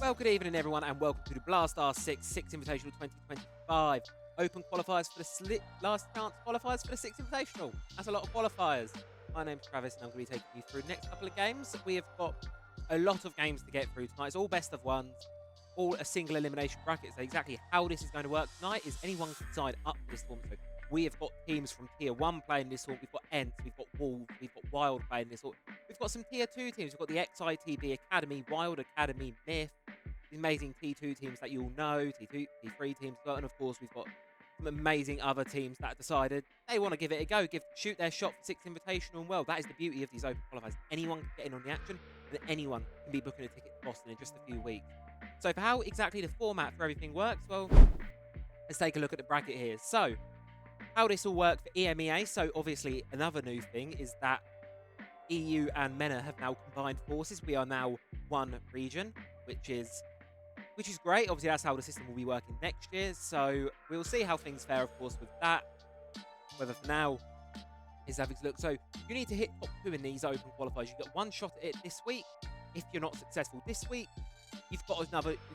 Well, good evening, everyone, and welcome to the BLAST R6 Six Invitational 2025. Open qualifiers for the last chance qualifiers for the Six Invitational. That's a lot of qualifiers. My name's Travis, and I'm going to be taking you through the next couple of games. We have got a lot of games to get through tonight. It's all best of ones, all a single elimination bracket. So exactly how this is going to work tonight is anyone can sign up to this one. So we have got teams from Tier 1 playing this one. We've got Ents, we've got Wolves, we've got Wild playing this one. We've got some Tier 2 teams. We've got the XITB Academy, Wild Academy, Myth, the amazing T2 teams that you all know, T2, T3 teams, and of course we've got some amazing other teams that decided they want to give it a go, shoot their shot for Six Invitational. And well, that is the beauty of these open qualifiers. Anyone can get in on the action, and anyone can be booking a ticket to Boston in just a few weeks. So for how exactly the format for everything works, well, let's take a look at the bracket here. So how this will work for EMEA. So obviously another new thing is that EU and MENA have now combined forces. We are now one region, which is great. Obviously, that's how the system will be working next year. So we'll see how things fare, of course, with that. Whether for now is having to look. So you need to hit top 2 in these open qualifiers. You get one shot at it this week. If you're not successful this week, you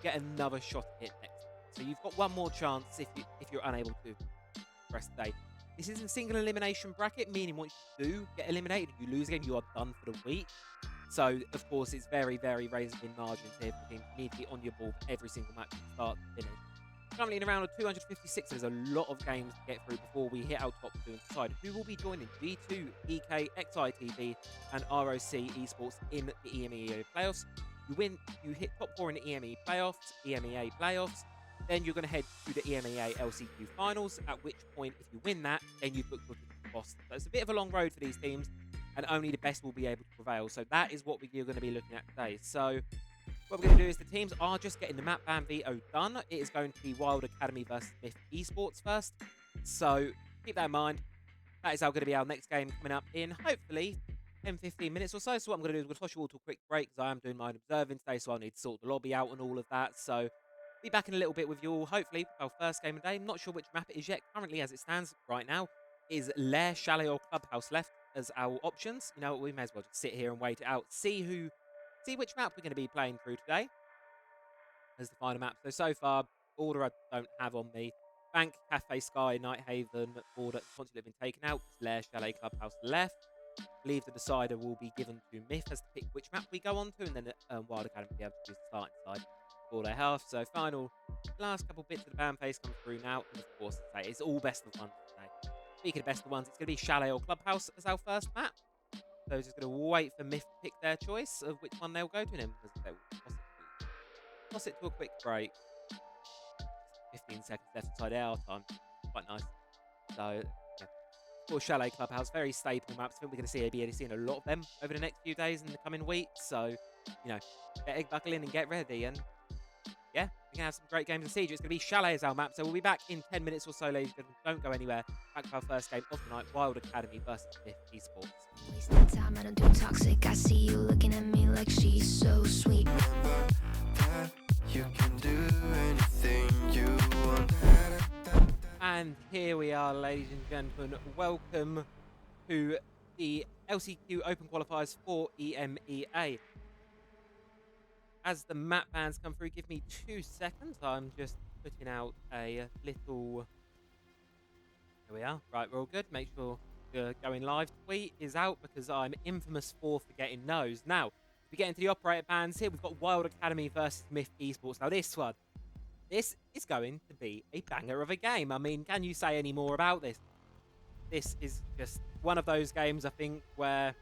get another shot at it next week. So you've got one more chance if you're unable to progress today. This isn't a single elimination bracket, meaning once you do get eliminated, if you lose again, you are done for the week. So, of course, it's very, very razor-thin margins here for teams. You need to be on your ball for every single match from start to finish. Currently in a round of 256, there's a lot of games to get through before we hit our top 2 and decide who will be joining G2, EK, XITV, and ROC Esports in the EMEA playoffs. You hit top 4 in the EMEA playoffs, then you're going to head to the EMEA LCQ finals, at which point, if you win that, then you book your ticket to Boston. So it's a bit of a long road for these teams, and only the best will be able to prevail. So that is what we're going to be looking at today. So what we're going to do is the teams are just getting the map ban veto done. It is going to be Wild Academy versus Myth Esports first. So keep that in mind. That is going to be our next game coming up in, hopefully, 10-15 minutes or so. So what I'm going to do is we'll toss you all to a quick break because I am doing my observing today, so I need to sort the lobby out and all of that. So be back in a little bit with you all, hopefully, our first game of the day. I'm not sure which map it is yet. Currently, as it stands right now, is Lair, Chalet, or Clubhouse left as our options. You know, we may as well just sit here and wait it out. See which map we're going to be playing through today as the final map. So far, order I don't have on me. Bank, Cafe, Sky, Nighthaven, Border, Consulate have been taken out. Lair, Chalet, Clubhouse left. Leave the decider will be given to Myth as to pick which map we go on to, and then Wild Academy will be able to choose the starting side for their half. So last couple bits of the ban phase come through now, and of course, it's all best of ones today. Speaking of best of ones, it's going to be Chalet or Clubhouse as our first map. So just going to wait for Myth to pick their choice of which one they'll go to, and then they will toss it to a quick break. 15 seconds left inside our time. Quite nice. So, yeah. For Chalet Clubhouse, very staple maps. I think we're going to be seeing a lot of them over the next few days and the coming weeks. So, get buckle in and get ready. And yeah, we're going to have some great games in Siege. It's going to be Chalet as our map. So we'll be back in 10 minutes or so, ladies and gentlemen. Don't go anywhere. Back to our first game of the night, Wild Academy versus Myth Esports. Wasting time, I don't do toxic. I see you looking at me like she's so sweet. You can do anything you want. And here we are, ladies and gentlemen. Welcome to the LCQ Open Qualifiers for EMEA. As the map bans come through, give me 2 seconds. I'm just putting out a little... Here we are. Right, we're all good. Make sure the going live tweet is out because I'm infamous for forgetting those. Now, we get into the operator bans here. We've got Wild Academy versus Myth Esports. Now, this is going to be a banger of a game. I mean, can you say any more about this? This is just one of those games, I think, where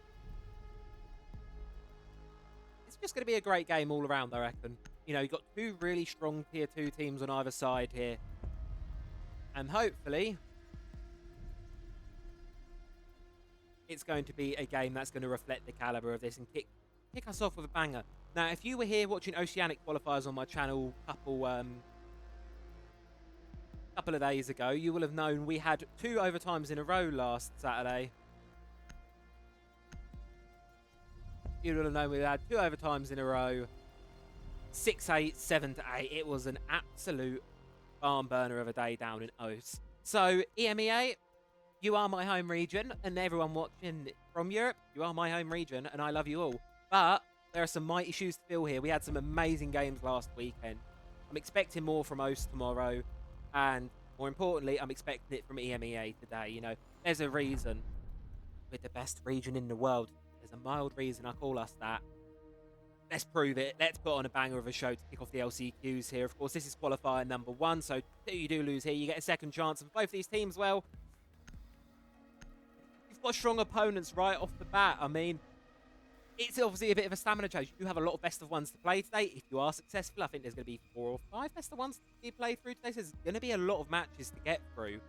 it's just going to be a great game all around, I reckon. You've got 2 really strong Tier 2 teams on either side here. And hopefully, it's going to be a game that's going to reflect the caliber of this and kick us off with a banger. Now, if you were here watching Oceanic Qualifiers on my channel a couple of days ago, you will have known we had 2 overtimes in a row last Saturday. You will have known we had 2 overtimes in a row. 6-8, 7-8. It was an absolute barn burner of a day down in Oce. So, EMEA, you are my home region, and everyone watching from Europe, you are my home region, and I love you all. But there are some mighty shoes to fill here. We had some amazing games last weekend. I'm expecting more from OS tomorrow, and more importantly, I'm expecting it from EMEA today. You know, there's a reason we're the best region in the world. There's a mild reason I call us that. Let's prove it. Let's put on a banger of a show to kick off the LCQs here. Of course, this is qualifier number 1, so if you do lose here, you get a second chance. And both these teams, well, you've got strong opponents right off the bat. I mean, it's obviously a bit of a stamina challenge. You do have a lot of best of ones to play today. If you are successful, I think there's going to be 4 or 5 best of ones to be played through today. So there's going to be a lot of matches to get through.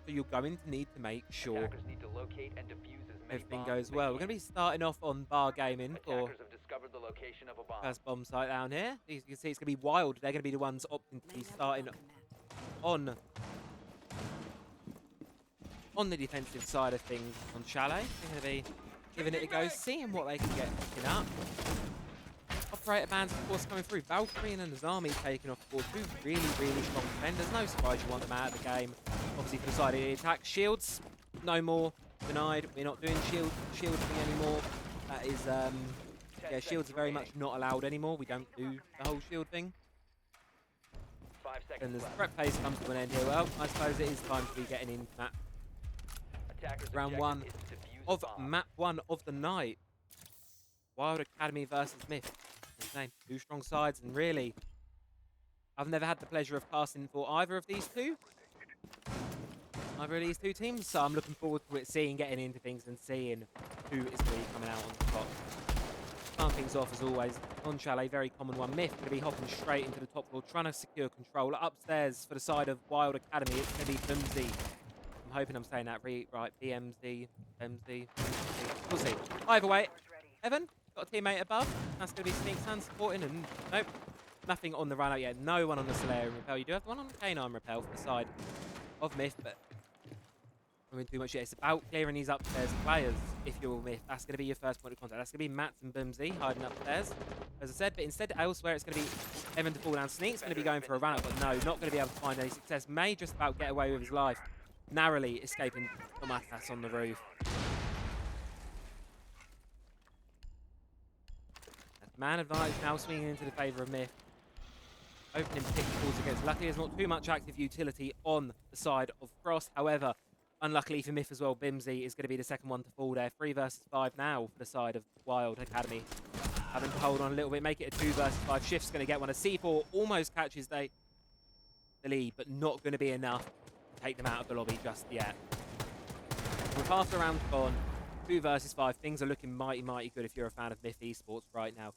So you're going to need to make sure need to locate and defuse as many everything bombs goes as well. they We're going to can. be starting off on bar gaming for Attackers have discovered the location of a bomb. first bomb site down here. As you can see, it's going to be wild. They're going to be the ones opting to be starting on the defensive side of things on Chalet. They're going to be giving it a go, seeing what they can get picking up. Operator bands, of course, coming through. Valkyrie and Nazami taking off board. 2 really, really strong defenders. No surprise you want them out of the game. Obviously, for the side of the attack. Shields, no more. Denied. We're not doing shielding anymore. That is, yeah, shields are very much not allowed anymore. We don't do the whole shield thing. 5 seconds And as the left. prep phase comes to an end here, well, I suppose it is time to be getting into that Attackers round objective 1 is to defuse of a bomb. map 1 of the night. Wild Academy versus Myth. His name. 2 strong sides, and really, I've never had the pleasure of casting for either of these two. Either of these 2 teams, so I'm looking forward to it, getting into things and seeing who is really coming out on the top. Start things off as always on Chalet, very common one. Myth going to be hopping straight into the top floor, trying to secure control. Upstairs for the side of Wild Academy, it's going to be Bimsy. I'm hoping I'm saying that right. BMZ, MZ. We'll see. Either way, Evan got a teammate above. That's going to be Sneak Sand supporting, and nope, nothing on the run out yet. No one on the Solarium Repel. You do have one on the Canine Repel for the side of Myth, but I mean, too much yet. It's about clearing these upstairs players. If you're Myth, that's going to be your first point of contact. That's going to be Mats and Bimsy hiding upstairs, as I said. But instead, elsewhere, it's going to be Evan to fall down. Sneak's going to be going for a run out, but no, not going to be able to find any success. May just about get away with his life, narrowly escaping Tomatas on the roof. Man advantage now swinging into the favour of Myth. Opening pitfalls against. Luckily, there's not too much active utility on the side of Frost. However, unluckily for Myth as well, Bimsy is going to be the second one to fall there. 3 versus 5 now for the side of Wild Academy. Having to hold on a little bit, make it a 2 versus 5. Shift's going to get one. A C4 almost catches the lead, but not going to be enough to take them out of the lobby just yet. With half the round gone, 2 versus 5, things are looking mighty, mighty good if you're a fan of Myth Esports right now.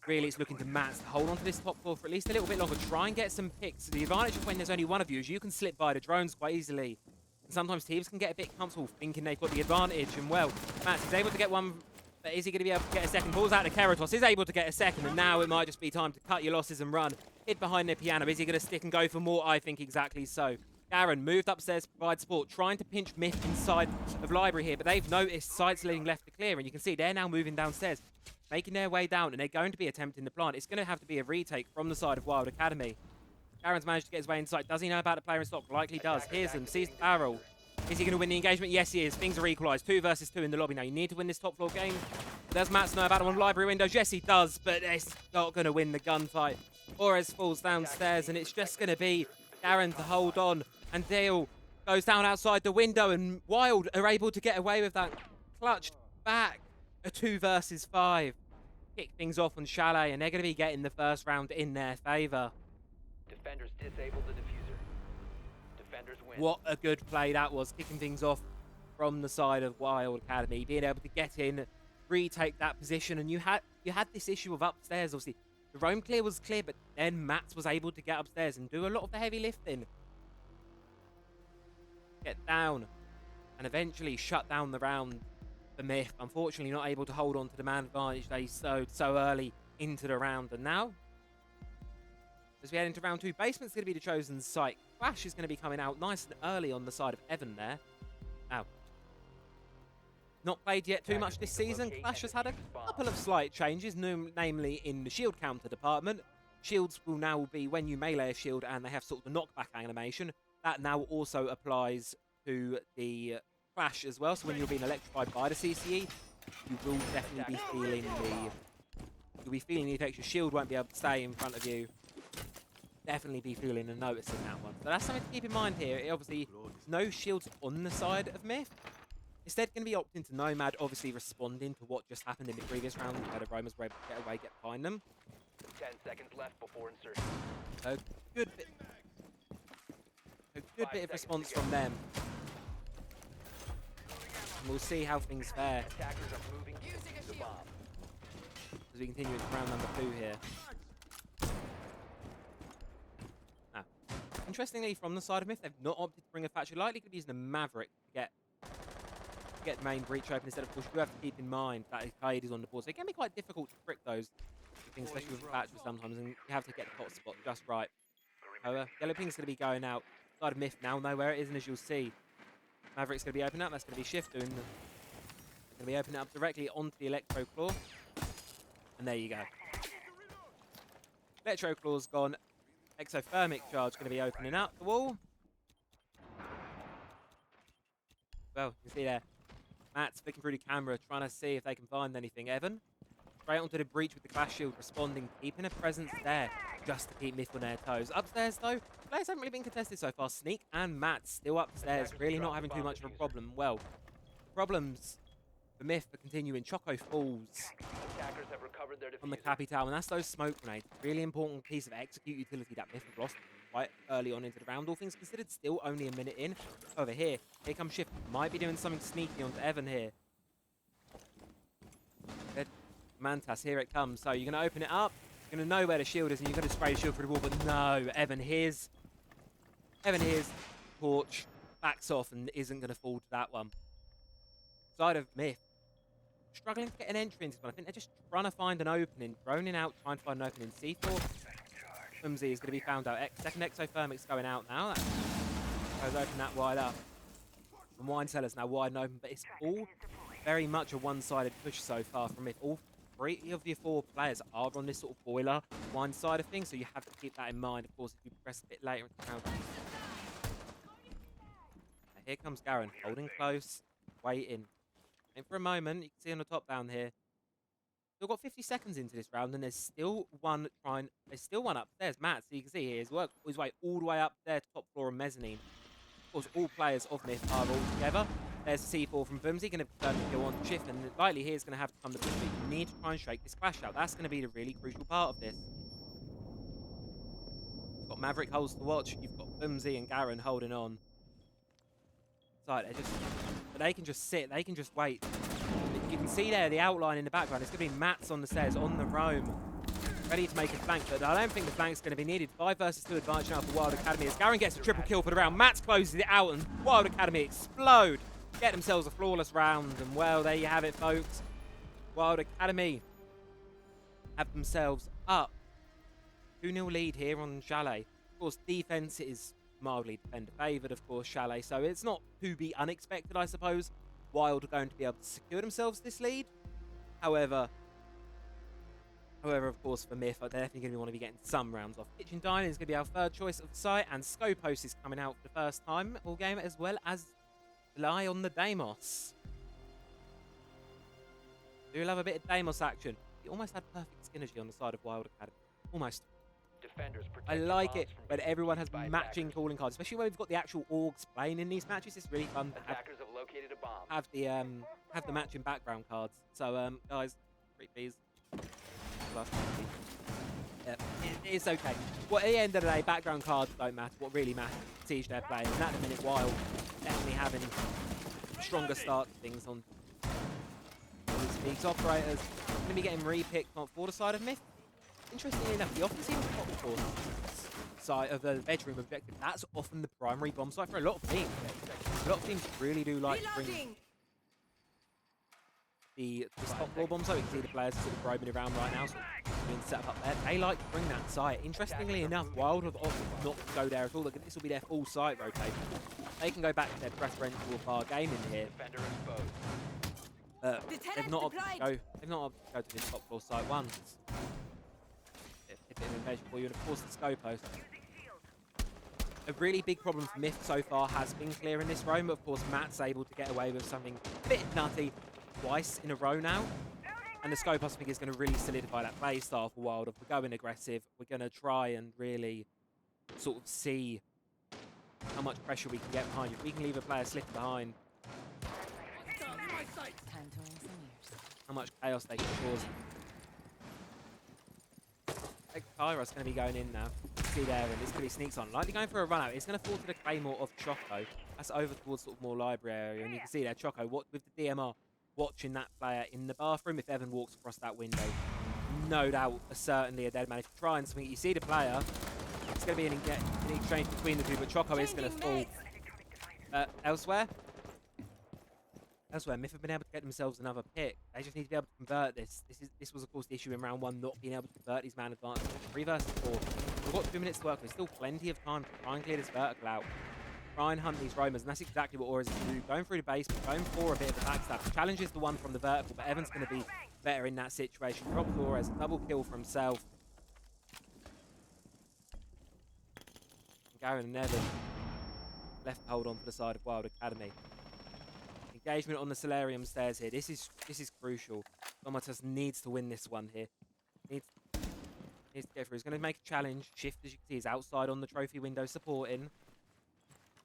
Really, it's looking to Mats to hold on to this top floor for at least a little bit longer. Try and get some picks. The advantage of when there's only one of you is you can slip by the drones quite easily. And sometimes teams can get a bit comfortable thinking they've got the advantage. And well, Mats is able to get one, but is he going to be able to get a second? Balls out to Keratos, is able to get a second, and now it might just be time to cut your losses and run. Hid behind the piano. Is he going to stick and go for more? I think exactly so. Garen moved upstairs to provide support, trying to pinch Myth inside of Library here, but they've noticed sites leading left to clear, and you can see they're now moving downstairs, making their way down, and they're going to be attempting the plant. It's going to have to be a retake from the side of Wild Academy. Garen's managed to get his way inside. Does he know about the player in stock? Likely does. Here's him, sees the barrel. Is he going to win the engagement? Yes, he is. Things are equalised. 2 versus 2 in the lobby now. You need to win this top floor game. Does Mats know about it on Library windows? Yes, he does, but it's not going to win the gunfight. Ores falls downstairs, and it's just going to be Garen to hold on, and Deal goes down outside the window, and Wild are able to get away with that. Clutched back. A 2 versus 5. Kick things off on Chalet, and they're going to be getting the first round in their favour. Defenders disable the diffuser. Defenders win. What a good play that was, kicking things off from the side of Wild Academy, being able to get in, retake that position, and you had this issue of upstairs. Obviously, the roam clear was clear, but then Mats was able to get upstairs and do a lot of the heavy lifting. Get down, and eventually shut down the round for Myth. Unfortunately, not able to hold on to the man advantage they sowed so early into the round, and now, as we head into round 2, Basement's going to be the chosen site. Clash is going to be coming out nice and early on the side of Evan there. Now, not played yet too much this season. Clash has had a couple of slight changes, namely in the shield counter department. Shields will now be when you melee a shield and they have sort of the knockback animation. That now also applies to the Clash as well. So when you're being electrified by the CCE, you will definitely be feeling the You'll be feeling the effects. Your shield won't be able to stay in front of you. Definitely be feeling and noticing that one. So that's something to keep in mind here. Obviously, no shields on the side of Myth. Instead, going to be opting to Nomad, obviously responding to what just happened in the previous round, where the Romans were able to get away, get behind them. 10 seconds left before insertion. A good bit of response from them. And we'll see how things fare Attackers are moving to the bomb. as we continue into round number 2 here. Now, interestingly, from the side of Myth, they've not opted to bring a Thatcher. Likely going to be using the Maverick to get the main breach open instead. Of course, you do have to keep in mind that his Kaid is on the board, so it can be quite difficult to trick those things, especially with Thatcher sometimes, and you have to get the hot spot just right. So, Yellow Ping's going to be going out. Side of Myth now know where it is, and as you'll see, Maverick's going to be opening up. That's going to be Shift doing the... Going to be opening up directly onto the Electro Claw. And there you go. Electro Claw's gone. Exothermic Charge going to be opening up the wall. Well, you can see there. Matt's flicking through the camera, trying to see if they can find anything. Evan, straight onto the breach with the Clash Shield, responding, keeping a presence there, just to keep Myth on their toes. Upstairs, though, players haven't really been contested so far. Sneak and Matt still upstairs, really not having too much of a problem. Well, problems for Myth are continuing. Choco falls Attackers have recovered their on the diffuser. Capital, and that's those smoke grenades. Really important piece of execute utility that Myth have lost quite early on into the round. All things considered, still only a minute in. Over here comes Shift. Might be doing something sneaky onto Evan here. Good. Mantas, here it comes. So you're going to open it up. You're going to know where the shield is, and you're going to spray the shield through the wall. But no, Evan hears Torch, backs off, and isn't going to fall to that one. Side of Myth, struggling to get an entry into this one. I think they're just trying to find an opening, droning out, trying to find an opening. C4, Flimsy is going to be found out. Second Exothermic's going out now. That goes open that wide up. And Wine Cellar's now wide and open, but it's all very much a one-sided push so far from Myth. All 3 of your 4 players are on this sort of boiler wine side of things, so you have to keep that in mind. Of course, if you press a bit later into the round. Now, here comes Garen, holding close, waiting. And for a moment, you can see on the top down here, we've got 50 seconds into this round, and there's still one upstairs. Matt, so you can see here, he's worked his way all the way up there to top floor and mezzanine. Of course, all players of Myth are all together. There's a C4 from Bumsy, going to go on to Shift, and likely here's going to have to come the push. You need to try and shake this Clash out. That's going to be the really crucial part of this. You've got Maverick holds to watch. You've got Bumsy and Garen holding on. So they can just sit. They can just wait. You can see there the outline in the background. It's going to be Matt's on the stairs on the roam, ready to make a flank, but I don't think the flank's going to be needed. 5 versus 2 advantage now for Wild Academy as Garen gets a triple kill for the round. Matt's closes it out, and Wild Academy explode. Get themselves a flawless round, and well, there you have it, folks. Wild Academy have themselves up 2-0 lead here on Chalet. Of course, defense is mildly defender favoured, of course, Chalet, so it's not to be unexpected, I suppose. Wild are going to be able to secure themselves this lead. However, of course, for Myth, they're definitely going to want to be getting some rounds off. Kitchen Dining is going to be our third choice of the site, and Scopos is coming out for the first time all game, as well as Lie on the Deimos. Do love a bit of Deimos action. He almost had perfect synergy on the side of Wild Academy. Almost. Defenders protect I the like bombs it from when being everyone has used by matching attackers. calling cards, especially when we've got the actual orgs playing in these matches. It's really fun to Attackers have located a bomb. have the matching background cards. So guys, 3 Ps. It's okay. Well, at the end of the day, background cards don't matter. What really matters is Siege they're playing. And at the minute, Wild definitely having stronger start to things on these operators. Going to be getting repicked for the side of Myth. Interestingly enough, the offensive top floor side of the bedroom objective, that's often the primary bomb site for a lot of teams. A lot of teams really do like to bring the top floor bomb site. We can see the players sort of roaming around right now, so being set up there. They like to bring that site. Interestingly enough, Wild have opted not to go there at all. This will be their full site rotation. They can go back to their preferential bar gaming here. Defender exposed. They've not opted to go to this top floor site once. A bit of invasion for you, and of course the Scopos. A really big problem for Myth so far has been clearing this roam, but of course Matt's able to get away with something a bit nutty twice in a row now. And the scope, I think, is going to really solidify that play style for Wild. If we're going aggressive, we're going to try and really sort of see how much pressure we can get behind you. If we can leave a player slipping behind, how much chaos they can cause. Kyra's going to be going in now. See there, and it's going to be sneaks on. Likely going for a run out. It's going to fall to the Claymore of Choco. That's over towards sort of more library area. And you can see there, Choco, what with the DMR, watching that player in the bathroom. If Evan walks across that window, no doubt, certainly a dead man. If you try and swing it, you see the player. It's going to be an exchange between the two, but Choco is going to fall. Elsewhere, Myth have been able to get themselves another pick. They just need to be able to convert this. This was, of course, the issue in round 1, not being able to convert these man advantages. 3 versus 4. We've got 2 minutes to work with. Still plenty of time to try and clear this vertical out. Try and hunt these roamers, and that's exactly what Aura's going to do. Going through the basement, going for a bit of a backstab. The challenge is the one from the vertical, but Evan's going to be better in that situation. Drops Aura's, double kill for himself. And Garen and Evan left to hold on for the side of Wild Academy. Engagement on the Solarium stairs here. This is crucial. Domatus needs to win this one here. Needs to get through. He's going to make a challenge. Shift, as you can see, is outside on the trophy window supporting.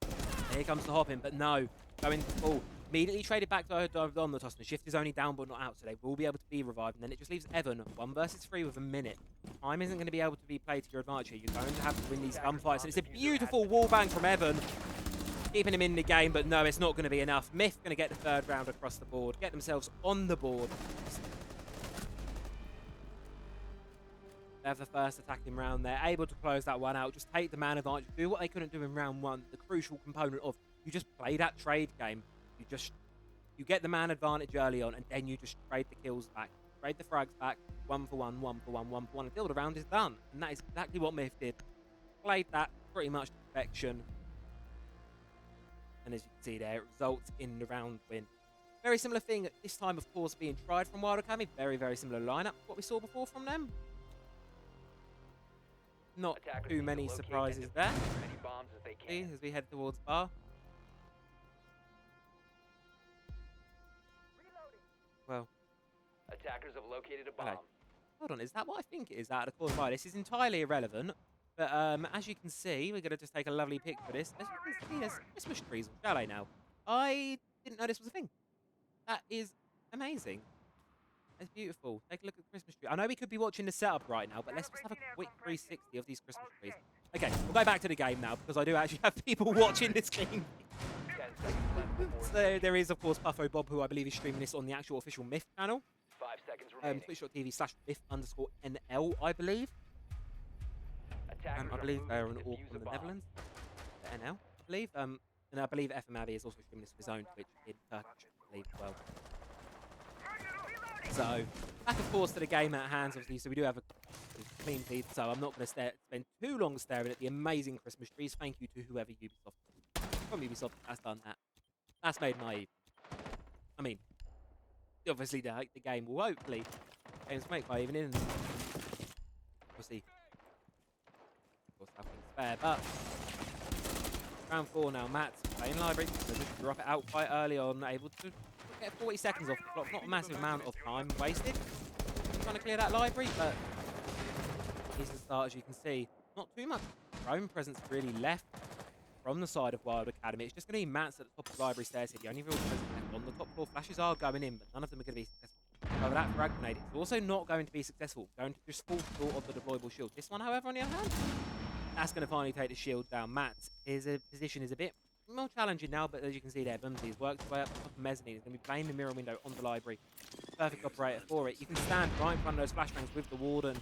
And here comes the hop in, but no. Going full. Immediately traded back to Domatus. The shift is only down but not out, so they will be able to be revived. And then it just leaves Evan 1 versus 3 with a minute. Time isn't going to be able to be played to your advantage here. You're going to have to win these gunfights. And it's a beautiful wallbang from Evan. Keeping him in the game, but no, it's not going to be enough. Myth going to get the 3rd round across the board, get themselves on the board. They have the first attacking round there, able to close that one out, just take the man advantage, do what they couldn't do in round 1, the crucial component of you just play that trade game. You get the man advantage early on, and then you just trade the kills back, trade the frags back, 1 for 1, 1 for 1, 1 for 1, until the round is done. And that is exactly what Myth did. Played that pretty much to perfection. And as you can see there, it results in the round win. Very similar thing at this time, of course, being tried from Wild Academy. Very, very similar lineup to what we saw before from them. Not too many surprises there. See, as we head towards bar. Well. Attackers have located a bomb. Okay. Hold on, is that what I think it is out of the Qualifier? This is entirely irrelevant. But as you can see, we're going to just take a lovely pic for this. As you can see, there's Christmas trees on chalet now. I didn't know this was a thing. That is amazing. It's beautiful. Take a look at the Christmas tree. I know we could be watching the setup right now, but let's just have a quick 360 of these Christmas trees. Okay, we'll go back to the game now, because I do actually have people watching this game. So there is, of course, Puffo Bob, who I believe is streaming this on the actual official Myth channel. 5 seconds remaining. Twitch.tv/Myth_NL, I believe. I believe they're in Auckland, the Netherlands. The NL, I believe. And I believe FMAV is also streaming this with his own Twitch in Turkish, I believe, as well. So, back of course to the game at hand, obviously, so we do have a clean feed, so I'm not going to spend too long staring at the amazing Christmas trees. Thank you to whoever from Ubisoft has done that. That's made my evening. I mean, obviously the game will hopefully make my evening, and obviously, something fair, but round 4 now. Matt's playing library, so just drop it out quite early on, able to get 40 seconds off the clock. Not a massive amount of time wasted trying to clear that library, but decent start, as you can see. Not too much drone presence really left from the side of Wild Academy. It's just going to be Matt's at the top of the library stairs here. The only real presence left on the top floor. Flashes are going in, but none of them are going to be successful. However, that frag grenade is also not going to be successful. Going to just fall short of the deployable shield. This one, however, on the other hand, that's going to finally take the shield down. Matt's position is a bit more challenging now, but as you can see there, Bumsy's worked his way up the top of mezzanine. He's going to be playing the mirror window on the library. Perfect operator for it. You can stand right in front of those flashbangs with the warden.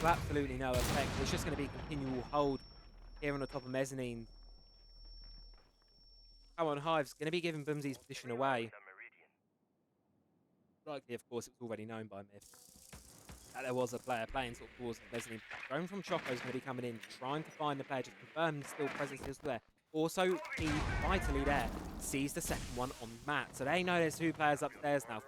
To absolutely no effect. It's just going to be continual hold here on the top of mezzanine. Come on, Hive's going to be giving Bumsy's position away. Likely, of course, it was already known by Myth that there was a player playing sort of towards the mezzanine. Drone from Choco's going to be coming in, trying to find the player, just confirm still presence is there. Also, he vitally there sees the second one on Matt. So they know there's 2 players upstairs now.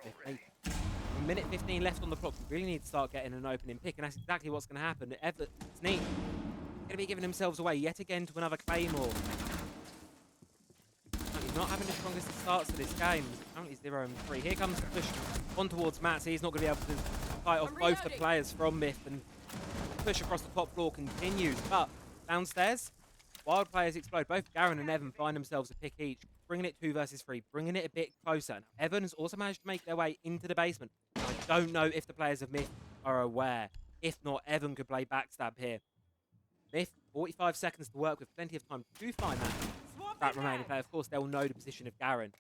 Minute 15 left on the clock. We really need to start getting an opening pick, and that's exactly what's going to happen. Everton Sneak going to be giving themselves away yet again to another Claymore. not having the strongest of starts to this game. Currently 0-3. Here comes the push on towards Matt. So he's not going to be able to fight off both the players from Myth, and push across the top floor continues. But downstairs, Wild players explode. Both Garen and Evan find themselves a pick each, bringing it 2 versus 3, bringing it a bit closer. Now, Evan has also managed to make their way into the basement. I don't know if the players of Myth are aware. If not, Evan could play backstab here. Myth, 45 seconds to work with, plenty of time to find that remaining player. Of course, they'll know the position of Garen.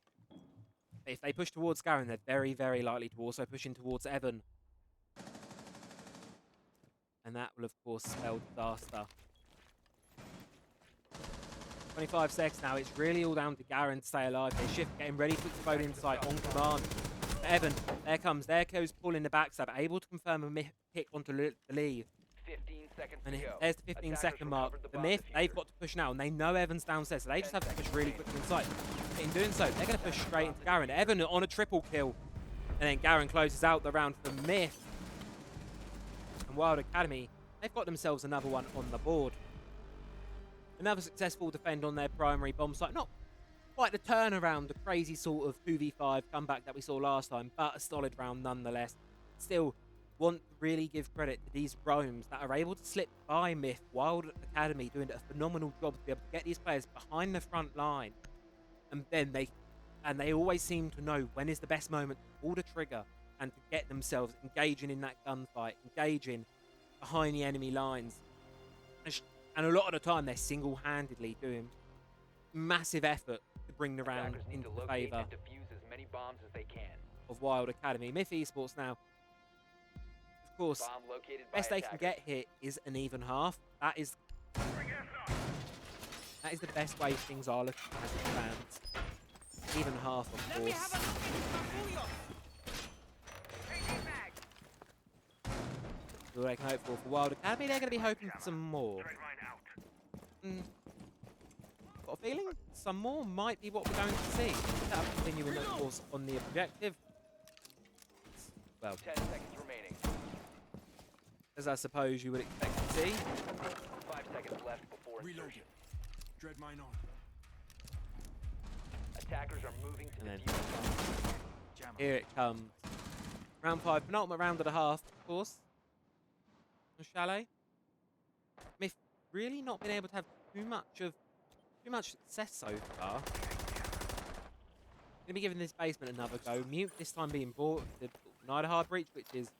But if they push towards Garen, they're very, very likely to also push in towards Evan. And that will, of course, spell disaster. 25 seconds now. It's really all down to Garen to stay alive. They shift, getting ready to explode inside on command. Evan, there goes Paul in the backstab, able to confirm a pick onto the lead. 15 seconds And to go. there's the 15-second mark. The Myth, they've got to push now, and they know Evan's downstairs, so they just have to push really quickly inside. But in doing so, they're going to push straight into Garen. Evan on a triple kill, and then Garen closes out the round for Myth. And Wild Academy, they've got themselves another one on the board. Another successful defend on their primary bomb site. Not quite the turnaround, the crazy sort of 2v5 comeback that we saw last time, but a solid round nonetheless. Still, want to really give credit to these roams that are able to slip by Myth. Wild Academy doing a phenomenal job to be able to get these players behind the front line. And then they always seem to know when is the best moment to pull the trigger and to get themselves engaging in that gunfight, engaging behind the enemy lines. And a lot of the time, they're single-handedly doing massive effort to bring the round Attackers need into to the locate favour and defuse as many bombs as they can. of Wild Academy. Myth Esports now, of course, Bomb located by best they can attackers. get here is an even half. That is the best way things are looking as it stands. Even half, of course. All they can hope for Wild Academy, they're going to be hoping for some more. Got a feeling some more might be what we're going to see. That'll continue, of course, on the objective. Well, 10 seconds remaining. as I suppose you would expect to see. 5 seconds left before Reloading. insertion. Dread mine on. Attackers are moving to And then defuse. Jammer. here it comes. Round 5, penultimate round and a half, of course. On Chalet. Myth really not been able to have too much success so far. Gonna be giving this basement another go. Mute this time being brought to deny the hard breach, which is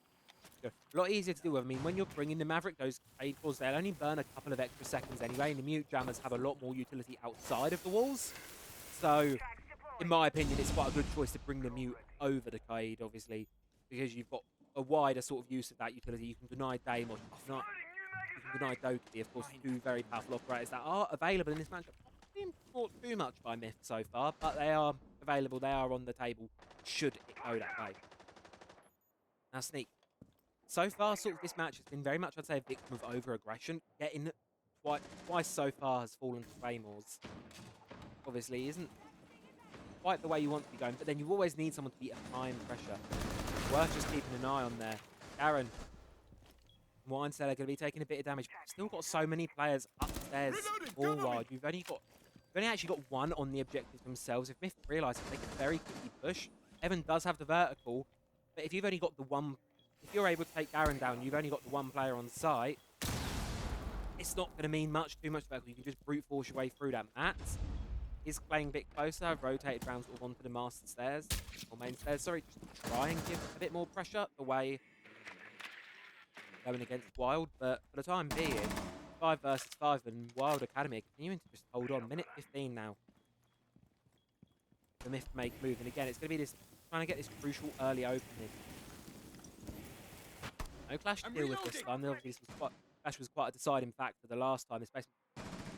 a lot easier to deal with. I mean, when you're bringing the Maverick, those trade cores, they'll only burn a couple of extra seconds anyway, and the mute jammers have a lot more utility outside of the walls. So, in my opinion, it's quite a good choice to bring the mute over the Kaid, obviously, because you've got a wider sort of use of that utility. You can deny Dame, or you can deny Doki, of course, two very powerful operators that are available in this matchup. Not being fought too much by Myth so far, but they are available, they are on the table, should it go that way. Now, Sneak. So far, sort of this match has been very much, I'd say, a victim of over-aggression. Getting twice so far has fallen to Claymores. Obviously, isn't quite the way you want to be going, but then you always need someone to be applying pressure. Worth just keeping an eye on there. Garen. Winestead are going to be taking a bit of damage. Still got so many players upstairs all wide. You've only actually got one on the objective themselves. If Myth realises they can very quickly push. Evan does have the vertical, but if you've only got the one, if you're able to take Garen down, you've only got the one player on site. It's not going to mean too much vertical. You can just brute force your way through that. Matt is playing a bit closer. I've rotated round sort of onto the master stairs, or main stairs, sorry, just to try and give a bit more pressure the way going against Wild, but for the time being, 5 versus 5 and Wild Academy are continuing to just hold on. Minute 15 now. The Myth make move, and again, it's going to be this, trying to get this crucial early opening. No clash to deal with this time. Obviously, clash was quite a deciding factor the last time this basement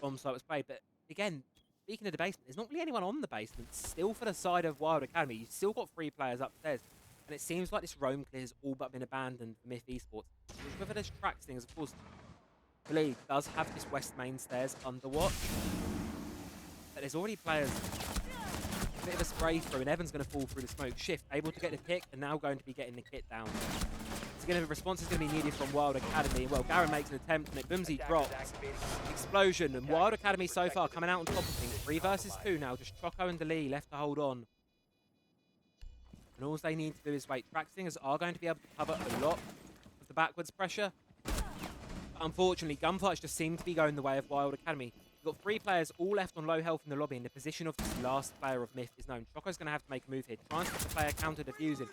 bomb site was played, but again, speaking of the basement, there's not really anyone on the basement. Still for the side of Wild Academy, you've still got 3 players upstairs. And it seems like this roam clear has all but been abandoned for Myth Esports. Whether there's tracks things, of course, the league does have this west main stairs under watch. But there's already players. A bit of a spray through, and Evan's going to fall through the smoke. Shift, able to get the pick, and now going to be getting the kit down. response is going to be needed from Wild Academy. Well, Garen makes an attempt and it Boomsy drops. Explosion, and Wild Academy so far coming out on top of things. 3 versus 2 now, just Choco and Dali left to hold on. And all they need to do is wait. Track Stingers are going to be able to cover a lot of the backwards pressure. But unfortunately, gunfights just seem to be going the way of Wild Academy. We've got 3 players all left on low health in the lobby, and the position of this last player of Myth is known. Choco's going to have to make a move here. Try and stop the player counter defusing.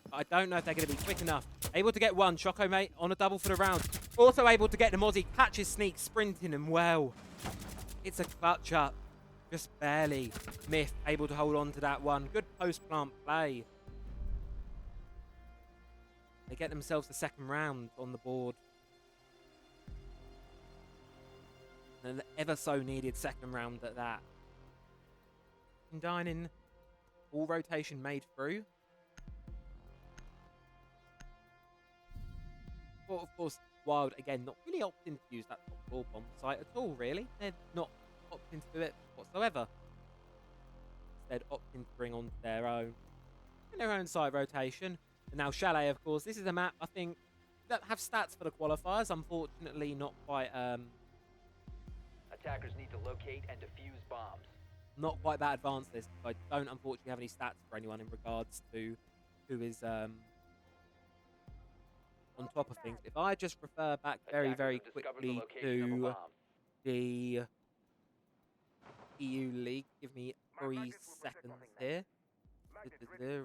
But I don't know if they're going to be quick enough. Able to get one. Choco, mate, on a double for the round. Also able to get the Mozzie. Catches Sneak, sprinting and well. It's a clutch up. Just barely. Myth able to hold on to that one. Good post-plant play. They get themselves the second round on the board. An ever so needed second round at that. Dining, all rotation made through. But of course, Wild again not really opting to use that top 4 bomb site at all, really. They're not opting to do it whatsoever. Instead, opting to bring on their own side rotation. And now Chalet, of course, this is a map I think that have stats for the qualifiers. Unfortunately, not quite. Attackers need to locate and defuse bombs. Not quite that advanced list. I don't unfortunately have any stats for anyone in regards to who is on top of things. If I just refer back very, very quickly to the EU League, give me 3 seconds here.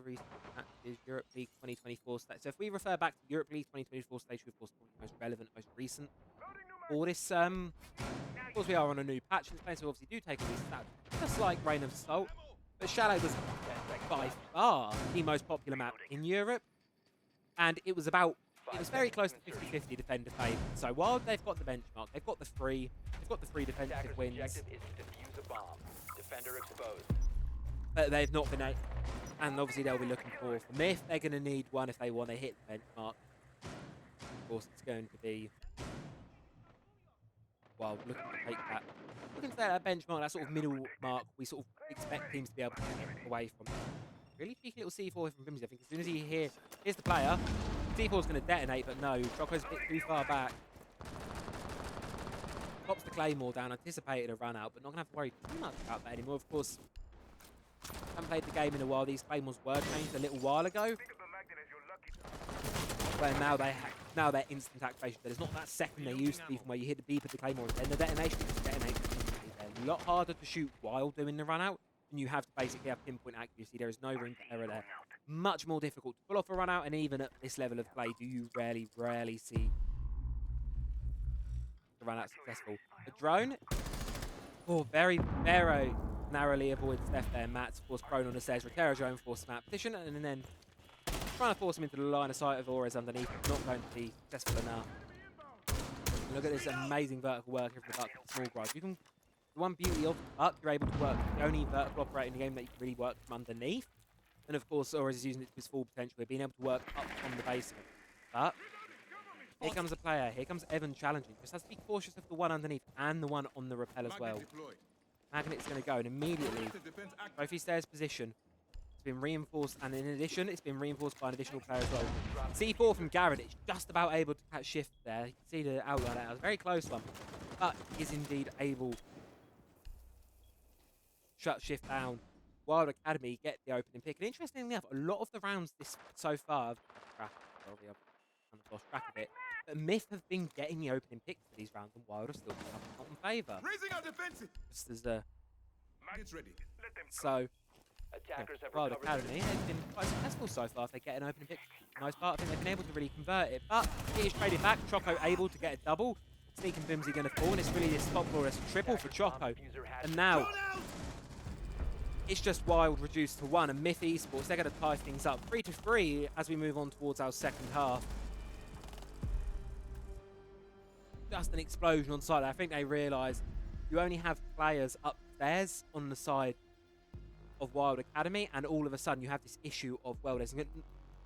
Recent matches, Europe League 2024 stage. So if we refer back to Europe League 2024 stage, of course, probably the most relevant, most recent for this. Of course, we are on a new patch in space, so obviously do take all these stats, just like Rain of Salt. But Chalet was by far the most popular map in Europe, and it was very close to 50-50 defender favour. So while they've got the benchmark, they've got the 3 defensive wins. Objective is to defuse a bomb. Defender exposed. But they've not been able, and obviously they'll be looking for Myth. They're going to need one if they want to hit the benchmark. Of course, it's going to be Wild looking to take that. Looking to take that benchmark, that sort of middle mark we sort of expect teams to be able to get away from. Really cheeky little C4 from Bimsy. I think as soon as he here's the player, C4 is going to detonate, but no, Choco's a bit too far back. Pops the Claymore down, anticipated a run out, but not going to have to worry too much about that anymore. Of course, haven't played the game in a while. These Claymores were changed a little while ago, where now they're instant activation. There's not that second they used to be from where you hit the beep of the Claymore and then the detonation just detonates instantly. They're a lot harder to shoot while doing the run out, and you have to basically have pinpoint accuracy. There is no room for error there. Much more difficult to pull off a run out, and even at this level of play, do you rarely see the run out successful. The drone, very narrowly avoids death there. Matt's, of course, prone on the stairs. Rotero drone forces him out of position, and then trying to force him into the line of sight of Aura's underneath. Not going to be successful enough. And look at this amazing vertical work here from the Buck with the small grab. You can, the one beauty of the Buck, you're able to work the only vertical operator in the game that you can really work from underneath. And of course, Aura's is using it to his full potential. Being able to work up on the basement. But here comes a player. Here comes Evan challenging. Just has to be cautious of the one underneath and the one on the rappel as well. Magnet's going to go, and immediately Trophy Stairs position has been reinforced, and in addition, it's been reinforced by an additional player as well. C4 from Garrett is just about able to catch Shift there. You can see the outline there. It was a very close one, but is indeed able to shut Shift down. Wild Academy get the opening pick, and interestingly enough, a lot of the rounds so far have lost track of it. But Myth have been getting the opening picks for these rounds, and Wild are still not in favour. Raising our defensive. Just as the Ready. so. Attackers have Wild recovered Academy, they've been quite successful so far if they get an opening pick. For the most part, I think they've been able to really convert it. But it is traded back. Choco able to get a double. Sneak and Bimsy going to fall, and it's really this top floor as a triple for Choco. And now it's just Wild reduced to 1, and Myth Esports, they're going to tie things up 3-3 as we move on towards our second half. Just an explosion on site. I think they realise you only have players upstairs on the side of Wild Academy, and all of a sudden you have this issue of, well,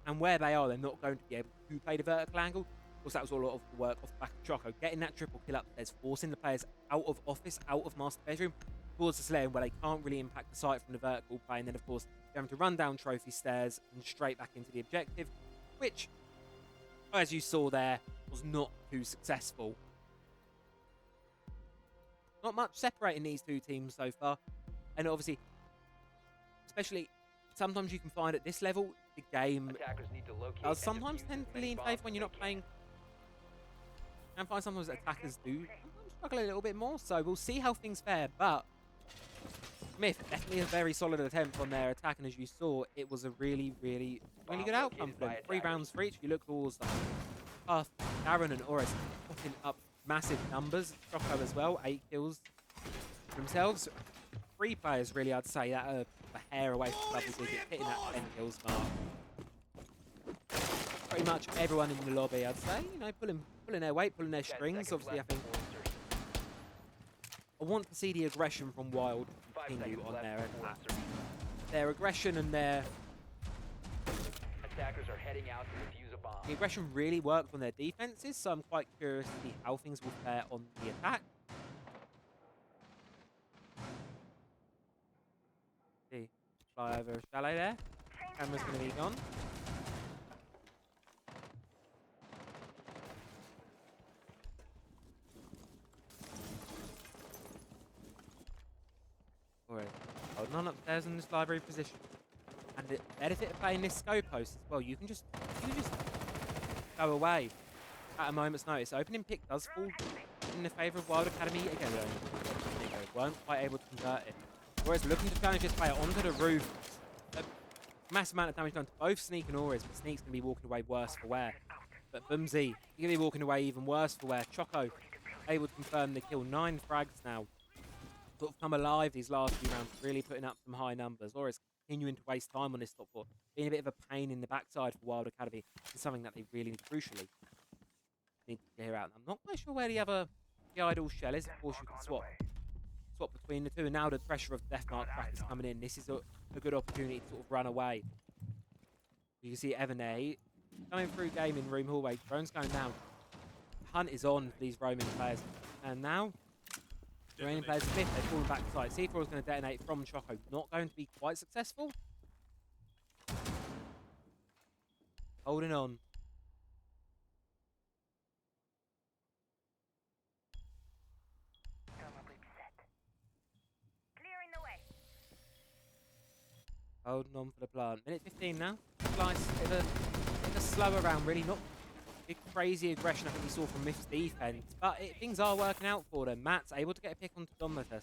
and where they are, they're not going to be able to play the vertical angle. Of course, that was all of the work off the back of Choco, getting that triple kill upstairs, forcing the players out of office, out of master bedroom, towards the lane where they can't really impact the site from the vertical play, and then of course they're having to run down Trophy Stairs and straight back into the objective, which as you saw there, was not too successful. Not much separating these two teams so far. And obviously, especially, sometimes you can find at this level, the game Attackers need to locate does and sometimes defuse tend as to many lean bombs favor when as you're they not can. playing. I find sometimes that attackers do sometimes struggle a little bit more, so we'll see how things fare. But Smith, definitely a very solid attempt on their attack, and as you saw, it was a really good outcome for them. 3 rounds for each. If you look towards the path, Darren and Oris putting up massive numbers. Choco as well, 8 kills themselves. 3 players really, I'd say, that are a hair away from double digits, hitting that 10 kills mark. Pretty much everyone in the lobby, I'd say, you know, pulling their weight, pulling their 10 strings. seconds Obviously, I left think before insertion. I want to see the aggression from Wild 5 continue seconds on left their before attack. insertion. Their aggression and their Attackers are heading out to defuse a bomb. the aggression really worked on their defenses, so I'm quite curious to see how things will fare on the attack. See, fly over shallow there. Camera's going to be gone. Alright, holding on upstairs in this library position. And the benefit of playing this scope post as well, you can just go away at a moment's notice. Opening pick does fall in the favour of Wild Academy. Again, they weren't quite able to convert it. Whereas looking to challenge this player onto the roof, a massive amount of damage done to both Sneak and Auris, but Sneak's going to be walking away worse for wear. But Bumsy, you're going to be walking away even worse for wear. Choco, able to confirm the kill. 9 frags now. Sort of come alive these last few rounds, really putting up some high numbers. Auris continuing to waste time on this top 4, being a bit of a pain in the backside for Wild Academy. It's something that they really, crucially need to clear out. I'm not quite sure where the idle shell is. Of course, you can swap between the two, and now the pressure of Deathmark Crackers coming in. This is a good opportunity to sort of run away. You can see Evan there, coming through gaming room hallway. Drone's going down. Hunt is on for these roaming players, and now the remaining players Smith, they're falling back to side. C4 is going to detonate from Choco. Not going to be quite successful. Holding on. Holding on for the plant. Minute 15 now. Nice. Bit of a slower round, really. Not big crazy aggression I think we saw from Myth's defense. But things are working out for them. Matt's able to get a pick onto Dominicus.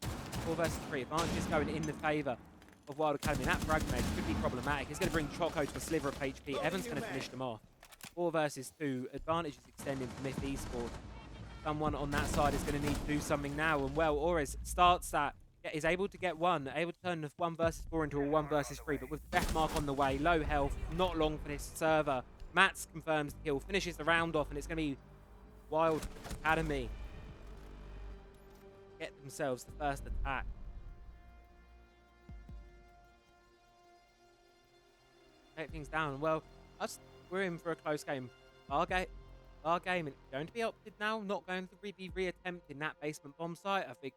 4 versus 3. Advantages going in the favour of Wild Academy. That fragment could be problematic. It's going to bring Choco to a sliver of HP. Evan's going to finish them off. 4 versus 2. Advantages extending for Myth Esports. Someone on that side is going to need to do something now. And well, Auris starts that. Is able to get one, able to turn the 1 versus 4 into a 1 versus 3, but with Death Mark on the way, low health, not long for this server. Mats confirms the kill, finishes the round off, and it's going to be Wild Academy get themselves the first attack. Take things down. Well, we're in for a close game. Our game is going to be opted now, not going to be re-attempting that basement bomb site. I think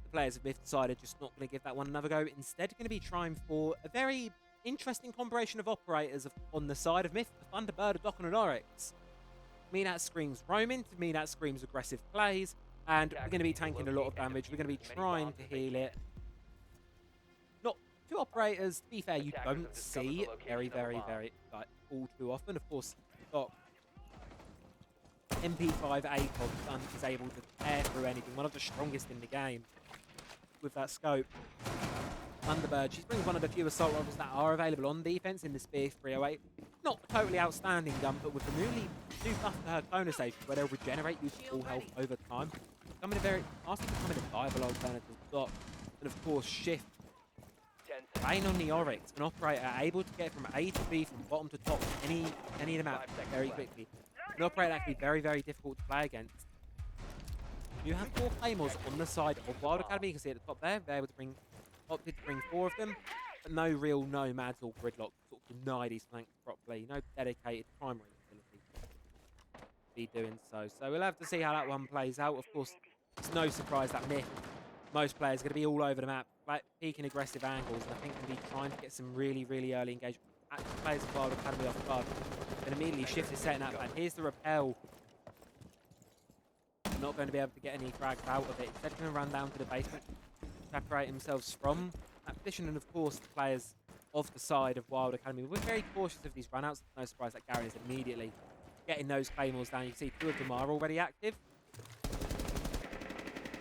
the players of Myth decided just not going to give that one another go. Instead, going to be trying for a very interesting combination of operators on the side of Myth, the Thunderbird, a Dokken and Oryx. To me, that screams roaming. To me, that screams aggressive plays. And we're going to be tanking a lot of damage. We're going to be trying to heal it. Not two operators, to be fair, you don't see very, like, all too often. Of course, got MP5 ACOG is able to tear through anything. One of the strongest in the game with that scope. Thunderbird, she's bringing one of the few assault rifles that are available on defense in the Spear 308. Not a totally outstanding gun, but with the new buff to her clone station, where they'll regenerate you to full health over time, becoming a viable alternative stock. And of course, Shift. Rain on the Oryx, an operator able to get from A to B, from bottom to top, any of the map very quickly. An operator that can be very, very difficult to play against. You have 4 Claymores on the side of Wild Academy. You can see at the top there, they're able to opted to bring 4 of them, but no real nomads or gridlock to sort of deny these flanks properly. No dedicated primary ability to be doing so. So we'll have to see how that one plays out. Of course, it's no surprise that Myth, most players are going to be all over the map, like peaking aggressive angles, and I think going to be trying to get some really, really early engagement. actually plays Wild Academy off guard. Then immediately shifts his setting up, and here's the repel. Not going to be able to get any frags out of it. Instead, going to run down to the basement, separate themselves from that position, and of course, the players of the side of Wild Academy. We're very cautious of these runouts. No surprise that Gary is immediately getting those claymores down. You can see 2 of them are already active.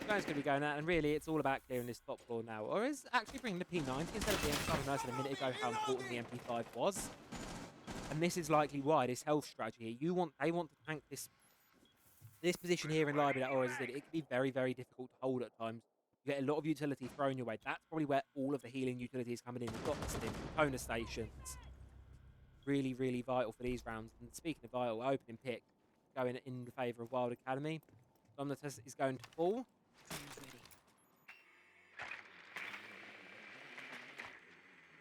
Going to be going out, and really, it's all about clearing this top floor now. Or is actually bringing the P90 instead of the M5. I said a minute ago how important the MP5 was. And this is likely why this health strategy here. They want to tank this position here in library that Orez did. It can be very, very difficult to hold at times. You get a lot of utility thrown your way. That's probably where all of the healing utility is coming in. You've got the stim, toner stations. Really, really vital for these rounds. And speaking of vital, opening pick going in favour of Wild Academy. Dominatus is going to fall.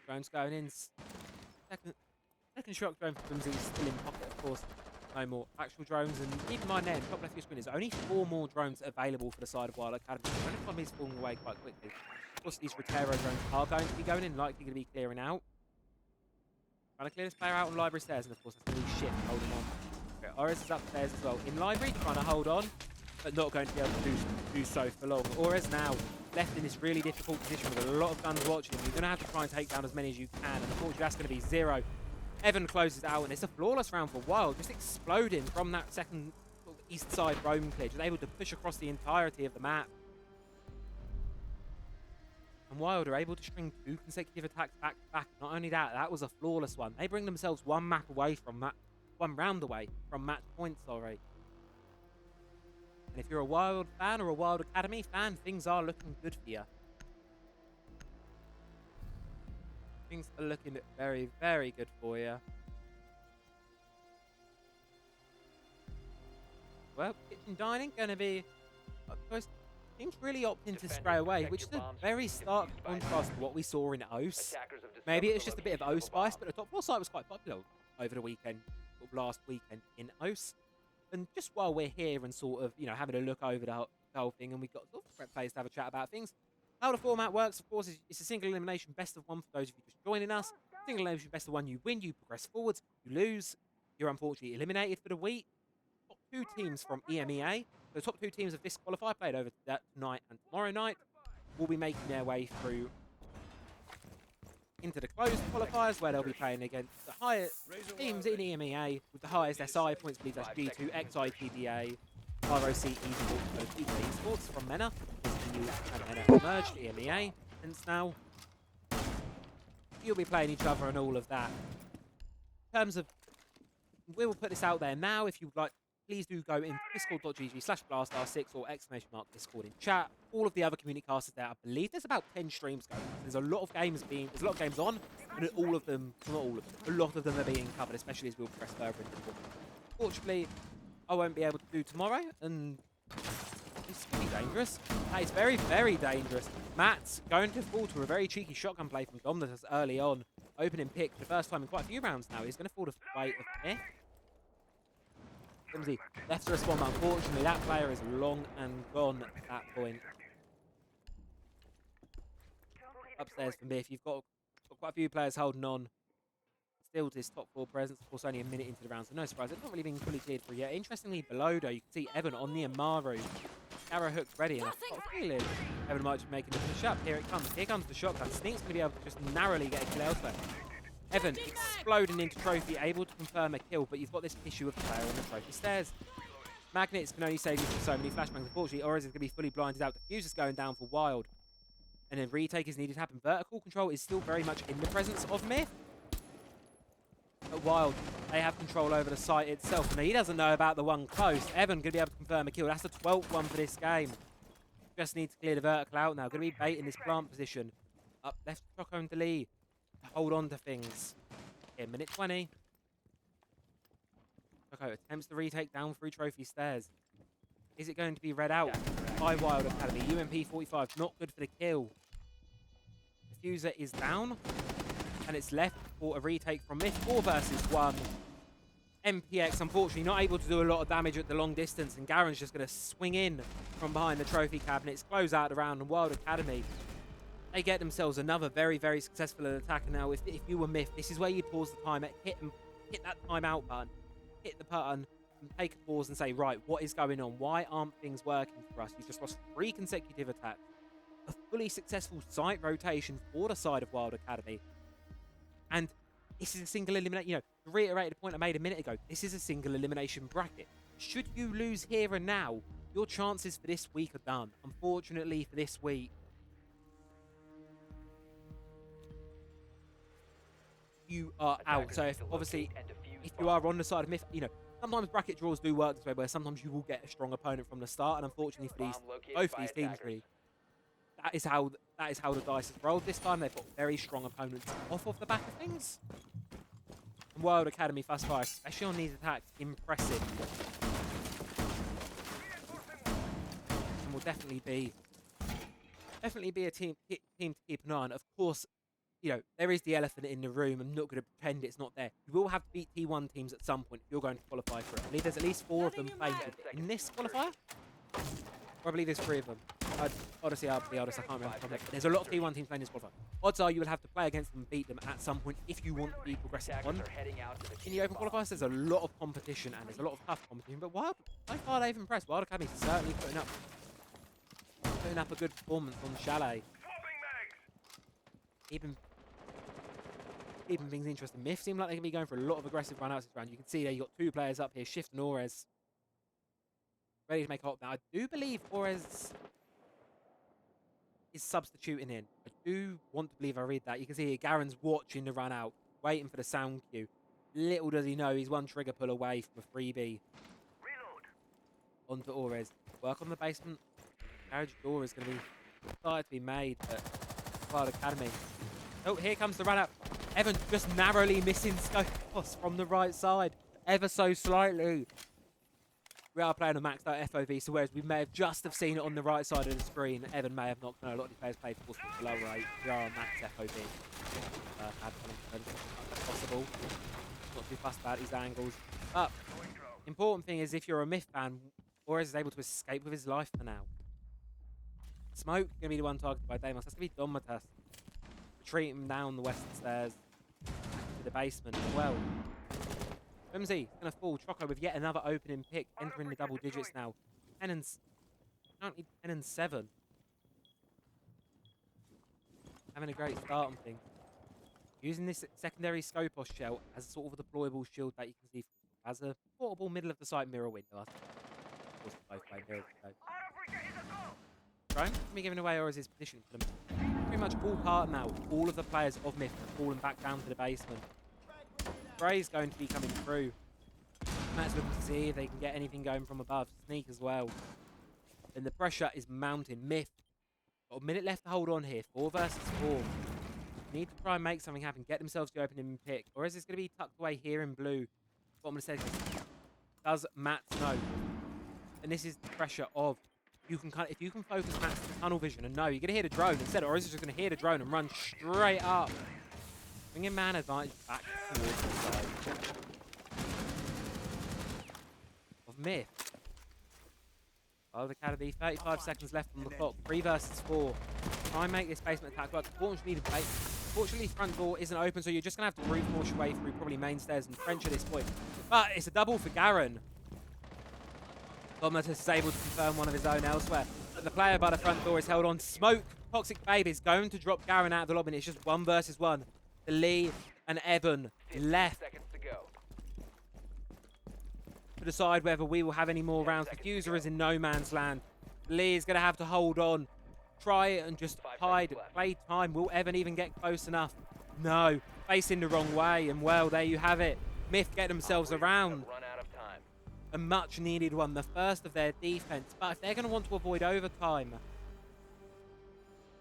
Drone's going in. Second shock drone for Bumsy is still in pocket, of course. No more actual drones, and keep in mind there, top left of your screen, there's only 4 more drones available for the side of Wild Academy. The only problem is falling away quite quickly. Of course, these Rotero drones are going to be going in, likely going to be clearing out. Trying to clear this player out on library stairs, and of course, that's going to be Shift holding on. Okay, Orez is upstairs as well. In library, trying to hold on, but not going to be able to do so for long. Orez now left in this really difficult position with a lot of guns watching him. You're going to have to try and take down as many as you can, and unfortunately, that's going to be 0. Evan closes it out, and it's a flawless round for Wild, just exploding from that second sort of east side roam clear, just able to push across the entirety of the map. And Wild are able to string 2 consecutive attacks back to back. Not only that, that was a flawless one. They bring themselves 1 map away from that, 1 round away from match points, sorry. And if you're a Wild fan or a Wild Academy fan, things are looking good for you. Things are looking very, very good for you. Well, kitchen dining going to be... Teams really opting to spray away, which is a very stark contrast to what we saw in OS. Maybe it's just a bit of OS spice, but the top floor site was quite popular over the weekend, sort of last weekend in OS. And just while we're here and sort of, you know, having a look over the whole thing, and we've got sort of players to have a chat about things. How the format works, of course, is it's a single elimination best of 1 for those of you just joining us. Single elimination best of 1, you win, you progress forwards. You lose, you're unfortunately eliminated for the week. Top 2 teams from EMEA, the top 2 teams of this qualifier played over tonight and tomorrow night, will be making their way through into the closed qualifiers, where they'll be playing against the highest teams in EMEA with the highest SI points. I believe that's G2, XIPDA, ROC, Esports, Playday Esports from MENA. EU and MENA merged EMEA, hence now you'll be playing each other and all of that. In terms of, we will put this out there now. If you'd like, please do go in discord.gg/BLAST R6 or !Discord in chat. All of the other community casters there, I believe there's about 10 streams going. There's a lot of games on, and all of them, not all of them, a lot of them are being covered, especially as we'll press further into the book. Fortunately, I won't be able to do tomorrow, and it's pretty dangerous. That is very, very dangerous. Matt's going to fall to a very cheeky shotgun play from Dominatus early on. Opening pick for the first time in quite a few rounds now. He's going to fall to the weight of Myth. Bumsy left to respond, but unfortunately that player is long and gone at that point. Upstairs from Myth, you've got quite a few players holding on. Still to his top 4 presence, of course only a minute into the round, so no surprise, it's not really been fully cleared for yet. Interestingly, below though, you can see Evan on the Amaru. Arrow hooked ready, and I've got a feeling Evan might be making a push up. Here it comes. Here comes the shotgun. Sneak's going to be able to just narrowly get a kill elsewhere. Evan exploding into trophy, able to confirm a kill, but you've got this issue of the player on the trophy stairs. Magnets can only save you from so many flashbangs. Unfortunately, Orez is going to be fully blinded out. Diffuser's going down for Wild. And then retake is needed to happen. Vertical control is still very much in the presence of Myth. But Wild, they have control over the site itself. And he doesn't know about the one close. Evan going to be able to confirm a kill. That's the 12th one for this game. Just need to clear the vertical out now. Going to be baiting this plant position. Up left, Choco and Dali to hold on to things. In minute 20. Choco attempts to retake down through trophy stairs. Is it going to be read out by Wild Academy? UMP 45, not good for the kill. Diffuser is down. And it's left for a retake from Myth 4 versus 1. MPX, unfortunately, not able to do a lot of damage at the long distance, and Garen's just going to swing in from behind the trophy cabinets, close out the round, and Wild Academy they get themselves another very, very successful attacker. Now, if you were Myth, this is where you pause the timer, hit that timeout button, hit the button, and take a pause and say, right, what is going on? Why aren't things working for us? You just lost 3 consecutive attacks. A fully successful site rotation for the side of Wild Academy. And this is a single elimination. You know, to reiterate the point I made a minute ago, this is a single elimination bracket. Should you lose here and now, your chances for this week are done. Unfortunately for this week, you are out. So if, obviously, if you are on the side of Myth, you know, sometimes bracket draws do work this way, where sometimes you will get a strong opponent from the start, and unfortunately for both these teams, really, that is how the dice has rolled this time. They've got very strong opponents off of the back of things. And Wild Academy fast fire, especially on these attacks, impressive. And will definitely be a team to keep an eye on. Of course, you know, there is the elephant in the room. I'm not going to pretend it's not there. You will have to beat T1 teams at some point if you're going to qualify for it. I believe there's at least 4 of them playing in this qualifier. Or I believe there's 3 of them. Honestly, I'll be honest, I can't remember. There's a lot of T1 teams playing this qualifier. Odds are you will have to play against them and beat them at some point if you want to be progressive on. In the open qualifiers, there's a lot of competition and there's a lot of tough competition. But so far they've impressed. Wild Academy is certainly putting up a good performance on Chalet. Keeping things interesting. Myth seem like they can be going for a lot of aggressive run outs this round. You can see there you got 2 players up here, Shift and Orez, ready to make a hop. Now I do believe Orez is substituting in. I do want to believe I read that. You can see here Garen's watching the run out, waiting for the sound cue. Little does he know he's 1 trigger pull away from a freebie. Onto Orez. Work on the basement. Carriage door is going to be started to be made at Wild Academy. Oh, here comes the run out. Evan just narrowly missing Scopos from the right side, ever so slightly. We are playing a maxed out FOV, so whereas we may have just have seen it on the right side of the screen, Evan may have not. No, a lot of these players play for the lower rate. We are on max FOV. That's possible. Not too fussed about these angles. But important thing is, if you're a Myth fan, Orez is able to escape with his life for now. Smoke going to be the one targeted by Deimos. That's going to be Domitas. Retreat him down the western stairs to the basement as well. Whimsy going to fall. Troco with yet another opening pick, entering the double digits now. 10 and 7. Having a great start on things. Using this secondary Scopos shell as sort of a deployable shield that you can see as a portable middle of the site mirror window. Of course, both play mirror window. Drone can be given away, or is his position for them? Pretty much all part now. All of the players of Myth have fallen back down to the basement. Gray's going to be coming through. Matt's looking to see if they can get anything going from above. Sneak as well. And the pressure is mounting. Myth got a minute left to hold on here. 4 versus 4. Need to try and make something happen. Get themselves the opening pick. Or is this going to be tucked away here in blue? Bottom of the stairs. Does Matt know? And this is the pressure of if you can focus Matt's tunnel vision and know you're going to hear the drone instead, or is it just going to hear the drone and run straight up? Bringing man advantage back towards the side of Myth. Wild Academy, 35 seconds left on the clock. 3 versus 4. Try and make this basement attack work. Fortunately, front door isn't open, so you're just going to have to brute force your way through probably main stairs and French at this point. But it's a double for Garen. Domitas is able to confirm one of his own elsewhere. But the player by the front door is held on. Smoke, Toxic Babe is going to drop Garen out of the lobby, and it's just 1 versus 1. The Lee and Evan left to decide whether we will have any more rounds. Diffuser is in no man's land. Lee is going to have to hold on. Try it and just hide. Play time. Will Evan even get close enough? No. Facing the wrong way. And well, there you have it. Myth get themselves around. A much needed one. The first of their defense. But if they're going to want to avoid overtime,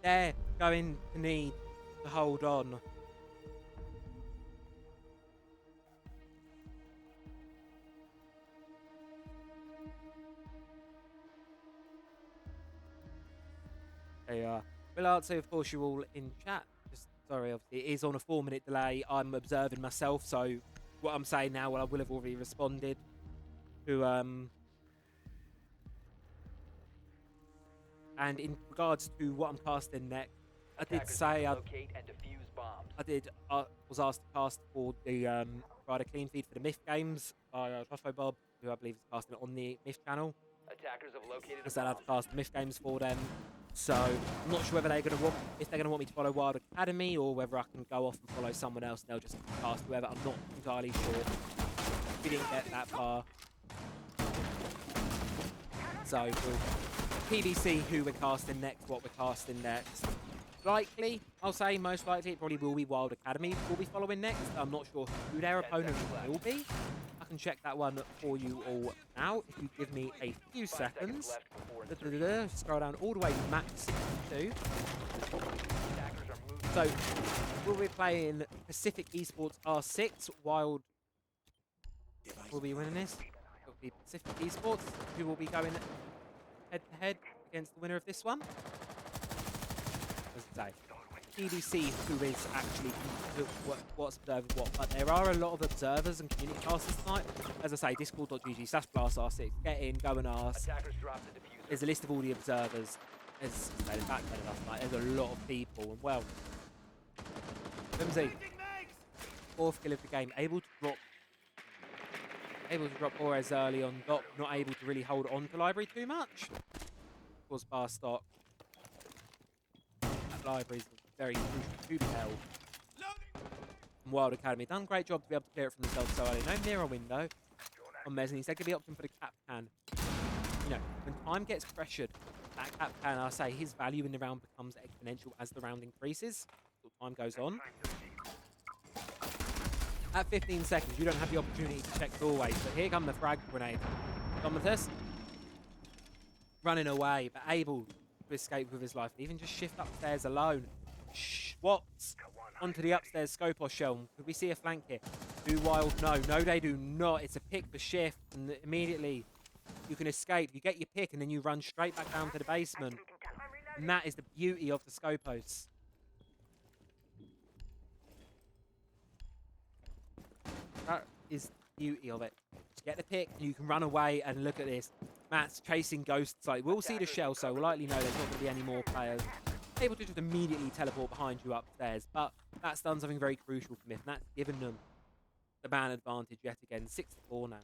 they're going to need to hold on. There you are. Will answer, of course, you all in chat. Just sorry, obviously, it is on a 4-minute delay. I'm observing myself, so what I'm saying now, well, I will have already responded to and in regards to what I'm casting next, I did Attackers say need to I locate and defuse bombs. was asked to cast for the provide a clean feed for the Myth games by Joshua Bob, who I believe is casting it on the Myth channel. Attackers have located I a said I'd bomb. cast the Myth games for them. So I'm not sure whether they're going to want, if they're going to want me to follow Wild Academy or whether I can go off and follow someone else and they'll just cast whoever. I'm not entirely sure. We didn't get that far. So we'll PBC who we're casting next, what we're casting next. Likely, I'll say most likely it probably will be Wild Academy we'll be following next. I'm not sure who their opponent will be. I can check that one for you all now if you give me a few 5 seconds seconds. left before insertion. Scroll down all the way to map 62. Attackers are moving. So we'll be playing Pacific Esports R6. Wild will be winning this. It'll be Pacific Esports who will be going head to head against the winner of this one. As I say, PDC who is actually what's observing what, but there are a lot of observers and community casters tonight. As I say, discord.gg/BLAST R6. Get in, go and ask. Attackers drop the diffuser. There's a list of all the observers. As I say, in fact, tonight, there's a lot of people, and well, Flimsy, fourth kill of the game, able to drop Ores early on dot, not able to really hold on to library too much. Of course, bar stock. That library is very crucial to be held. And Wild Academy done a great job to be able to clear it from themselves so early. No mirror window on Mezzanine. Second, be opting for the cap can. You know, when time gets pressured, that cap can, I say, his value in the round becomes exponential as the round increases. As time goes on. At 15 seconds, you don't have the opportunity to check doorways, but here come the frag grenade. Domitus running away, but able to escape with his life. Even just shift upstairs alone. Schwats onto the upstairs Scopos shell. Could we see a flank here? Do Wild? No. No, they do not. It's a pick for shift, and immediately you can escape. You get your pick, and then you run straight back down to the basement. And that is the beauty of the Scopos. That is the beauty of it. Just get the pick, and you can run away, and look at this. Matt's chasing ghosts. Like, we'll see the shell, so we'll likely know there's not going to be any more players able to just immediately teleport behind you upstairs. But that's done something very crucial for Myth, and that's given them the man advantage yet again. 6-4 now.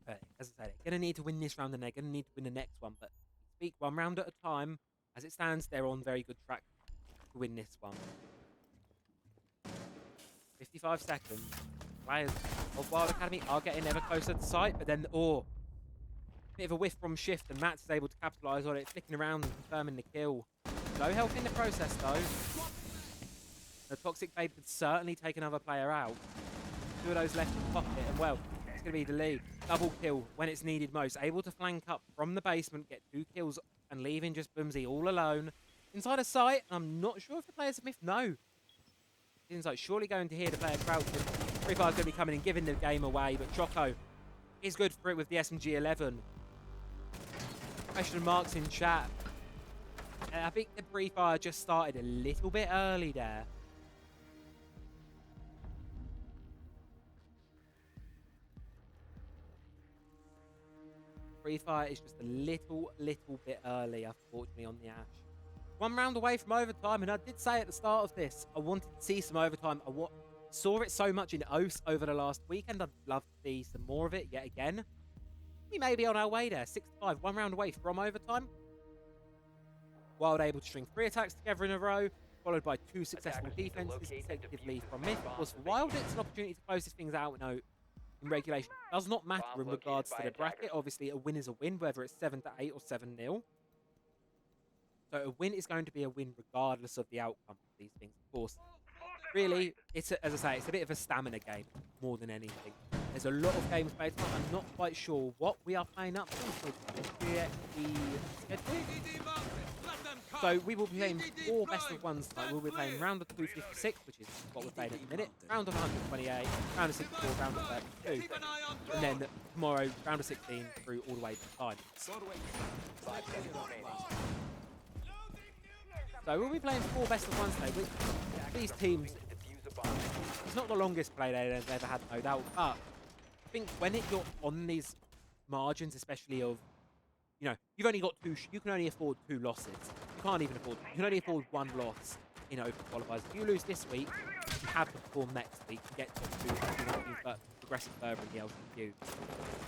But as I said, they're going to need to win this round, and they're going to need to win the next one. But speak one round at a time. As it stands, they're on very good track to win this one. 55 seconds. Players of Wild Academy are getting ever closer to sight, but then, bit of a whiff from shift, and Matt's is able to capitalise on it, flicking around and confirming the kill. No help in the process, though. The Toxic Babe could certainly take another player out. Two of those left in pocket, and well, it's going to be the lead. Double kill when it's needed most. Able to flank up from the basement, get 2 kills, and leaving just Boomsy all alone. Inside of sight, I'm not sure if the players of Myth know. Seems like surely going to hear the player crouching. Free Fire's going to be coming and giving the game away, but Choco is good for it with the SMG-11. Question marks in chat. I think the Free Fire just started a little bit early there. Free Fire is just a little bit early, unfortunately, on the Ash. One round away from overtime, and I did say at the start of this, I wanted to see some overtime. I saw it so much in Oath over the last weekend. I'd love to see some more of it yet again. We may be on our way there. 6-5, 1 round away from overtime. Wild able to string 3 attacks together in a row, followed by 2 successful defenses consecutively from Myth. Of course, for Wild, it's an opportunity to close these things out in regulation. It does not matter in regards to the bracket. Obviously, a win is a win, whether it's 7-8 or 7-0. So a win is going to be a win regardless of the outcome of these things, of course. Really, it's as I say, it's a bit of a stamina game more than anything. There's a lot of games played tonight. I'm not quite sure what we are playing up to. So we will be playing 4 best of 1s tonight. We'll be playing round of 256, which is what we're playing at the minute. Round of 128, round of 64, round of 32. And then tomorrow, round of 16 through all the way to time. So we'll be playing 4 best of 1s today. With these teams, it's not the longest play they've ever had, no doubt. But I think when you're on these margins, especially of, you know, you've only got 2, you can only afford 2 losses. You can't even afford. You can only afford one loss in open qualifiers. If you lose this week, you have to perform next week and get to progressing further in the LCQ.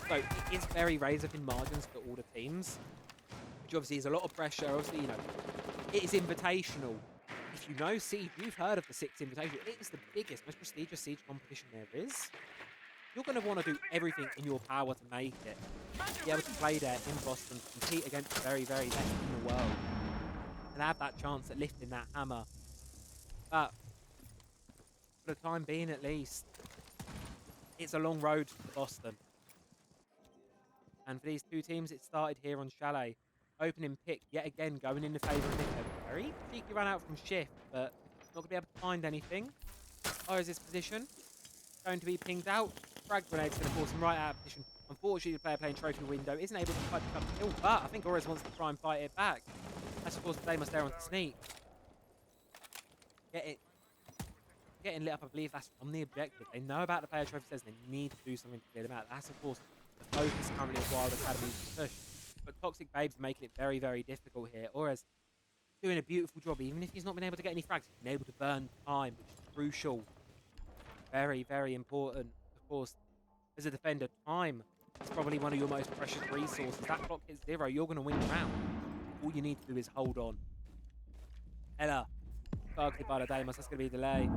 So it is very razor-thin margins for all the teams, which obviously is a lot of pressure. Obviously, you know, it is invitational. If you know Siege, you've heard of the Six Invitational. It is the biggest, most prestigious Siege competition there is. You're going to want to do everything in your power to make it. Be able to play there in Boston, compete against the very, very best in the world, and have that chance at lifting that hammer. But for the time being, at least, it's a long road to Boston. And for these two teams, it started here on Chalet. Opening pick, yet again, going in the favour of Nick. A very cheeky run out from Shift, but not going to be able to find anything. Oris' position going to be pinged out. Frag grenade's going to force him right out of position. Unfortunately, the player playing trophy window isn't able to quite pick up the kill, but I think Oris wants to try and fight it back. That's, of course, Damus there on the sneak. Getting lit up, I believe that's from the objective. They know about the player trophy says they need to do something to clear them out. That's, of course, the focus currently of Wild Academy's push. But Toxic Babe's making it very, very difficult here. Ores doing a beautiful job, even if he's not been able to get any frags. He's been able to burn time, which is crucial. Very, very important. Of course, as a defender, time is probably one of your most precious resources. That clock hits 0, you're going to win the round. All you need to do is hold on. Ella, targeted by the Damus. That's going to be a delay.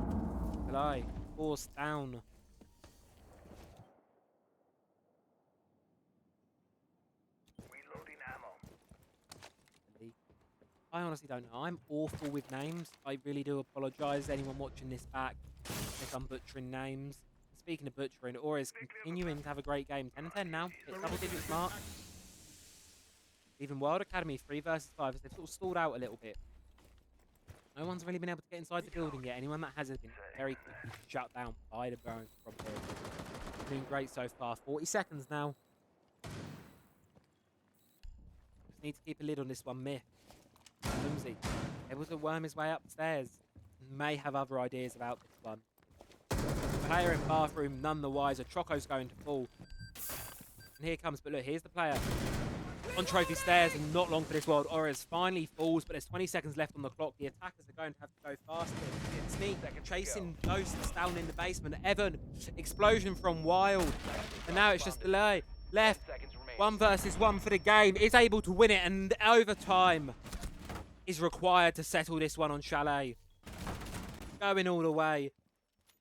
Delay. Forced down. Reloading ammo. I honestly don't know. I'm awful with names. I really do apologise. Anyone watching this back if I'm butchering names. Speaking of butchering, Aura is continuing to have a great game. 10-10 now. It's double digits mark. Even Wild Academy 3 versus 5 as they've sort of stalled out a little bit. No one's really been able to get inside the building yet. Anyone that has been very quickly shut down by the burn from here. Doing great so far. 40 seconds now. Just need to keep a lid on this one. Myth. Flimsy. Able to worm his way upstairs. May have other ideas about this one. Player in bathroom, none the wiser. Troco's going to fall. And here comes, but look, here's the player. On trophy stairs, and not long for this world. Ores finally falls, but there's 20 seconds left on the clock. The attackers are going to have to go faster. Sneak, chasing ghosts down in the basement. Evan, explosion from Wild. And now it's just delay. Left, 1 versus 1 for the game. Is able to win it, and overtime is required to settle this one on Chalet. Going all the way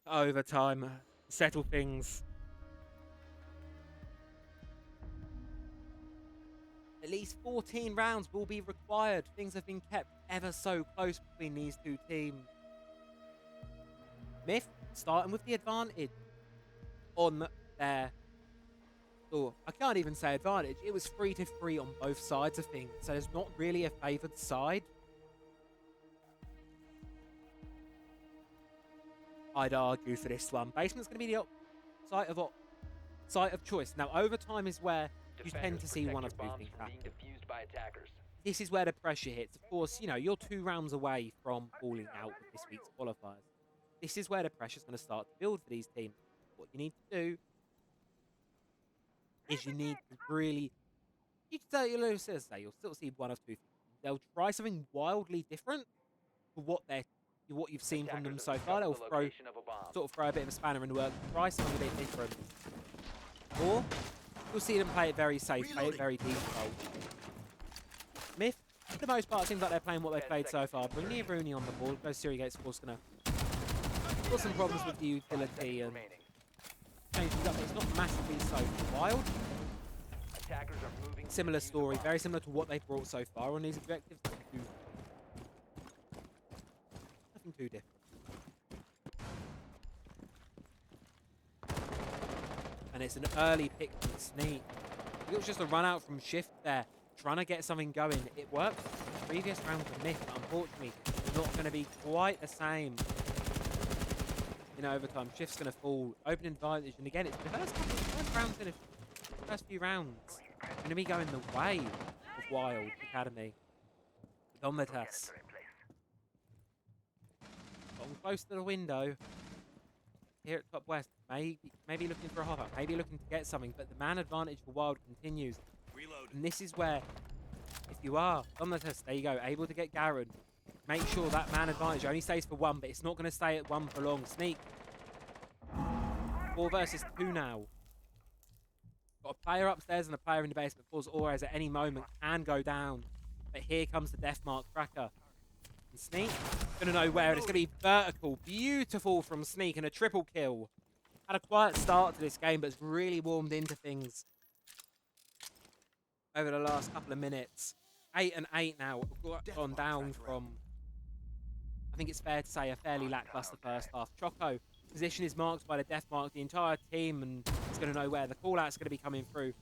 to overtime. Settle things. At least 14 rounds will be required. Things have been kept ever so close between these two teams. Myth starting with the advantage on their... Oh, I can't even say advantage. It was 3-3 on both sides of things, so there's not really a favoured side. I'd argue for this one. Basement's going to be the site of choice. Now, overtime is where you tend to see one of two things happen. This is where the pressure hits. Of course, you know, you're 2 rounds away from falling out of this week's qualifiers. This is where the pressure's going to start to build for these teams. What you need to do is you need to really... You'll still see one of two things. They'll try something wildly different to what you've seen from them so far. They'll throw a bit of a spanner in the work, try something a bit different. Or you'll see them play it very safe, play it very default. Myth, for the most part, it seems like they're playing what they've played so far. Bring the Rooney on the board. Goes Siri Gates, of course, going to cause some problems with the utility and change things up. It's not massively so Wild. Similar story, very similar to what they've brought so far on these objectives. Nothing too different. And it's an early pick from Sneak. It was just a run out from Shift there, trying to get something going. It worked previous round for Myth, but unfortunately, it's not going to be quite the same in overtime. Shift's going to fall. Open advantage, and again, it's the first few rounds going to be going the way of Wild Academy. Domitas. Getting close to the window. Here at Top West, maybe looking for a hop-up, maybe looking to get something, but the man advantage for Wild continues. Reload. And this is where if you are on the test, there you go, able to get Garen, make sure that man advantage only stays for 1, but it's not going to stay at 1 for long. Sneak. 4 versus 2 now. Got a player upstairs and a player in the basement. Falls Ores at any moment can go down. But here comes the death mark tracker. And Sneak, gonna know where, and it's gonna be vertical. Beautiful from Sneak and a triple kill. Had a quiet start to this game, but it's really warmed into things over the last couple of minutes. 8 and 8 now. Gone down from, I think it's fair to say, a fairly lackluster first half. Choco, position is marked by the death mark. The entire team, and it's going to know where the call-out's going to be coming through.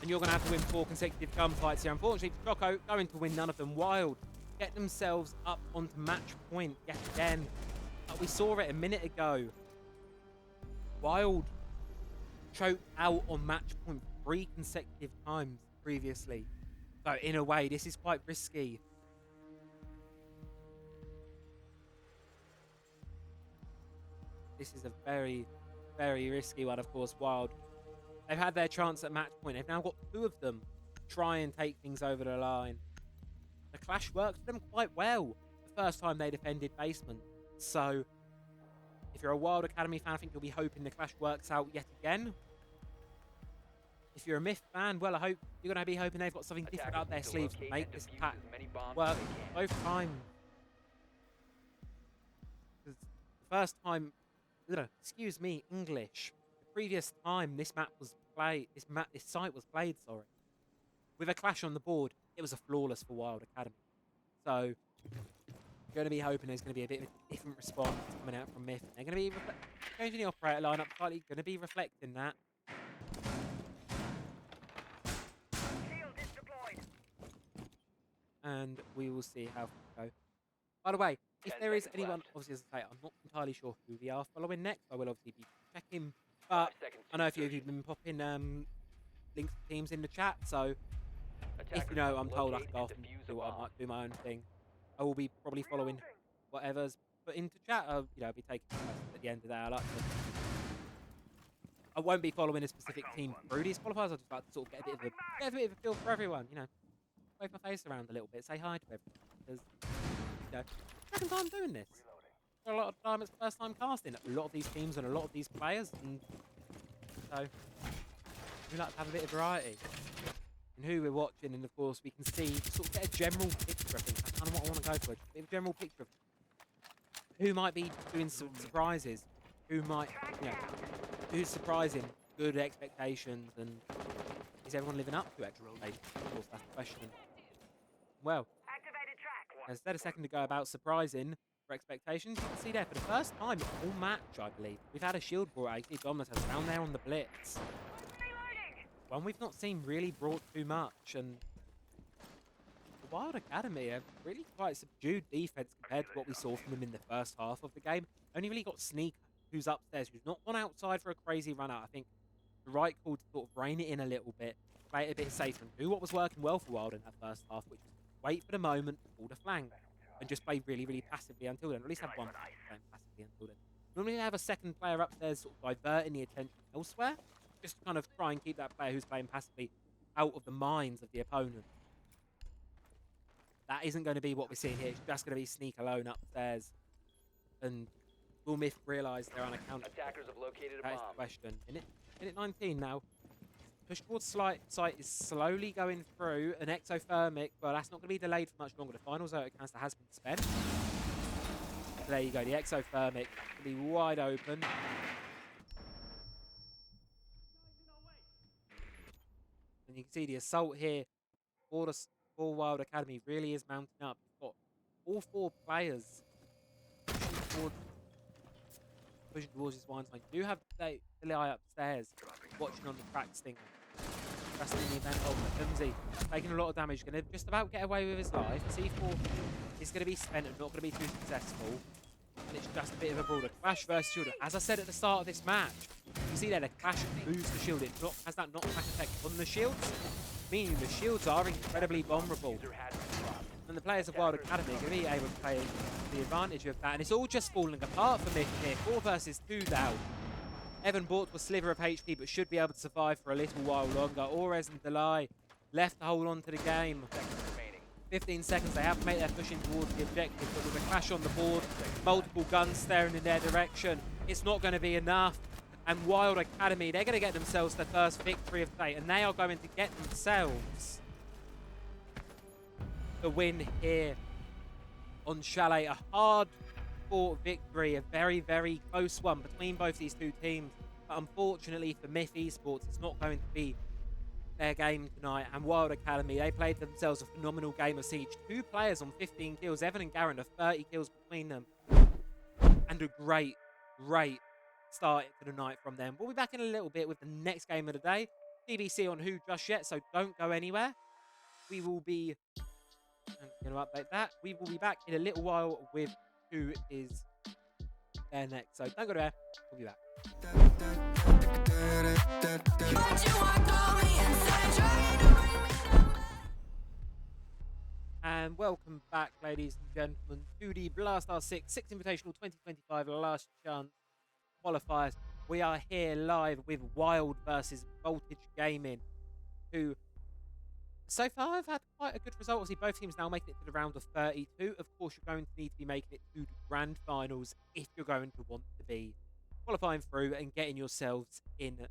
And you're going to have to win 4 consecutive gunfights here. Unfortunately for Choco, going to win none of them. Wild get themselves up onto match point yet again. We saw it a minute ago. Wild choked out on match point 3 consecutive times previously. So in a way, this is quite risky. This is a very, very risky one, of course. Wild, they've had their chance at match point. They've now got 2 of them to try and take things over the line. The clash worked for them quite well the first time they defended basement. So if you're a Wild Academy fan, I think you'll be hoping the clash works out yet again. If you're a Myth fan, well, I hope you're going to be hoping they've got something different up their sleeves to make this pack work both times. Because the first time, excuse me, English. The previous time this map was played, this site was played, sorry, with a clash on the board, it was a flawless for Wild Academy. So you're going to be hoping there's going to be a bit of a different response coming out from Myth. They're going to be changing the operator lineup slightly, going to be reflecting that. And we will see how things go. By the way, if there is anyone, obviously, as I say, I'm not entirely sure who we are following next. I will obviously be checking, but I know a few of you have been popping links to teams in the chat, so if you know, I'm told I can go off and do what I might do my own thing. I will be probably following whatever's put into chat. I'll be taking questions at the end of the day. I won't be following a specific team through these qualifiers. I just like to sort of get a bit of a feel for everyone, wave my face around a little bit, say hi to everyone. Because, second time doing this. For a lot of time, it's first time casting a lot of these teams and a lot of these players, and so we like to have a bit of variety in who we're watching, and of course we can see, sort of get a general picture. I think that's kind of what I want to go for, just a bit of a general picture of who might be doing some surprises, who might, who's surprising, good expectations, and is everyone living up to expectations? Of course, that's the question. Well, as I said a second ago about surprising for expectations, you can see there for the first time all match, I believe, we've had a shield brought out. Dominus down there on the blitz. One we've not seen really brought too much, and the Wild Academy have really quite subdued defense compared to what we saw from them in the first half of the game. Only really got Sneak, who's upstairs, who's not gone outside for a crazy run out. I think the right call to sort of rein it in a little bit, play it a bit safer, and do what was working well for Wild in that first half, which was wait for the moment, pull the flank, and just play really, really passively until then, or at least have one player playing passively until then. Normally have a second player up there sort of diverting the attention elsewhere, just to kind of try and keep that player who's playing passively out of the minds of the opponent. That isn't going to be what we're seeing here. It's just going to be Sneak alone upstairs. And will Myth realise they're unaccounted? Attackers have located a That is bomb. the question. Minute 19 now. Push towards site is slowly going through. An exothermic, well, that's not going to be delayed for much longer. The final Zoto canister has been spent. So there you go. The exothermic will be wide open. And you can see the assault here for the Wild Academy really is mounting up. You've got all 4 players pushing towards his wine sign. You do have Delay upstairs watching on the track stinger. That's in the event of Mckenzie taking a lot of damage. Going to just about get away with his life. C4 is going to be spent and not going to be too successful. And it's just a bit of a brawler. Clash versus Shield. As I said at the start of this match, you see there the Clash moves the shield. It has that knockback effect on the shields, meaning the shields are incredibly vulnerable. And the players of Wild Academy are going to be able to play the advantage of that. And it's all just falling apart for Myth here. 4 versus 2 down. Evan bought to a sliver of HP, but should be able to survive for a little while longer. Ores and Delay left to hold on to the game. 15 seconds. They have to make their push in towards the objective, but with a clash on the board, multiple guns staring in their direction, it's not going to be enough. And Wild Academy, they're going to get themselves their first victory of the day, and they are going to get themselves the win here on Chalet. A hard-fought victory, a very, very close one between both these two teams. But unfortunately for Myth Esports, it's not going to be their game tonight. And Wild Academy, they played themselves a phenomenal game of Siege. 2 players on 15 kills. Evan and Garen have 30 kills between them. And a great, great start to the night from them. We'll be back in a little bit with the next game of the day. TBC on who just yet, so don't go anywhere. We will be... I'm going to update that. We will be back in a little while with who is there next. So don't go there. We'll be back. And welcome back, ladies and gentlemen, to the BLAST R6 Six Invitational 2025 Last Chance Qualifiers. We are here live with Wild versus Voltage Gaming, who so far have had quite a good result. Obviously, both teams now making it to the round of 32. Of course, you're going to need to be making it to the grand finals if you're going to want to be qualifying through and getting yourselves into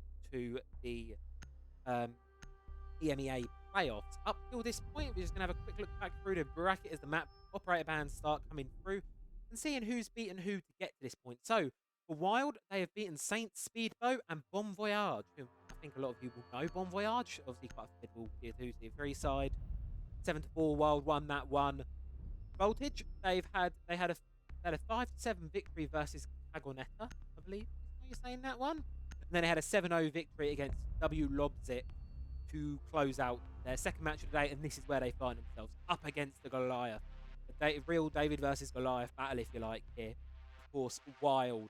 the EMEA playoffs. Up till this point, we're just going to have a quick look back through the bracket as the map operator bands start coming through and seeing who's beaten who to get to this point. So, for Wild, they have beaten Saint Speedboat and Bon Voyage, who I think a lot of you will know. Bon Voyage, obviously quite a formidable tier 2, tier 3 side. 7-4, Wild won that one. Voltage, they had a 5-7 victory versus Agonetta, I believe. Are you saying that one? And then they had a 7-0 victory against W Lobzit to close out their second match of the day, and this is where they find themselves up against the Goliath. A real David versus Goliath battle, if you like, here. Of course, Wild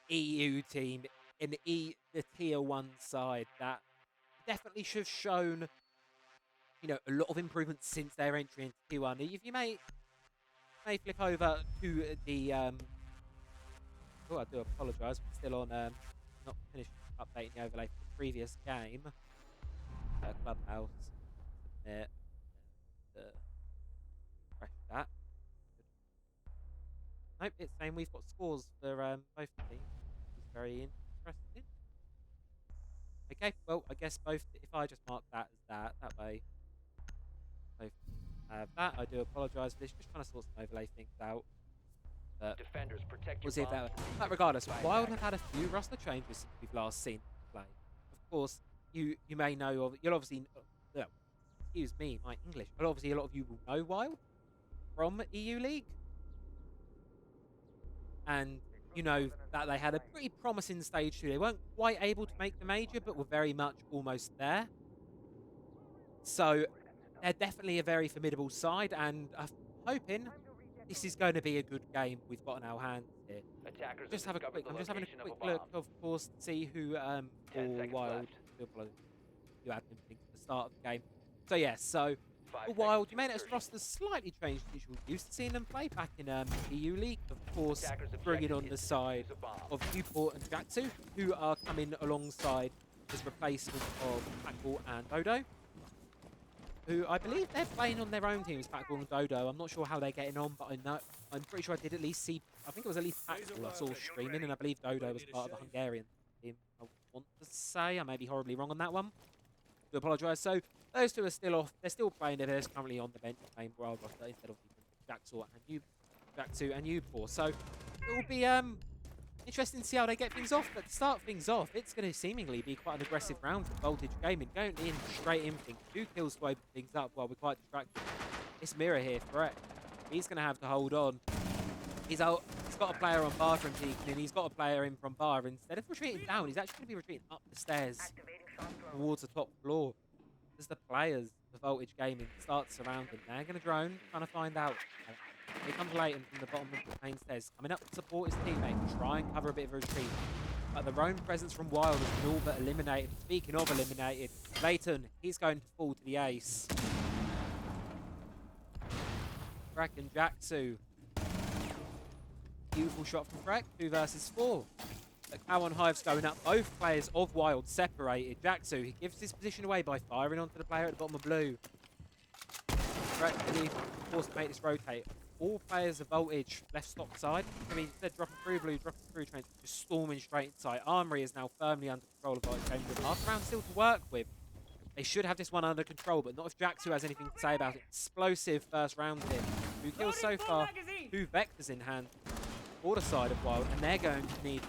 EU team in the tier 1 side that definitely should have shown, you know, a lot of improvement since their entry into tier 1. If you may flick over to the oh, I do apologise, we're still on not finished updating the overlay for the previous game. Clubhouse, submit, refresh that. Nope, it's saying we've got scores for both teams, which is very interesting. Okay, well, I guess both, if I just mark that as that way, both have that. I do apologise for this, just trying to sort some overlay things out. But Defenders, protect we'll your see if bombs. that, regardless, Wild have had a few roster changes since we've last seen them play. Of course, you may know of, you'll obviously, well, excuse me, my English, but obviously a lot of you will know Wild from EU League. And you know that they had a pretty promising stage 2. They weren't quite able to make the major, but were very much almost there. So they're definitely a very formidable side, and I'm hoping this is going to be a good game we've got on our hands here. Attackers I'm just having a quick look, of course, to see who 10 for seconds Wild. left. Do apologize. You had them think at the start of the game. So yeah, so 5 for Wild, seconds you to may notice insertion. roster slightly changed as usual. Used to seeing them play back in EU League, of course, Attackers' bringing objective on the is to side defuse a bomb. of Newport and Jaxu, who are coming alongside as replacement of Packball and Dodo, who I believe they're playing on their own teams, Packball and Dodo. I'm not sure how they're getting on, but I'm pretty sure I did at least see, I think it was at least Packball I saw streaming, and I believe Dodo was part of the Hungarian team. I want to say, I may be horribly wrong on that one. Do apologise. So those two are still off. They're still playing. They're just currently on the bench playing Wild roster instead of Jaxu and Newport. So it will be interesting to see how they get things off. But to start things off, it's going to seemingly be quite an aggressive round for Voltage Gaming. Going in straight in, 2 kills to open things up while we're quite distracted. This Mirror here, correct. He's going to have to hold on. He's got a player on bar from peeking, and he's got a player in from bar. Instead of retreating down, he's actually going to be retreating up the stairs towards the top floor. As the players of Voltage Gaming start surrounding, they're going to drone, trying to find out. Here comes Leighton from the bottom of the main stairs, coming up to support his teammate, try and cover a bit of a retreat. But the roam presence from Wild has been all but eliminated. Speaking of eliminated, Leighton, he's going to fall to the ace. Freck and Jaxu. Beautiful shot from Freck, 2 versus 4. The cow on Hive's going up. Both players of Wild separated. Jaxu, he gives his position away by firing onto the player at the bottom of blue. really forced to make this rotate. All players of Voltage left stock side. I mean, instead of dropping through blue, dropping through trains, just storming straight inside. Armory is now firmly under control of Voltage game with half round still to work with. They should have this one under control, but not if Jaxu has anything to say about it. Explosive first round here. 2 kills so far, 2 vectors in hand for the side of Wild, and they're going to need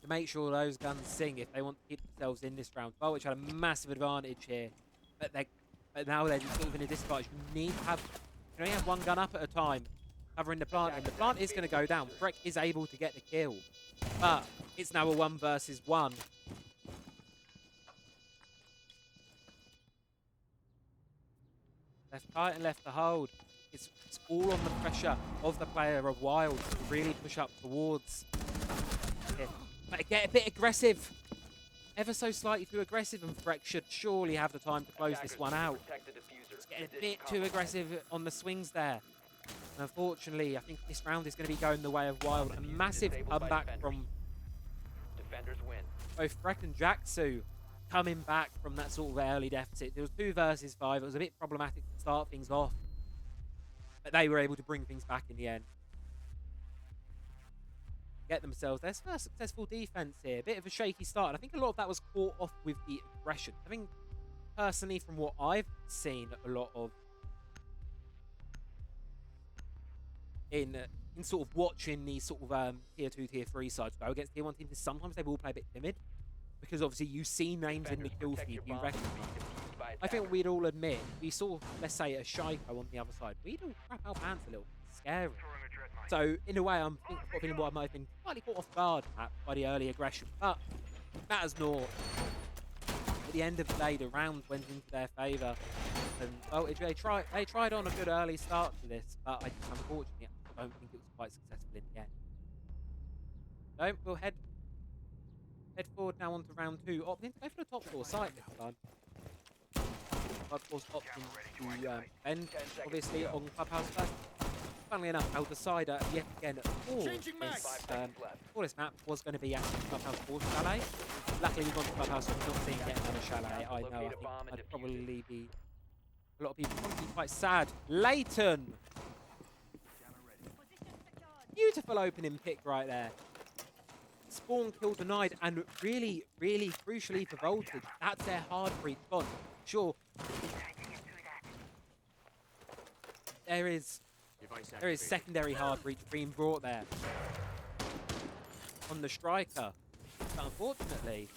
to make sure those guns sing if they want to keep themselves in this round. Voltage had a massive advantage here, but now they're sort of in a disadvantage. You need to have, you only have one gun up at a time, covering the plant, and the plant is going to go down. Freck is able to get the kill, but it's now a 1 versus 1. Left tight and left to hold. It's all on the pressure of the player of Wild to really push up towards it. But get a bit aggressive. Ever so slightly too aggressive, and Freck should surely have the time to close this one out. It's getting a bit too aggressive on the swings there. And unfortunately, I think this round is going to be going the way of Wild. A massive comeback from both Freck and Jaxu, coming back from that sort of early deficit. There was 2 versus 5. It was a bit problematic to start things off, but they were able to bring things back in the end. Get themselves their first successful defense here. A bit of a shaky start, and I think a lot of that was caught off with the aggression. I think, personally, from what I've seen, a lot of in sort of watching these sort of tier 2, tier 3 sides go against tier 1 teams, sometimes they will play a bit timid. Because obviously you see names in the kill feed, you recognize. I think we'd all admit, we saw, let's say, a Shaiko on the other side. We'd all crap our pants a little. Scary. So, in a way, I'm feeling what I might have been slightly caught off guard by the early aggression. But, matters not. At the end of the day, the round went into their favour. And, well, they tried on a good early start to this, but unfortunately, I don't think it was quite successful in the end. So, we'll head forward now onto round 2, opting to go for the top 4 site this time. Of course, opting to bend, obviously, on Clubhouse first. Funnily enough, our decider yet again for this map was going to be actually Clubhouse or Chalet. Luckily, we've gone to Clubhouse, so we're not seeing yet another Chalet. I know, I think I'd probably be, a lot of people would probably be quite sad. Leighton! Beautiful opening pick right there. Spawn kill denied, and really, really crucially for Voltage, that's their hard breach gone. Sure, there is secondary hard breach being brought there on the striker, but unfortunately,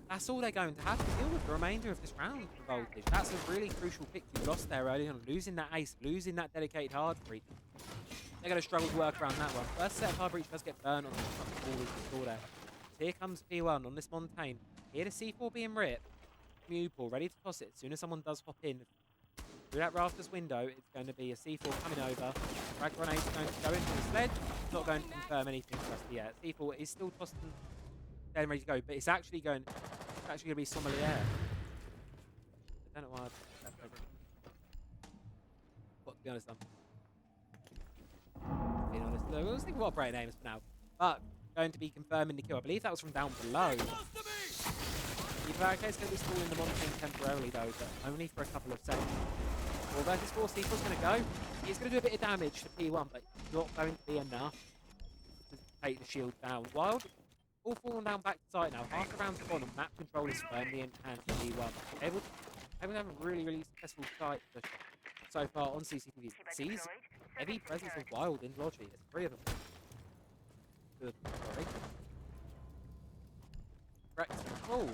that's all they're going to have to deal with the remainder of this round for Voltage. That's a really crucial pick you lost there early on, losing that ace, losing that dedicated hard breach. They're going to struggle to work around that one. First set of hard breach does get burned on the front ball as you saw there. So here comes P1 on this Montaigne. Here the C4 being ripped. Mewpool ready to toss it. As soon as someone does hop in through that rafters window, it's going to be a C4 coming over. Frag grenade is going to go into the sledge. Not going to confirm anything for us yet. C4 is still tossed and dead and ready to go, but it's actually going to be Sommelier. I don't know why I've got to be honest, being honest. So we'll think what great names for now. But going to be confirming the kill. I believe that was from down below. The barricade's going to be stalling the Montaigne temporarily though, but only for a couple of seconds. 4 versus 4, C4's going to go. It's going to do a bit of damage to P1, but it's not going to be enough to take the shield down. Wild, all falling down back to site now. Half the round's gone and map control is firmly in hand for P1. Able to have a really, really successful site push so far on CCTV. Sees heavy presence of Wild in Logi. There's 3 of them. Good, sorry. Rex going to fall.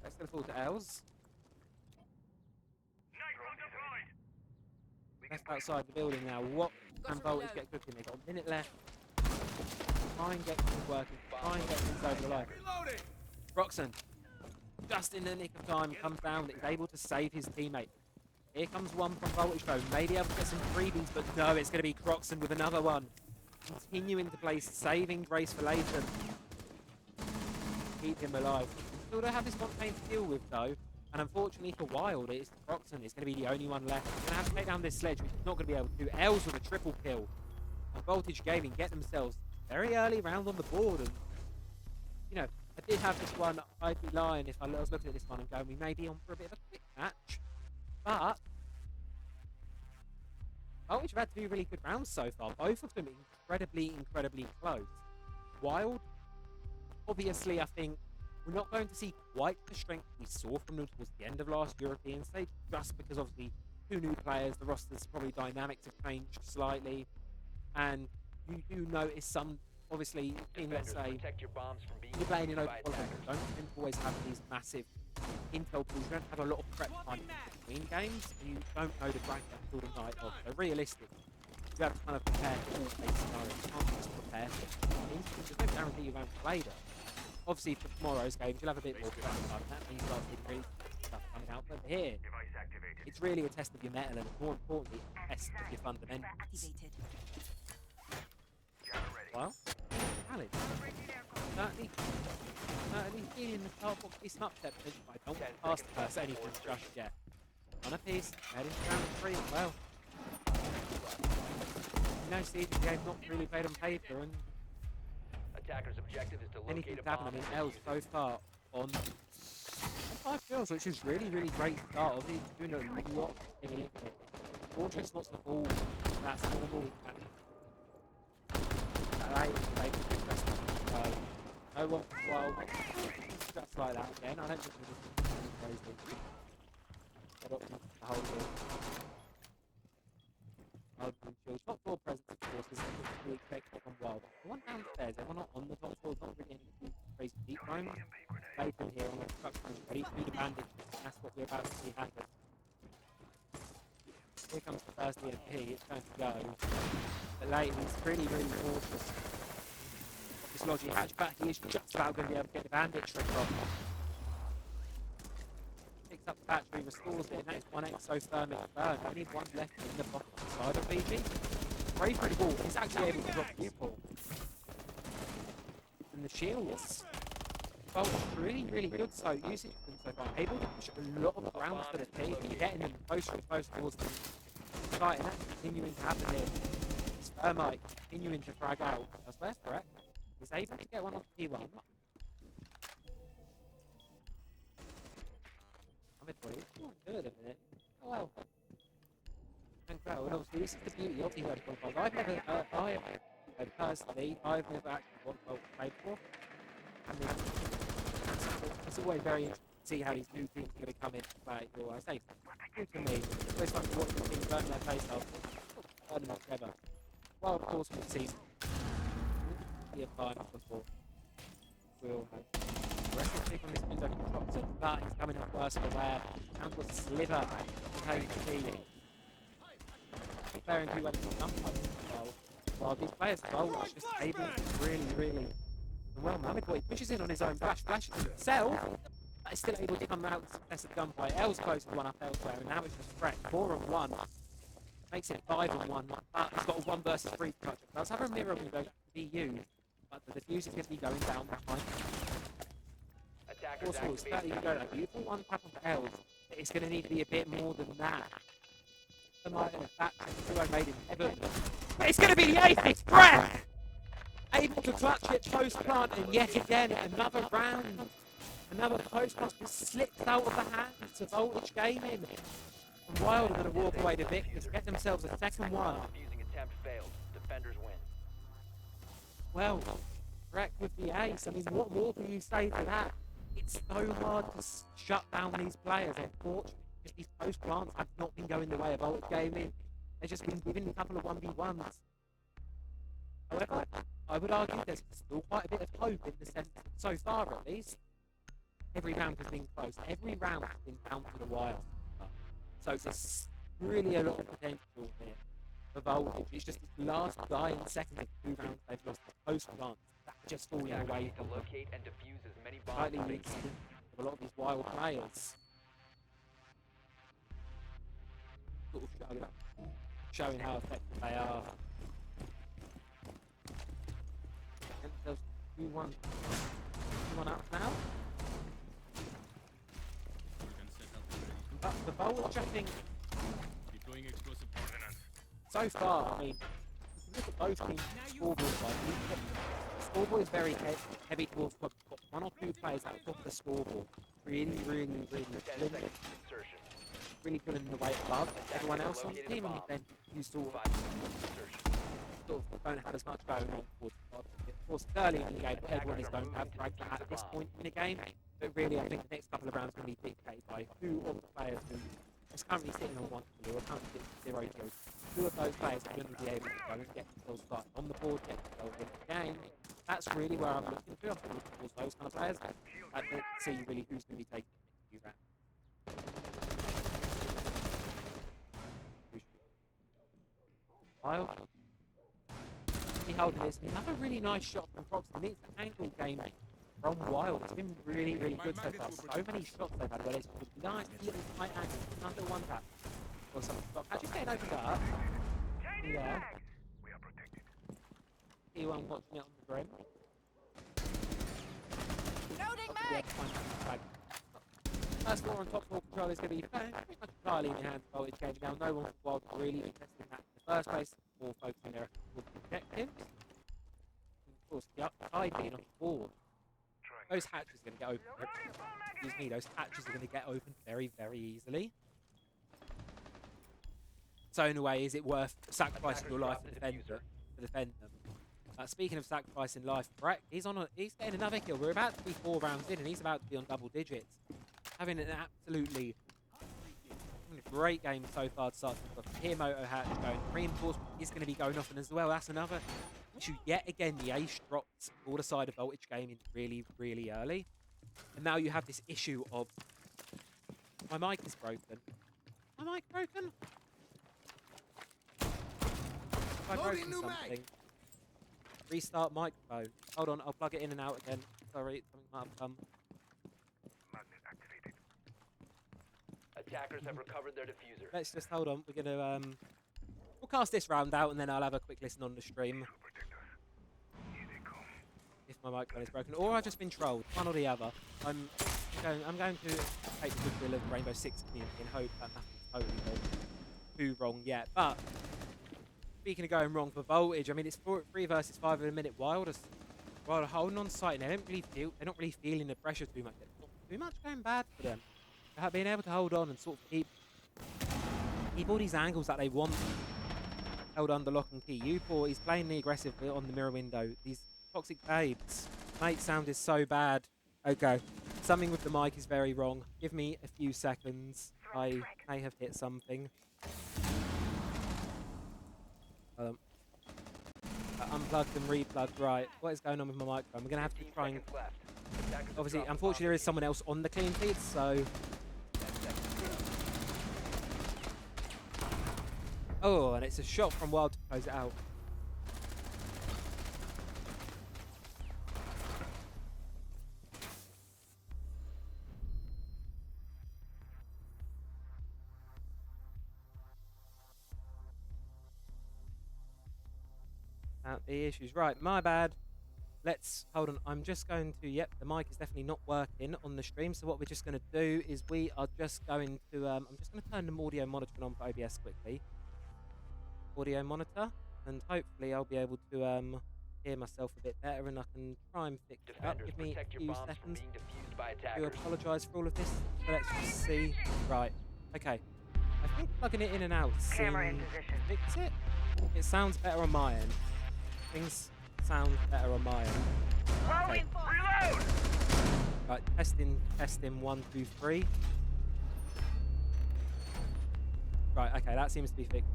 Rex going to fall to Els. Left outside the building now. What can Voltage get cooking? They've got a minute left. Try and get things working. Try and get things over the line. Roxon, just in the nick of time, comes down. Is able to save his teammate. Here comes one from Voltage though. Maybe able to get some freebies, but no, it's going to be Croxon with another one. Continuing to play saving grace for Leighton. Keep him alive. Still don't have this Montaigne to deal with though. And unfortunately for Wild, it's Croxon. It's going to be the only one left. He's going to have to take down this sledge, which he's not going to be able to do. Els with a triple kill. And Voltage Gaming get themselves very early round on the board. And, you know, I did have this one. I'd be lying if I was looking at this one and going, we may be on for a bit of a quick match. But Voltage have had two really good rounds so far. Both of them incredibly close. Wild, obviously, I think we're not going to see quite the strength we saw from them towards the end of last European stage, just because obviously two new players, the roster's probably dynamics have changed slightly, and you do notice some, obviously, in, let's say, Protect your bombs from being you're playing in used open by qualifiers, you attackers. don't tend to always have these massive intel pools. You don't have a lot of prep time between games, and you don't know the bracket until the night of. So realistic, you have to kind of prepare for all case scenarios. You can't just prepare for things, because there's no guarantee you won't play them. Obviously, for tomorrow's games, you'll have a bit more prep time. That means you start seeing really stuff coming out. But here, it's really a test of your metal, and more importantly, a test of your fundamentals. Well, Alex, certainly feeling the start box be some upset potential, but I don't want to pass the first anything just yet. On a piece, heading to round 3, well. You know, Siege game's not really played on paper, and Attackers' objective is to locate anything's a bomb. happened. I mean, L's so far on 5 kills, which is really great start. Obviously, doing a lot in the input. Fortress lots of ball, that's normal. No one, well, just like that again. I don't think we're just crazy. I don't think the whole thing. Top floor presence, of course, is what we expect from Wild. The one downstairs, everyone not on the top floor, not really anything crazy deep roam. Later here on the construction, ready to be the bandit. That's what we're about to see happen. Here comes the first EMP, it's going to go. But Leighton is really cautious. This Logi hatchback, he is just about going to be able to get the bandit trick off. Picks up the battery, restores it, and that is 1 exothermic burn. Only one left in the bottom side of BG. Brave for the ball, he's actually able to drop the ball. And the shields, well, really good so usage for them so far. Able to push a lot of ground for the team, and you're getting them closer and closer towards the site, and that's continuing to happen here. Thermite continuing to frag out. That's correct. He's able to get one off P1. I'm at 20. Oh, good a minute. Oh well. And well, and obviously this is the beauty of the World Qualifiers. I've never actually won World played before. I mean, it's always very interesting to see how these new teams are going to come in and play. Or I say, good to me. It's always fun to watch the teams learn their face off. Learn them together. Well, of course, we've seen the final before. We'll the rest of the people on this team's over the top, so that is coming up worse for wear. And with Sliver playing the team. Playing who went to jump post as well. While these players as well are just able to really well, Mohamed Boy pushes in on his own flashes himself, but is still able to come out with success at gunplay. L's close to one up elsewhere, and now it's just Freck. 4-on-1. Makes it 5-on-1. He's got a 1 versus 3 touch. Does have a mirror window to be used, but the defuse is going to be going down behind. Attackers Also, it's 30 to go. A beautiful one tap on for L's. It's going to need to be a bit more than that. The might in fact, who I made in heaven. But it's going to be the 8th. It's Freck! Able to clutch it post plant, and yet again, another round. Another post plant just slipped out of the hands of Voltage Gaming. And Wild are going to walk away to victors, get themselves a second one. Defusing attempt failed. Defenders win. Well, Freck with the ace. I mean, what more can you say to that? It's so hard to shut down these players, unfortunately. Just these post plants have not been going the way of Voltage Gaming. They've just been given a couple of 1v1s. However, I would argue there's still quite a bit of hope in the sense that so far at least, every round has been close. Every round has been down to the wire. So there's really a lot of potential here for Voltage. It's just this last guy in the second of 2 rounds they've lost the post plants. That's just falling Attackers away need to from them. locate and defuse as many bombs Slightly as they mixed can. with a lot of these wild players. Sort of showing how effective they are. And there's 2-1 up now. But the Voltage, I think, so far, I mean, if you look at both teams' scoreboard, scoreboard is very heavy towards got 1 or 2 players at the top of the scoreboard. Really 10 limited. seconds to insertion. really pulling away above everyone else on the team, and then you sort of don't have as much going on towards the bottom. Of course, early in the game, everyone is going to have frag at this point in the game, but really, I think the next couple of rounds are going to be dictated by who of the players who is currently sitting on 1 kill or currently sitting 0 kills. Who of those players are going to be able to go and get themselves started on the board, get themselves in the game? That's really where I'm looking to. I'm looking towards those kind of players and see really who's going to be taking the next few rounds. Wild. He holding this. Another really nice shot from Proxy. It's an angle game from Wild. It's been really, really good so far. So many shots they've had where it's nice, little tight angles, under one tap. Or something. Actually, getting opened up. Yeah. T1 watching it on the brim. Loading mag! First floor on top floor control is going to be pretty much entirely in the hands of Voltage game. Now, no one from Wild can really be testing that in the first place, or focusing their objectives. And of course, the upside being on the board. Those hatches are going to get open. Excuse me, those hatches are going to get open very, very easily. So in a way, is it worth sacrificing your life to defend them? Speaking of sacrificing life, Brett, he's getting another kill. We're about to be 4 rounds in, and he's about to be on double digits. Having an absolutely great game so far to start with. Here, Moto hat going. Reinforcement is going to be going off, and as well, that's another issue. Yet again, the ace dropped all the side of Voltage gaming really, really early. And now you have this issue of my mic is broken. My mic broken? Have I broken something? Restart microphone. Hold on, I'll plug it in and out again. Sorry, something might have come. Attackers have recovered their diffuser. Let's just hold on. We're gonna we'll cast this round out and then I'll have a quick listen on the stream. If my microphone is broken, or I've just been trolled. One or the other. I'm going to take the goodwill of the Rainbow Six community and hope that nothing's totally gone too wrong yet. But speaking of going wrong for Voltage, I mean it's 3 versus 5 in a minute. Wild are holding on site and they're not really feeling the pressure too much. There's not too much going bad for them. Being able to hold on and sort of keep all these angles that they want held under lock and key. U4, he's playing the aggressive on the mirror window. These toxic babes. Mate, sound is so bad. Okay, something with the mic is very wrong. Give me a few seconds. I may have hit something. Unplugged and replugged. Right, what is going on with my microphone? We're going to have to try and... Obviously, unfortunately, there is someone else on the clean feed, so... Oh, and it's a shot from Wild to close it out. Out the issues. Right, my bad. Let's hold on. I'm just going to. Yep, the mic is definitely not working on the stream. So what we're just going to do is we are just going to. I'm just going to turn the audio monitoring on for OBS quickly. Audio monitor, and hopefully I'll be able to hear myself a bit better, and I can try and fix it up. Give me a few seconds. I do apologise for all of this. So let's just see. Right. Okay. I think plugging it in and out seems to fix it. It sounds better on my end. Things sound better on my end. Okay. Reload! Right, testing 1, 2, 3. Right, okay, that seems to be fixed.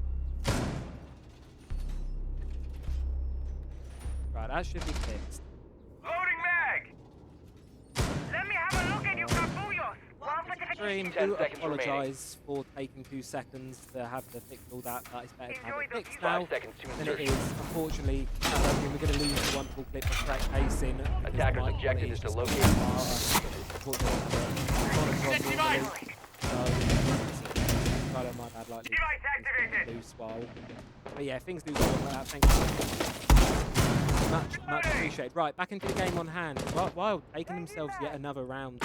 Right, that should be fixed. Loading mag! Let me have a look at you, Capullos! Stream, do apologise for taking 2 seconds to have to fix all that, but it's better to have it fixed now than it is. Unfortunately, we're going to lose the wonderful clip of correct pacing. Attacker's objective is to locate my bad, likely loose while. But yeah, things do go like that. Thank you. Much appreciated. Right, back into the game on hand. Wild taking themselves yet another round.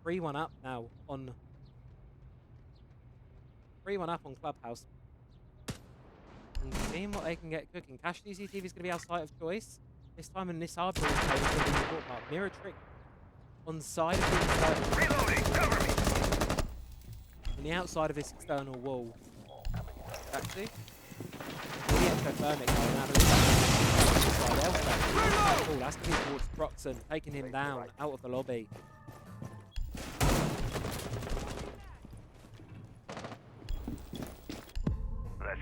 3-1 up now on 3-1 up on Clubhouse. And seeing what they can get cooking. Cash CCTV is going to be our site of choice. This time in this hardball is going to be the important part. Mirror trick on side of the inside. Reloading, cover me! the outside of this external wall. Actually, the ectothermic going out of this side elsewhere. Oh, that's going to be towards Proxon, taking him down out of the lobby.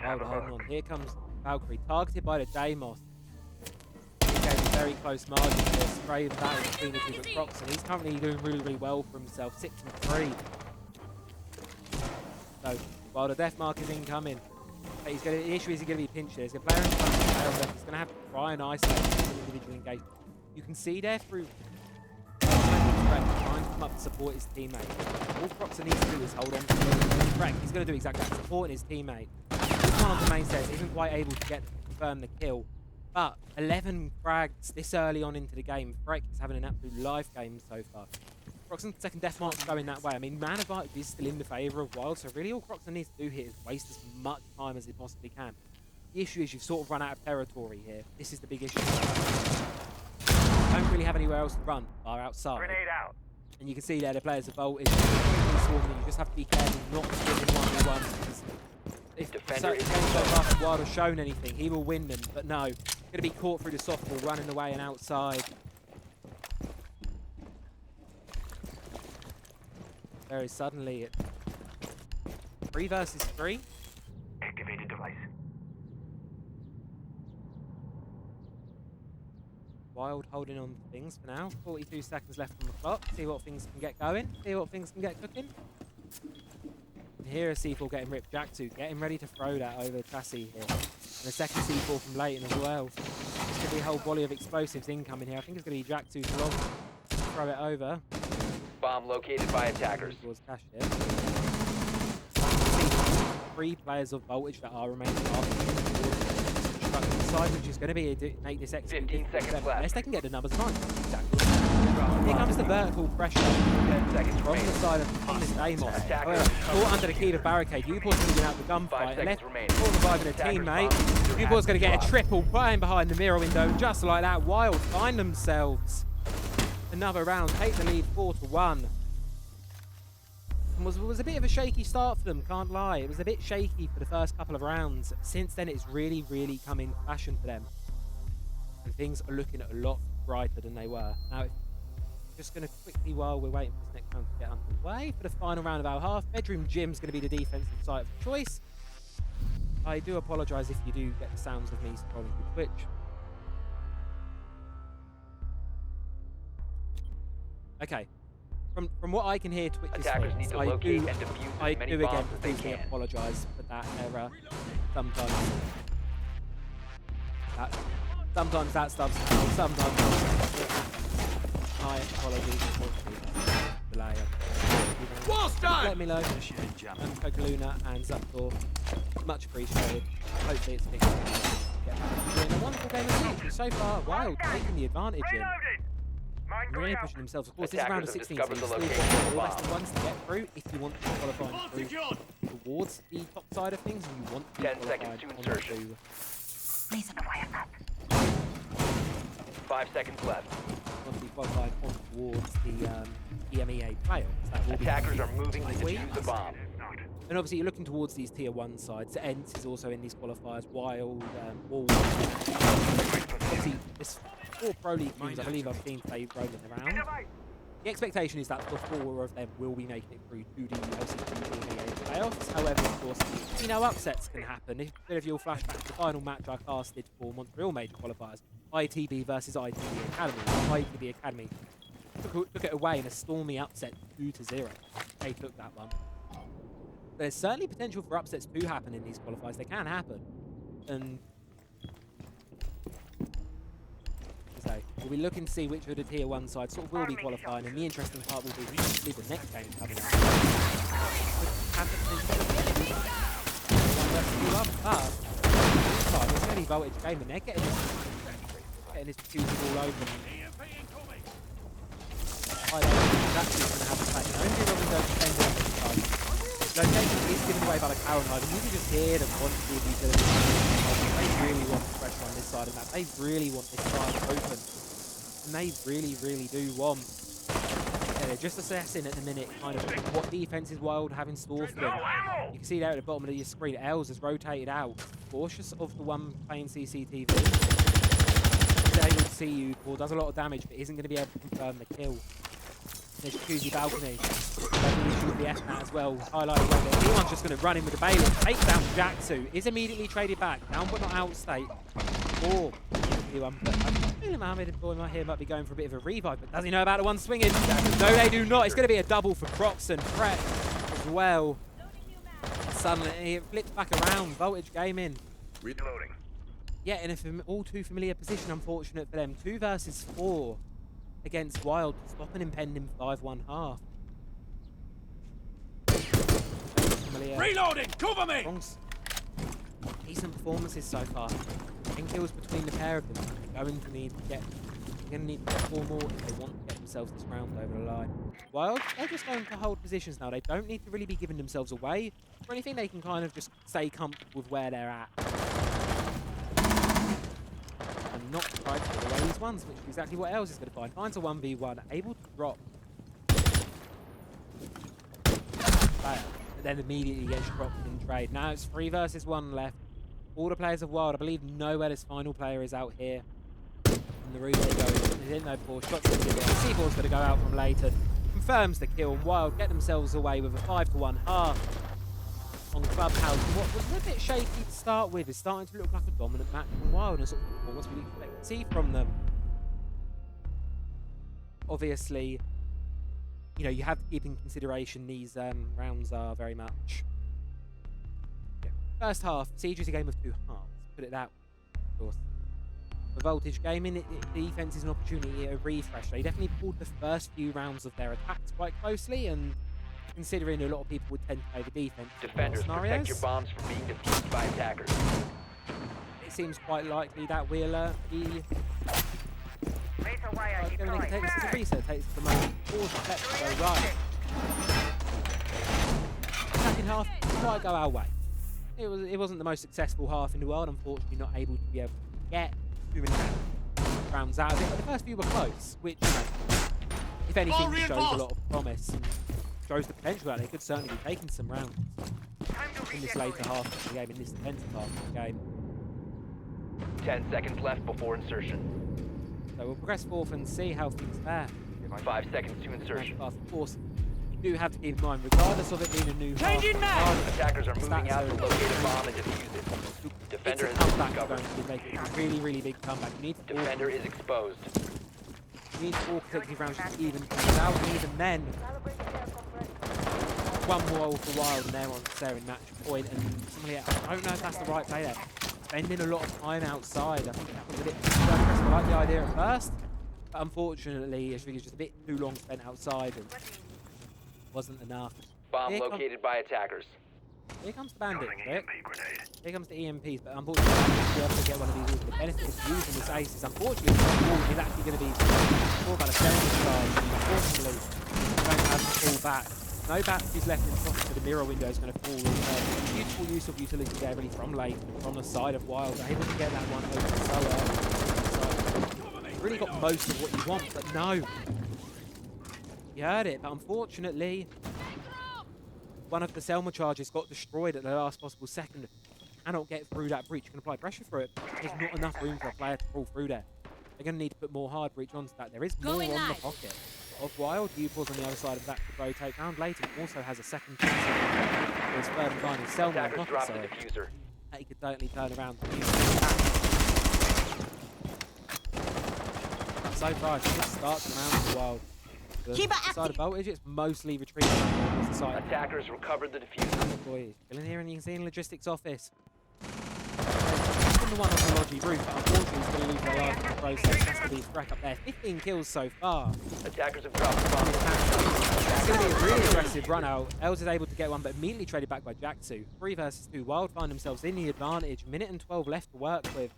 Hold on. Here comes Valkyrie, targeted by the Deimos. Again, very close margin here. Spray the battle between the two, but Proxon, he's currently doing really well for himself. 6 and 3. So, while the death mark is incoming, the issue is he's going to be pinched here. There's a player in front of the player on left. He's going to have to try and isolate his individual engagement. You can see there through trying to come up to support his teammate. All Proxon needs to do is hold on to him. Correct, he's going to do exactly that, supporting his teammate. This one on the main stairs isn't quite able to confirm the kill. But 11 frags this early on into the game. Freck is having an absolute live game so far. Proxon's second death mark's going that way. I mean, man advantage is still in the favour of Wild, so really all Proxon needs to do here is waste as much time as he possibly can. The issue is you've sort of run out of territory here. This is the big issue. You don't really have anywhere else to run, bar outside. Grenade out. And you can see there the players have bolted. You just have to be careful not to give him 1v1. If Wild has shown anything, he will win them, but no. Going to be caught through the softball, running away and outside. Very suddenly, 3 versus 3. Activated device. Wild holding on to things for now. 42 seconds left on the clock. See what things can get going. See what things can get cooking. And here is C4 getting ripped. Jack 2 getting ready to throw that over the chassis here. And a second C4 from Leighton as well. There's going to be a whole volley of explosives incoming here. I think it's going to be Jack 2 to long. Throw it over. Bomb located by attackers. Towards cash here. 3 players of voltage that are remaining after side, which is going to make this execute 15 seconds left. unless they can get the numbers right. Exactly. Here comes the vertical pressure 10 seconds from the remaining. side of this Amos. Attackers. Caught under the key of barricade. Upor's going to get out the 5 gunfight. seconds Left remaining. caught reviving a Attackers teammate. bomb. Upor's going to get a triple playing behind the mirror window. Just like that, Wild find themselves another round. Take the lead 4-1. Was a bit of a shaky start for them, can't lie. It was a bit shaky for the first couple of rounds. Since then, it's really come in fashion for them. And things are looking a lot brighter than they were. Now, just going to quickly, while we're waiting for this next round to get underway, for the final round of our half, Bedroom Gym's going to be the defensive site of choice. I do apologise if you do get the sounds of me scrolling through Twitch. Okay. From what I can hear, Twitch is Attackers saying, need to I locate do and defuse I as many do again bombs as they completely can. apologise for that error. Sometimes that stuff's happening, sometimes it happens. My apologies for the delay. Just let me know. Kokaluna and Zaptor. Much appreciated. Hopefully it's fixed. Get back to doing a wonderful game of Switch. So far, Wild taking the advantage in. Reloaded. Mine Really going out. pushing themselves. Of course, this is round of Attackers 16, have so you discovered still the got location of all the best of ones to get through if you want to qualify through towards the top side of things, and you want to be 10 seconds qualified to onto insertion. 5 seconds left. want to be qualified on towards the EMEA playoffs. That will be Attackers are moving to next defuse week. the bomb. And obviously, you're looking towards these tier 1 sides. Ents is also in these qualifiers. Wild, Wolves. Obviously, there's 4 Pro League teams I believe I've seen play roaming around. The expectation is that the 4 of them will be making it through to the LCQ playoffs. However, of course, you know, upsets can happen. If bit of your flashback to the final match I casted for Montreal major qualifiers, ITB versus ITB Academy. ITB Academy took it away in a stormy upset 2-0. They took that one. There's certainly potential for upsets to happen in these qualifiers. They can happen. And so we'll be looking to see which of the tier 1 sides sort of will be qualifying, and the interesting part will be who the next game coming up. It's a really voltage game, and they're getting this fuses all over. I don't think that's going to have a play. Only Robin does defend on this side. Location is given away by the Fahrenheit, and you can just hear them want to do the utility. They really want the pressure on this side of that. They really want this side open. And they really do want to get it they're just assessing at the minute kind of what defenses Wild have in store for them. You can see there at the bottom of your screen, Els has rotated out, cautious of the one playing CCTV. He's able to see you, or does a lot of damage, but isn't going to be able to confirm the kill. There's Jacuzzi balcony. There's the issue with the F-Mat as well. Highlighted right there. Anyone's just going to run in with the Bailiff. Takes down Jaxu. Is immediately traded back. Down but not out state. Or I feel Mohammed Boy here might be going for a bit of a revive, but does he know about the one swinging? No, they do not. It's going to be a double for Croxon. Fret as well. Suddenly it flips back around. Voltage game in. Reloading. Yeah, in a all too familiar position, unfortunate for them. 2 versus 4 against Wild. Stop an impending 5-1 half. Reloading! Cover me! Decent performances so far. 10 kills between the pair of them. They're going to need to get 4 more if they want to get themselves this round over the line. Wild, they're just going to hold positions now. They don't need to really be giving themselves away or anything. They can kind of just stay comfortable with where they're at. And not try to put away these ones, which is exactly what Els is going to find. Finds a 1v1, able to drop. But then immediately gets dropped in trade. Now it's 3 versus 1 left. All the players of Wild, I believe, know where this final player is out here. And the route they go, they didn't know before. Shots going to be there. C4's going to go out from later. Confirms the kill. Wild get themselves away with a 5-1 half on Clubhouse. What was a bit shaky to start with is starting to look like a dominant match from Wild and sort of performance we expect to see from them. Obviously, you know, you have to keep in consideration these rounds are very much. First half, Siege is a game of 2 halves, put it that way, of course. For Voltage Gaming, the defense is an opportunity to refresh. They definitely pulled the first few rounds of their attacks quite closely, and considering a lot of people would tend to favour defense Defenders, protect your bombs from being defused by attackers. it seems quite likely that we'll be Laser wire going to deployed. take this as a reset. Takes the moment. 4 steps to go right. Second half, quite go our way. It wasn't the most successful half in the world, unfortunately not able to be able to get too many rounds out of it, but the first few were close, which, you know, if anything, shows a lot of promise and shows the potential that they could certainly be taking some rounds in this later half of the game, in this defensive half of the game. 10 seconds left before insertion. So we'll progress forth and see how things fare. 5 seconds to insertion. Of course, you do have to keep in mind, regardless of it being a new half, Attackers are moving out to locate a bomb and defuse it. Defender it's has a been comeback discovered. going to be making a really, really big comeback. You need to Defender is exposed. You need 4 consecutive rounds to even things out, and even then, one more for Wild and they're on staring match point, and somebody else, I don't know if that's the right play there. Spending a lot of time outside, I think that was a bit too aggressive. I like the idea at first, but unfortunately, I think it's just a bit too long spent outside and wasn't enough. Bomb Here located by attackers. Here comes the bandit, right? Here comes the EMPs, but unfortunately, to be able to get one of these with the benefit of using this ace is unfortunately is actually going to be more about a sharing charge. Unfortunately, going to have to fall back. No batteries left in front, so the mirror window is going to fall. Beautiful use of utility there, really, from late, from the side of Wild. Able to get that one over so early. Really got most of what you want, but no. You heard it, but unfortunately, one of the Selma charges got destroyed at the last possible second. Cannot get through that breach. Can apply pressure for it. There's not enough room for a player to fall through there. They're going to need to put more hard breach onto that. There is more on the pocket of Wild. U-Pause on the other side of that could rotate round. Leighton also has a second chance for his third and final Selma on the Attackers pocket drop the side. diffuser. That he could totally turn around. So far, it's a good start to the round for Wild. The side of Voltage, it's mostly retreating. Attackers recovered the diffuser. Boy, still in here, and you can see in the logistics office. The one on the Logi roof, but unfortunately he's going to lose their life in the process. Has to be Threck up there. 15 kills so far. Attackers have dropped the bomb. It's going to be a really aggressive run out. Els is able to get one, but immediately traded back by Jaxu. 3 versus 2. Wild find themselves in the advantage. Minute and 12 left to work with.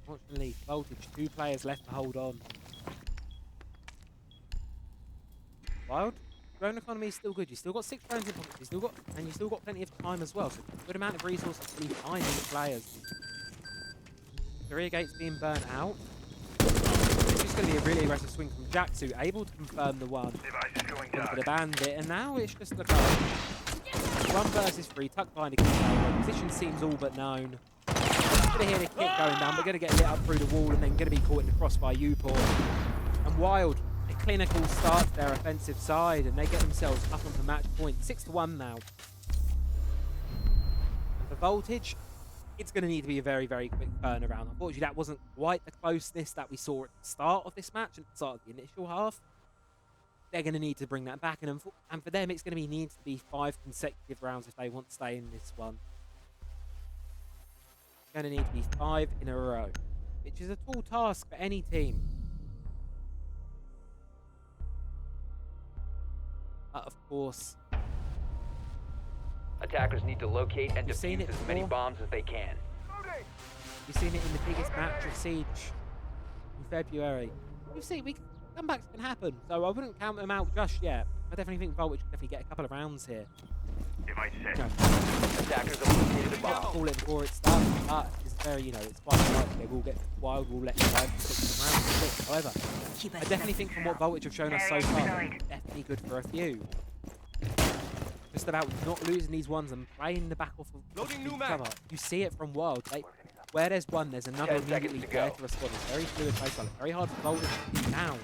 Unfortunately, Voltage, 2 players left to hold on. Wild, your own economy is still good. You still got 6 rounds in pockets. You still got plenty of time as well. So good amount of resources to really find these players. The rear gate's being burnt out. It's just going to be a really aggressive swing from Jaxu, able to confirm the one Device is going onto dark. the bandit, and now it's just the 1 versus 3, tucked behind a kick. Position seems all but known. Going to hear the kick going down, but going to get lit up through the wall and then going to be caught in the cross by Uport. And Wild, a clinical start to their offensive side, and they get themselves up onto match point. 6-1 now. And for Voltage, it's going to need to be a very, very quick turnaround. Unfortunately, that wasn't quite the closeness that we saw at the start of this match, at the start of the initial half. They're going to need to bring that back, and for them, it's going to need to be 5 consecutive rounds if they want to stay in this one. Going to need to be 5 in a row, which is a tall task for any team. But of course, Attackers need to locate and You've seen defuse it as many before. bombs as they can. you've seen it in the biggest match of Siege in February. You've seen comebacks can happen, so I wouldn't count them out just yet. I definitely think Voltage can definitely get a couple of rounds here. Device set. No, Attackers have located a I'll bomb. call it before it starts, but it's very, it's quite likely they will get Wild, will let 5 to 6 rounds quick. However, I definitely think from what Voltage have shown us so far, they're definitely good for a few. Just about not losing these ones and playing the back off of Loading new each mag. other. You see it from Wild. Where there's one, there's another 10 seconds immediately to there go. to respond. It's very fluid play, very hard for Voltage to keep down.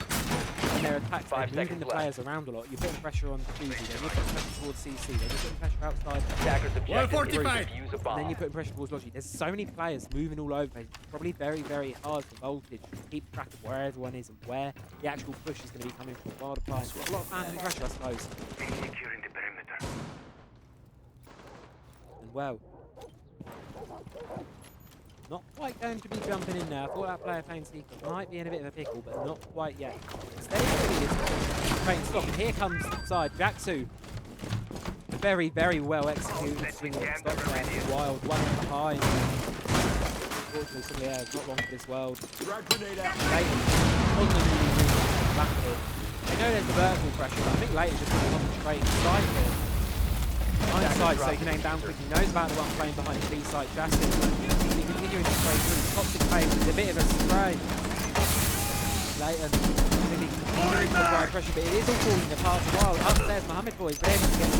And their attacks, they're 5 moving seconds the left. players around a lot. You're putting pressure on Fuzi, then you're putting pressure towards CC, then you're putting pressure outside. Attackers objective is to 145. defuse a And then bomb. you're putting pressure towards Logi. There's so many players moving all over the place. It's probably very, very hard for Voltage to keep track of where everyone is and where the actual push is going to be coming from. Wild applying a lot of phantom pressure, I suppose. Securing the perimeter. And well, not quite going to be jumping in there. I thought that player playing Seeker might be in a bit of a pickle, but not quite yet. Instead, it's great stop. And here comes the side. Jaxu. Very, very well executed swing of stop there. Wild, one behind. Unfortunately, somebody else not long for this world. Frag grenade out. Leighton on the really back here. I know there's the vertical pressure, but I think Leighton just going to concentrate inside here. Inside, so he can aim down quick. He knows about the one playing behind the B-side Justin. He's continuing to spray through. Toxic phase with a bit of a spray. Leighton really continuing to apply pressure, but it is all falling apart as well. Upstairs, Mohammed Boy is able to get the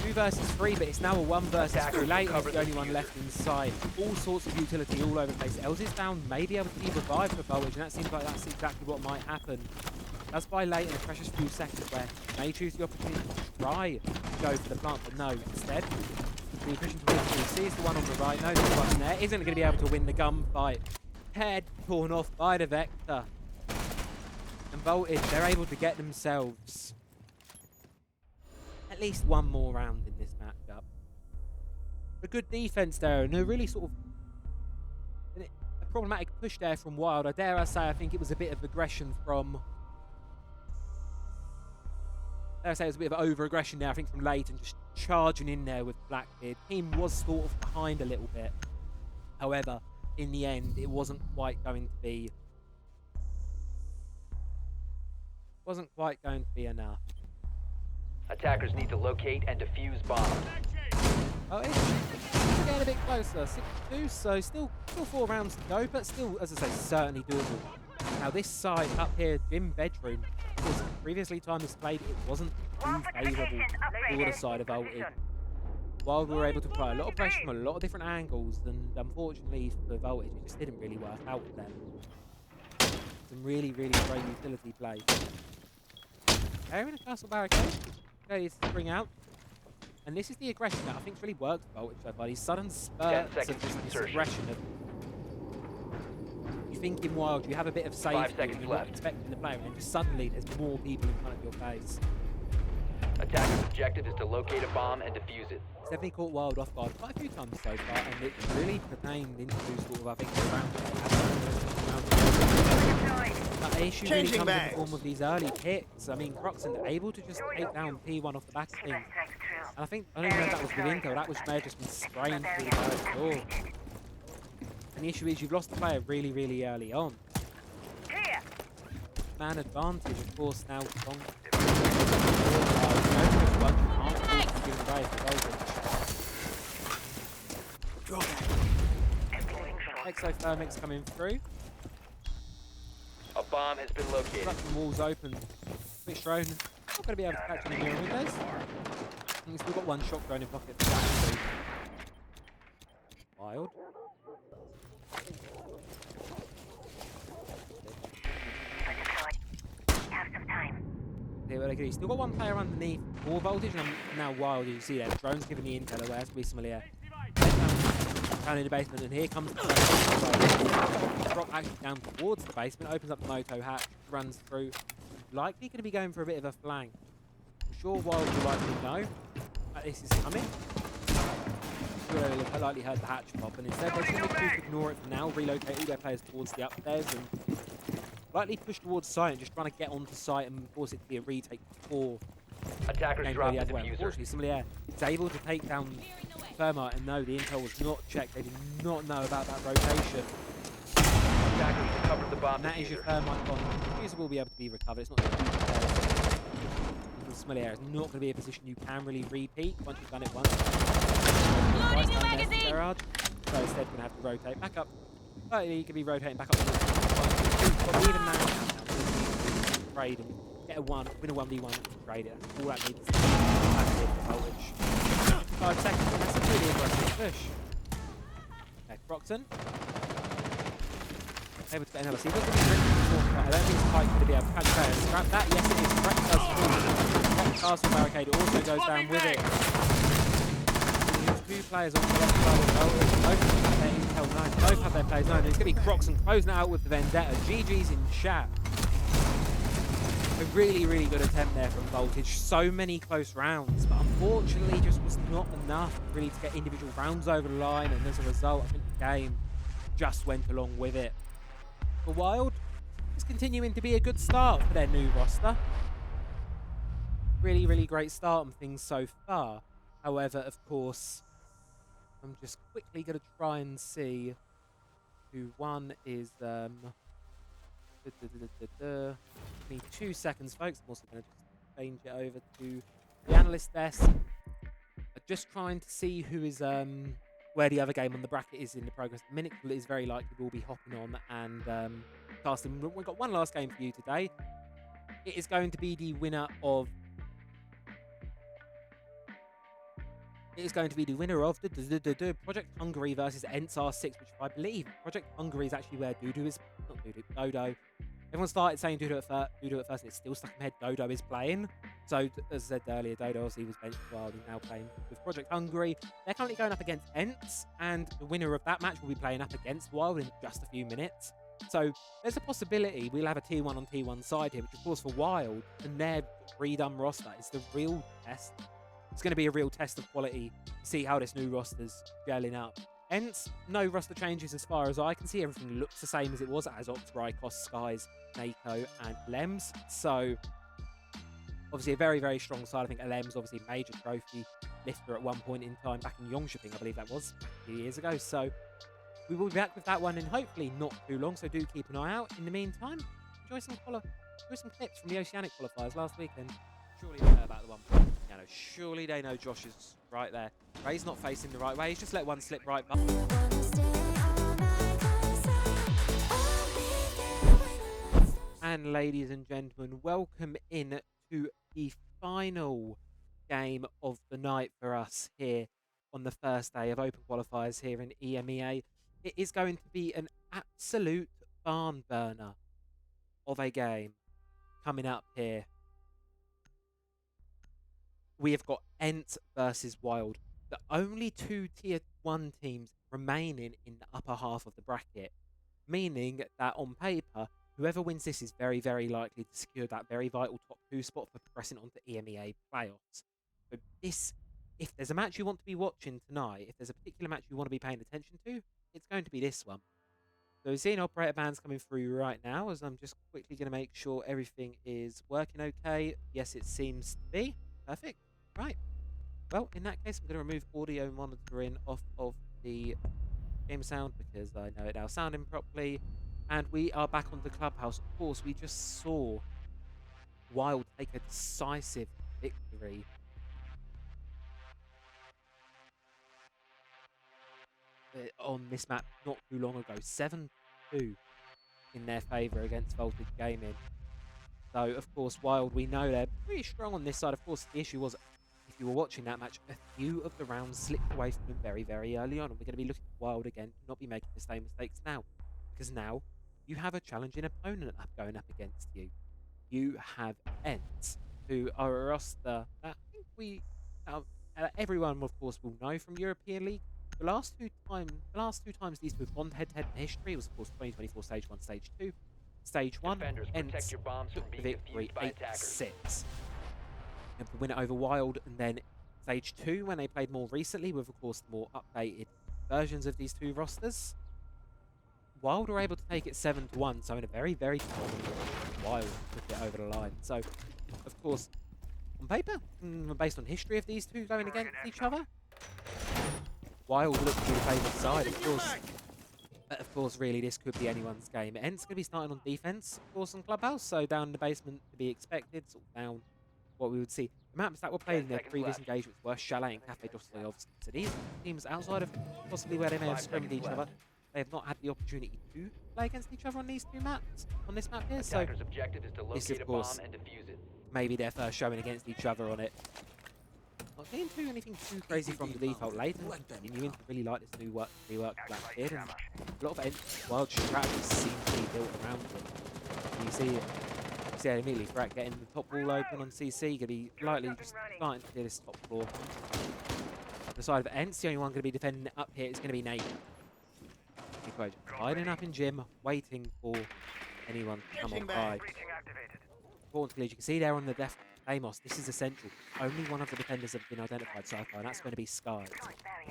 2 versus 3, but it's now a 1 versus 3. Leighton is the only one left inside. All sorts of utility all over the place. Els is down, may be able to be revived for Voltage, and that seems like that's exactly what might happen. That's by Leighton a precious few seconds where he may choose the opportunity to try to go for the plant, but no, instead, the pushing towards the sees the one on the right, no, this one there isn't going to be able to win the gunfight. Head torn off by the Vector. And Voltage, they're able to get themselves at least one more round in this matchup. A good defense there, and a really sort of a problematic push there from Wild. I dare I say, I think it was a bit of aggression from. Dare I say it was a bit of over-aggression there, I think, from Leighton, just charging in there with Blackbeard. Team was sort of behind a little bit. However, in the end, it wasn't quite going to be. Wasn't quite going to be enough. Attackers need to locate and defuse bombs. Oh, it's getting a bit closer. 6-2, so still 4 rounds to go, but still, as I say, certainly doable. Now this side up here, gym bedroom, was previously time displayed, it wasn't too favourable for the side of Voltage. While we were able to apply a lot of pressure from a lot of different angles, and unfortunately for Voltage, it just didn't really work out for them. Some really, really great utility play. They're in a castle barricade. Okay, it's spring out. And this is the aggression that I think really works for Voltage so far. These sudden 10 spurts seconds of to this insertion. aggression of you think in Wild, you have a bit of safety, 5 seconds and you're not left. expecting the player, and then just suddenly there's more people in front of your face. Attackers' objective is to locate a bomb and defuse it. It's definitely caught Wild off guard quite a few times so far, and it really pertained into sort of, I think, the round. But the issue really Changing comes in the bags. form of these early picks. I mean, Croxon able to just take down P1 off the back of things. And I think, I don't even know if that was with intel, that was may have just been spraying through the first door. And the issue is you've lost the player really, really early on. Man advantage, of course, now strong. Exothermic's coming through. bomb has been located. Construction walls open. Switch drone. Not going to be able to catch any mirror windows. I think he's still got one shot drone in pocket. Wild. Have some time. Yeah, well, he's still got one player underneath. More voltage, and now Wild. You see there, the drone's giving the intel away. Has to be familiar. Down in the basement, and here comes the drop actually down towards the basement. Opens up the moto hatch, runs through. Likely going to be going for a bit of a flank. I'm sure Wild will likely know that this is coming. I likely heard the hatch pop, and instead they're going to choose to ignore it for now. Relocate all their players towards the upstairs and likely push towards site and just trying to get onto site and force it to be a retake before Attackers game dropped the the other way. diffuser. Unfortunately, somebody is able to take down Thermite, and no, the intel was not checked. They did not know about that rotation. Attackers recovered the bomb And that is your diffuser. Thermite bomb. The diffuser will be able to be recovered. It's not going to be Familiar. It's not going to be a position you can really repeat once you've done it once. Twice down there to Gerard. So instead, going to have to rotate back up. But you could be rotating back up. But even now, trade and get a win a 1v1 trade it. That's all that needs. That's it. Voltage. 5 seconds. And that's a really aggressive push. Okay, Croxon. Able to get another. See, look at the I don't think it's quite going to be able to catch that. Scrap that. Yes, it is. Correct does fall. Castle barricade also goes down with it. Two players on the left side of the both have their intel 9. Both have their players 9. It's going to be Croxon closing it out with the Vendetta. GG's in chat. A really, really good attempt there from Voltage. So many close rounds, but unfortunately just was not enough really to get individual rounds over the line, and as a result, I think the game just went along with it. For Wild, it's continuing to be a good start for their new roster. Really, really great start on things so far. However, of course, I'm just quickly going to try and see who one is. Give me 2 seconds, folks. I'm also going to just change it over to the analyst desk. Just trying to see who is where the other game on the bracket is in the progress. The minute is very likely we'll be hopping on and casting. We've got one last game for you today. It is going to be the winner of. It is going to be the winner of the Project Hungary versus ENTS R6, which I believe Project Hungary is actually where Dodo is. Not Dodo, Dodo. Everyone started saying Dodo at first, and it's still stuck in my head. Dodo is playing. So, as I said earlier, Dodo obviously was benched for a while and now playing with Project Hungary. They're currently going up against ENTS, and the winner of that match will be playing up against Wild in just a few minutes. So, there's a possibility we'll have a T1 on T1 side here, which of course for Wild and their redone roster is the real test. It's going to be a real test of quality to see how this new roster's gelling up. Hence, no roster changes as far as I can see. Everything looks the same as it was. Azox, Rykos, Skies, Nako, and Lems. So, obviously a very, very strong side. I think Lems obviously a major trophy lifter at one point in time back in Yongshiping, I believe that was a few years ago. So, we will be back with that one in hopefully not too long. So, do keep an eye out. In the meantime, enjoy some clips from the Oceanic qualifiers last weekend. Surely they know about the one. You know, surely they know Josh is right there. Ray's not facing the right way. He's just let one slip right back. And ladies and gentlemen, welcome in to the final game of the night for us here on the first day of Open Qualifiers here in EMEA. It is going to be an absolute barn burner of a game coming up here. We have got ENTS versus Wild, the only two Tier 1 teams remaining in the upper half of the bracket, meaning that on paper, whoever wins this is very, very likely to secure that very vital top 2 spot for progressing onto EMEA playoffs. So this, if there's a match you want to be watching tonight, if there's a particular match you want to be paying attention to, it's going to be this one. So seeing operator bands coming through right now, as I'm just quickly going to make sure everything is working okay. Yes, it seems to be. Perfect. Right. Well, in that case, I'm going to remove audio monitoring off of the game sound because I know it now sounding properly. And we are back on the clubhouse. Of course, we just saw Wild take a decisive victory on this map not too long ago. 7-2. in their favour against Voltage Gaming. So, of course, Wild, we know they're pretty strong on this side. Of course, the issue was, if you were watching that match, a few of the rounds slipped away from them very, very early on. And we're going to be looking at Wild again, not be making the same mistakes now. Because now you have a challenging opponent going up against you. You have Ents, who are a roster that I think everyone, of course, will know from European League. The last two times these two have gone head-to-head in history was, of course, 2024 Stage 1, Stage 2. Stage 1, Defenders, protect Ents your bombs from took the being victory defused by attackers. 8-6. And to win it over Wild, and then Stage 2, when they played more recently, with, of course, more updated versions of these two rosters, Wild were able to take it 7-1, so in a very, very dominant Wild took it over the line. So, of course, on paper, based on history of these two going against each other, Wild look to be the favoured side, of course. But of course, really, this could be anyone's game. Ent's going to be starting on defense, of course, on Clubhouse, so down in the basement to be expected, sort of down what we would see. The maps that were played in their 10 seconds previous left. engagements were Chalet and Cafe Dostoyevsky. So these teams, outside of possibly where they may have 5 scrimmed seconds each other, left. they have not had the opportunity to play against each other on these two maps, on this map here. So Attacker's objective is to this, locate of a bomb course, and defuse it. maybe their first showing against each other on it. Not getting too anything too crazy from the default. Layton continuing to really like this new rework Black Kid, and a lot of Wild strategies seem to be built around it. You see it. You see it immediately. Threat getting the top wall open on CC, going to be lightly just starting to clear this top floor. The side of Ents, the only one going to be defending it up here is going to be Nate. Hiding up in gym, waiting for anyone to come on by. Breaching activated. Importantly, as you can see there on the Def Amos, this is essential. Only one of the defenders have been identified so far, and that's going to be Sky.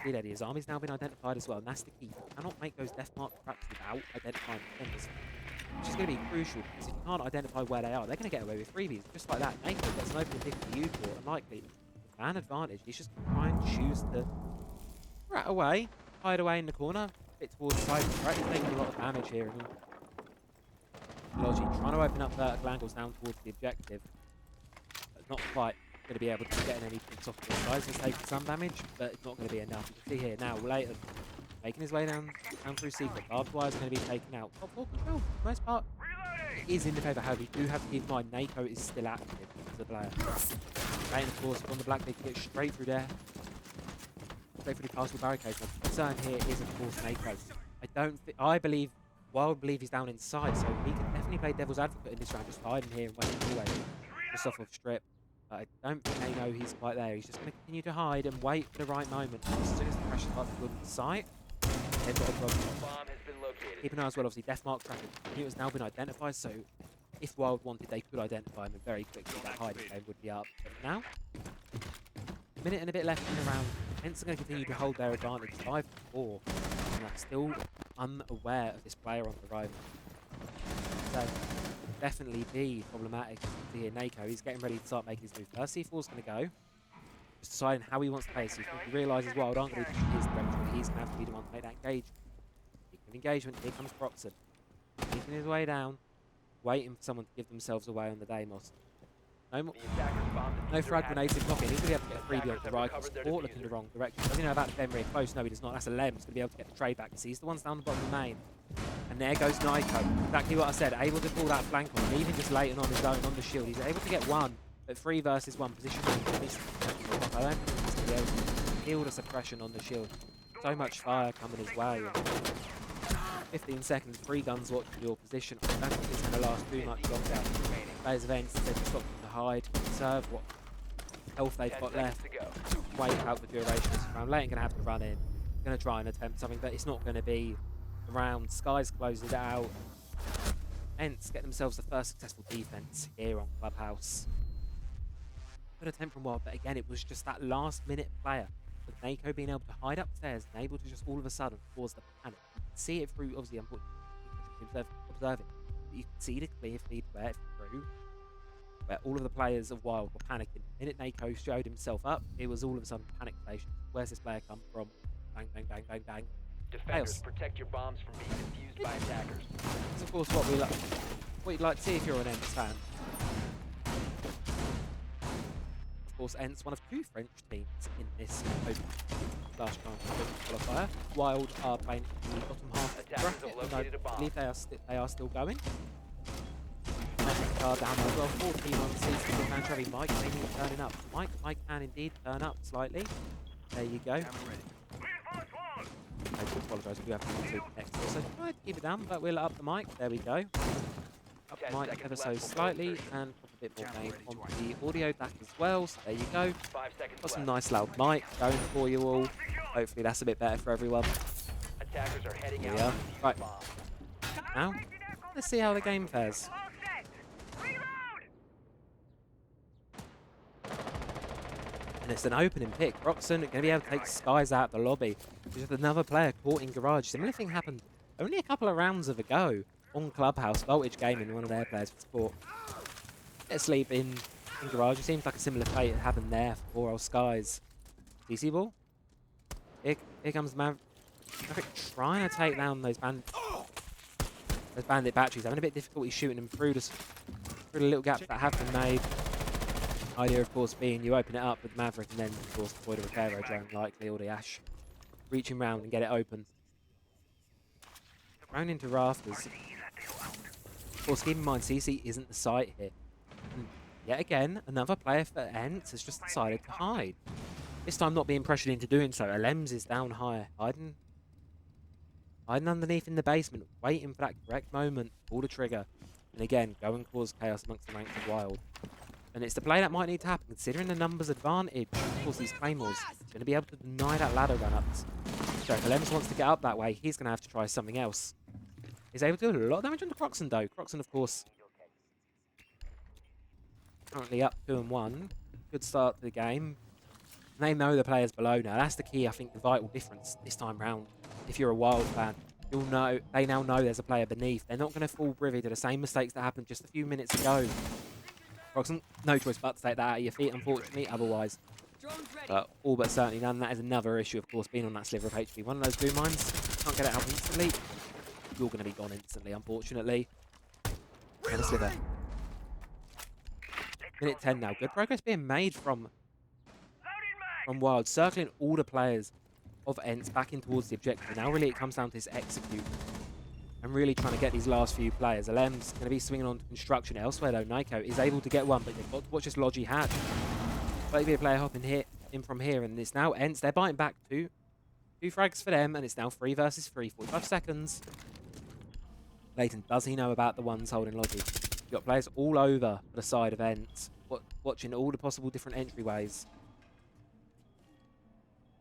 See there, his army's now been identified as well, and that's the key. You cannot make those Def Mark traps without identifying defenders, which is going to be crucial, because if you can't identify where they are, they're going to get away with freebies, just like that. Nathan gets an open pick for you for, and likely, with man advantage, he's just going to try and choose to rat away, hide away in the corner, bit towards the side. Right, he's taking a lot of damage here, and Logi trying to open up vertical angles down towards the objective. Not quite going to be able to get any picks off the sides. He's taking some damage, but it's not going to be enough. You can see here now, Layton making his way down through secret. Barbed wire is going to be taken out. Top 4 control, for the most part, is in the favour. However, you do have to keep in mind, Nako is still active as a player. Layton, of course, on the black, they can get straight through there. Straight through the castle barricades. The concern here is, of course, Nako. I believe, Wild believe he's down inside, so he can definitely play devil's advocate in this round, just hiding here and waiting anyway. Just off of strip. I don't think they know he's quite there. He's just going to continue to hide and wait for the right moment. As soon as the pressure starts to build in sight, they've got a problem. Bomb has been located. Keep an eye as well, obviously, Death Mark traffic. He has now been identified, so if Wild wanted, they could identify him, and very quickly that hiding game would be up. But now, a minute and a bit left in the round. Hence are going to continue to hold their advantage, 5-4. And are still unaware of this player on the arrival. So, definitely be problematic to hear Nako. He's getting ready to start making his move. First C4's going to go. Just deciding how he wants to play. So he realises Wild aren't going to be his direction. He's going to have to be the one to make that engagement. Speaking of engagement, here comes Proxon. Making his way down. Waiting for someone to give themselves away on the Deimos. No frag grenades in pocket. He's going to be able to get a freebie on the right. Support looking in the wrong direction. Does he know about the Fenrir close? No, he does not. That's a Lem. He's going to be able to get the trade back. So he's the ones down the bottom of the main. And there goes Niko. Exactly what I said. Able to pull that flank on. And even just Layton on his own on the shield. He's able to get one. But 3 versus 1 position. I don't think he's going to be able to heal the suppression on the shield. So much fire coming his way. 15 seconds. 3 guns watching your position. I don't think it's going to last too much longer. Players events, they've just got to hide, conserve what health they've got left, wait out the duration of this round. Layton going to have to run in, going to try and attempt something, but it's not going to be around. Sky's closes it out. Ents get themselves the first successful defense here on Clubhouse. Good attempt from Wild, but again, it was just that last minute player with Nako being able to hide upstairs and able to just all of a sudden cause the panic. You can see it through, obviously, I'm observing. You can see the clear feed where it through, where all of the players of Wild were panicking. The minute Nako showed himself up, it was all of a sudden panic station. Where's this player come from? Bang, bang, bang, bang, bang. Defenders, Chaos. protect your bombs from being defused by attackers. That's of course what we like. What you'd like to see if you're an Ents fan. Of course, Ents, one of 2 French teams in this open last chance qualifier. Wild are playing in the bottom half of the Attackers bracket, have and I located a bomb. believe they are still going. Down there as well, 14 on CC with Mantravi. Mike maybe turning up. Mike can indeed turn up slightly. There you go. I do apologise if you have to do next door. So try to keep it down, but we'll up the mic. There we go. Up the 10 mic seconds ever so left before slightly insertion. and pop a bit more gain onto the audio back as well. So there you go. 5 seconds Got some left. nice loud mic going for you all. Hopefully that's a bit better for everyone. Attackers are heading Here out we are. to defuse Right. the bomb. Now, let's see how the game fares. All set. Reload. And it's an opening pick. Roxon going to be able to take Skies out the lobby. There's just another player caught in Garage. Similar thing happened only a couple of rounds ago on Clubhouse. Voltage Gaming, one of their players for support. Let's sleep in Garage. It seems like a similar fate happened there for poor old Skies. DC ball. Here comes Maverick trying to take down those bandit batteries. Having a bit of difficulty shooting them through the little gaps that have been made. Idea, of course, being you open it up with Maverick and then, of course, deploy the repair drone likely, or the Ash. Reaching round and get it open. Thrown into rafters. Of course, keep in mind, CC isn't the site here. And yet again, another player for Ents has just decided to hide. This time not being pressured into doing so. Alems is down higher, hiding underneath in the basement, waiting for that correct moment to pull the trigger. And again, go and cause chaos amongst the ranks of Wild. And it's the play that might need to happen, considering the numbers advantage. Of course, these Claymores going to be able to deny that ladder run-ups. So if Alems wants to get up that way, he's going to have to try something else. He's able to do a lot of damage onto Croxon, though. Croxon, of course, currently up 2-1. Good start to the game. And they know the players below now. That's the key, I think, the vital difference this time round. If you're a Wild fan, you'll know they now know there's a player beneath. They're not going to fall privy to the same mistakes that happened just a few minutes ago. Croxon, no choice but to take that out of your feet, unfortunately, otherwise. But all but certainly none. That is another issue, of course, being on that sliver of HP. One of those blue mines, can't get it out instantly. You're going to be gone instantly, unfortunately. And a sliver. Minute 10 now. Good progress being made from Wild, circling all the players of Ents back in towards the objective. Now really it comes down to this execute. And really trying to get these last few players. Alem's going to be swinging on to construction elsewhere though. Nyko is able to get one, but they've got to watch this Logi hatch. Playday player hopping in from here, and it's now Ents. They're biting back two frags for them, and it's now 3 versus 3. 45 seconds. Leighton, does he know about the ones holding Logi? You've got players all over the side of Ents, watching all the possible different entryways.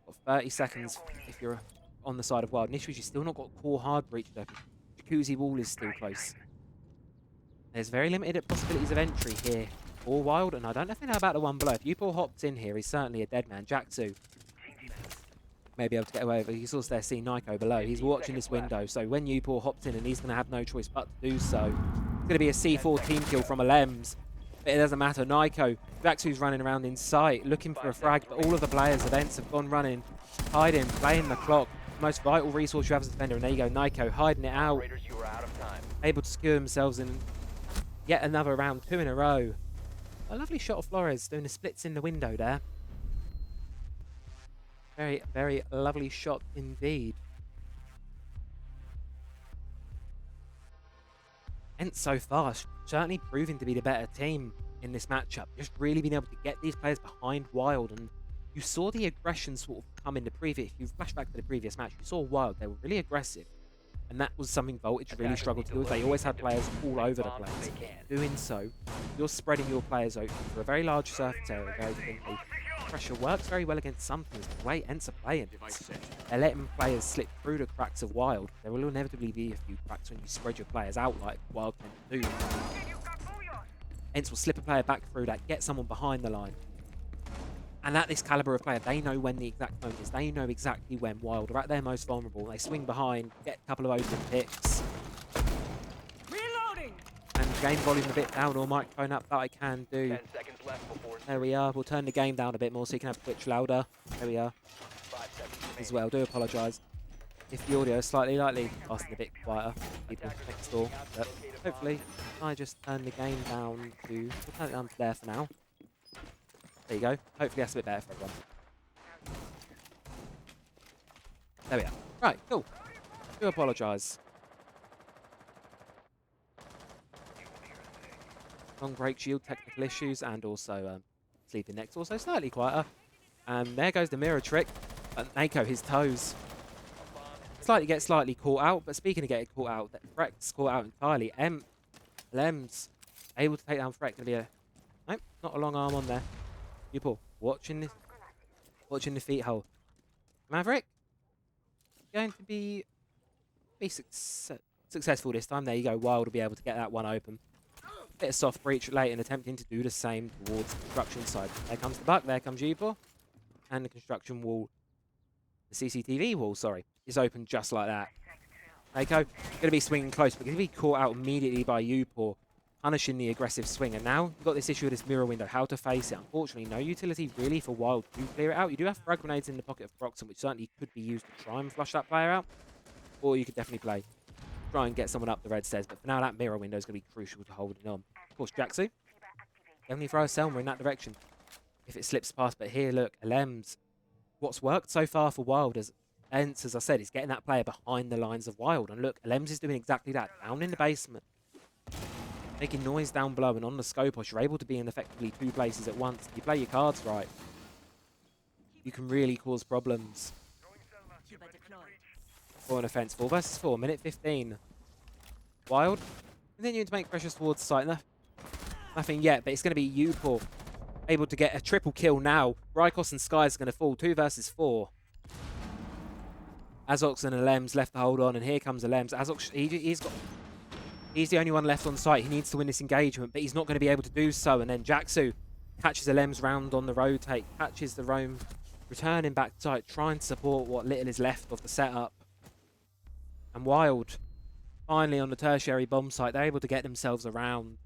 Got 30 seconds if you're on the side of Wild. Nishwi's you've still not got core hard breach open. Jacuzzi wall is still close. There's very limited possibilities of entry here for Wild, and I don't know if they know about the one below. If Upor hops in here, he's certainly a dead man. Jacksu may be able to get away with it. You saw there see Nyko below. He's watching this window, so when Upor hops in, and he's going to have no choice but to do so. It's going to be a C4 team kill from Alems. But it doesn't matter. Nyko, Jacksu's running around in sight, looking for a frag, but all of the players of Ents have gone running, hiding, playing the clock. Most vital resource you have as a defender, and there you go, Nyko hiding it out, Operators, you are out of time. able to secure themselves in yet another round, 2 in a row. A lovely shot of Flores doing the splits in the window there. Very, very lovely shot indeed. Ents so far certainly proving to be the better team in this matchup. Just really being able to get these players behind Wild, and you saw the aggression sort of come in the previous. If you flash back to the previous match, you saw Wild. They were really aggressive, and that was something Voltage really struggled to do. They always had players all over the place. Doing so, you're spreading your players out for a very large surface area very thinly. Pressure works very well against some teams. The way Ents are playing, they're letting players slip through the cracks of Wild. There will inevitably be a few cracks when you spread your players out like Wild tend to do. Ents will slip a player back through that, get someone behind the line. And at this caliber of player, they know when the exact moment is. They know exactly when Wild are at their most vulnerable. They swing behind, get a couple of open picks. Reloading. And game volume a bit down, or microphone up that I can do. 10 seconds left before There we are. We'll turn the game down a bit more so you can have Twitch louder. There we are. 5 seconds remaining. As well. Do apologise if the audio is slightly lasting a bit quieter. People next door. But hopefully I just turn the game down to, we'll turn it down to there for now. There you go. Hopefully that's a bit better for everyone. There we are. Right, cool. Do apologise. Long break shield, technical issues, and also sleeping next. Also slightly quieter. And there goes the mirror trick. And Nako, his toes. Gets slightly caught out, but speaking of getting caught out, Freck's caught out entirely. Lems able to take down Freck. Gonna be a nope, not a long arm on there. Upal watching the feet hole. Maverick going to be successful this time. There you go. Wild will be able to get that one open. Bit of soft breach late and attempting to do the same towards the construction side. There comes the buck. There comes Upal, and the construction wall, the CCTV wall, sorry, is open just like that. Nako going to be swinging close, but going to be caught out immediately by Upal, punishing the aggressive swing. And now you've got this issue with this mirror window, how to face it. Unfortunately, no utility really for Wild to clear it out. You do have frag grenades in the pocket of Proxon, which certainly could be used to try and flush that player out. Or you could definitely try and get someone up the red stairs. But for now, that mirror window is going to be crucial to holding on. Of course, Jaxu definitely throw a Selma in that direction if it slips past. But here, look, Alems. What's worked so far for Wild as I said, is getting that player behind the lines of Wild. And look, Alems is doing exactly that. Down in the basement. Making noise down below, and on the Scopos, you're able to be in effectively 2 places at once. If you play your cards right, you can really cause problems. For an offense. 4 versus 4, minute 15. Wild continuing to make pressures towards the site. Nothing yet, but it's going to be Upal able to get a triple kill now. Rykos and Skies are going to fall. 2 versus 4. Azox and Alems left to hold on, and here comes Alems. Azox, he's the only one left on site. He needs to win this engagement, but he's not going to be able to do so. And then Jaxu catches Alems round on the rotate, catches the roam, returning back to site, trying to support what little is left of the setup. And Wild, finally on the tertiary bomb site, they're able to get themselves around.